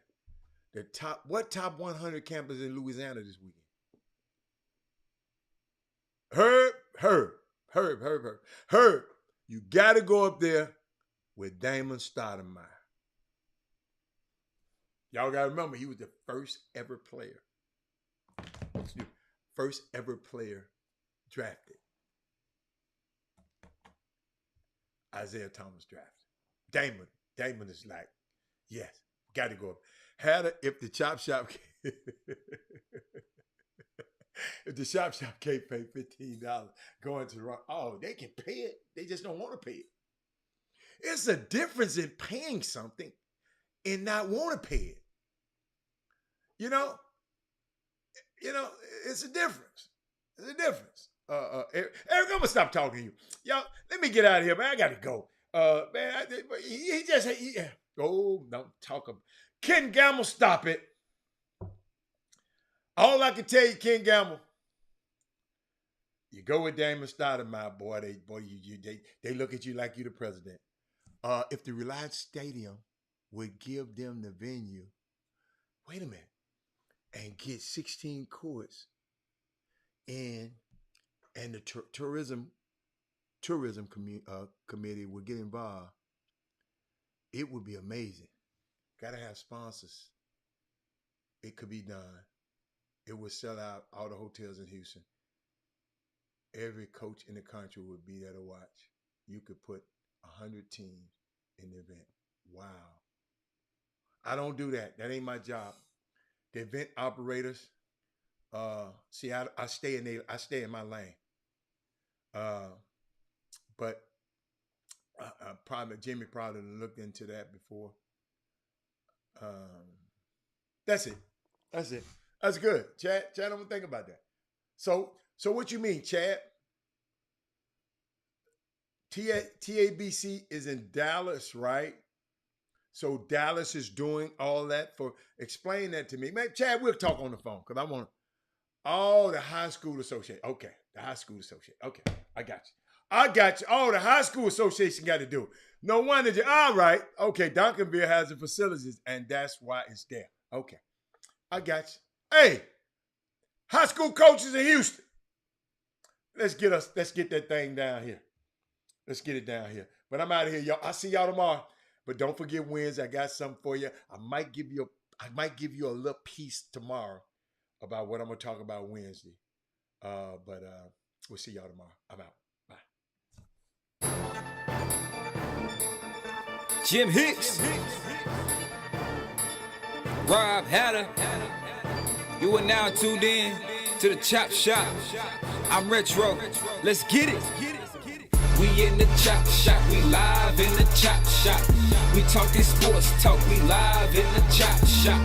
What top 100 camp is in Louisiana this weekend? Herb. You got to go up there with Damon Stoudemire. Y'all got to remember, he was the first ever player drafted. Isaiah Thomas drafted. Damon is like, yes, got to go up. If the chop shop can't pay $15 going to run, they can pay it. They just don't want to pay it. It's a difference in paying something and not want to pay it. You know, it's a difference. It's a difference. Eric, I'm gonna stop talking to you. Y'all, let me get out of here, man. I gotta go. Man, don't talk about Ken Gamble, stop it. All I can tell you, Ken Gamble, you go with Damon Stoudemire, boy. They look at you like you're the president. If the Reliance Stadium would give them the venue, wait a minute, and get 16 courts, and the tourism committee would get involved, it would be amazing. Got to have sponsors. It could be done. It would sell out all the hotels in Houston. Every coach in the country would be there to watch. You could put 100 teams in the event. Wow. I don't do that. That ain't my job. The event operators, I stay in my lane. But Jimmy probably looked into that before. That's it. That's good. Chad, I'm gonna think about that. So what you mean, Chad? TABC is in Dallas, right? So Dallas is doing all that explain that to me. Man, Chad, we'll talk on the phone because I want all the high school association. Okay, The high school association. Okay, I got you. Oh, the high school association got to do it. No wonder. All right. Okay, Duncanville has the facilities, and that's why it's there. Okay, I got you. Hey, high school coaches in Houston. Let's get that thing down here. Let's get it down here. But I'm out of here, y'all. I'll see y'all tomorrow. But don't forget Wednesday. I got something for you. I might give you a little piece tomorrow about what I'm gonna talk about Wednesday. But we'll see y'all tomorrow. I'm out. Bye. Jim Hicks, Rob Hatter, you are now tuned in to the Chop Shop. I'm Retro. Let's get it. We in the Chop Shop. We live in the Chop Shop. We talking sports talk. We live in the Chop Shop.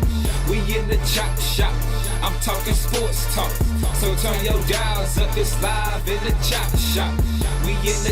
We in the Chop Shop. I'm talking sports talk. So turn your dials up. It's live in the Chop Shop. We in the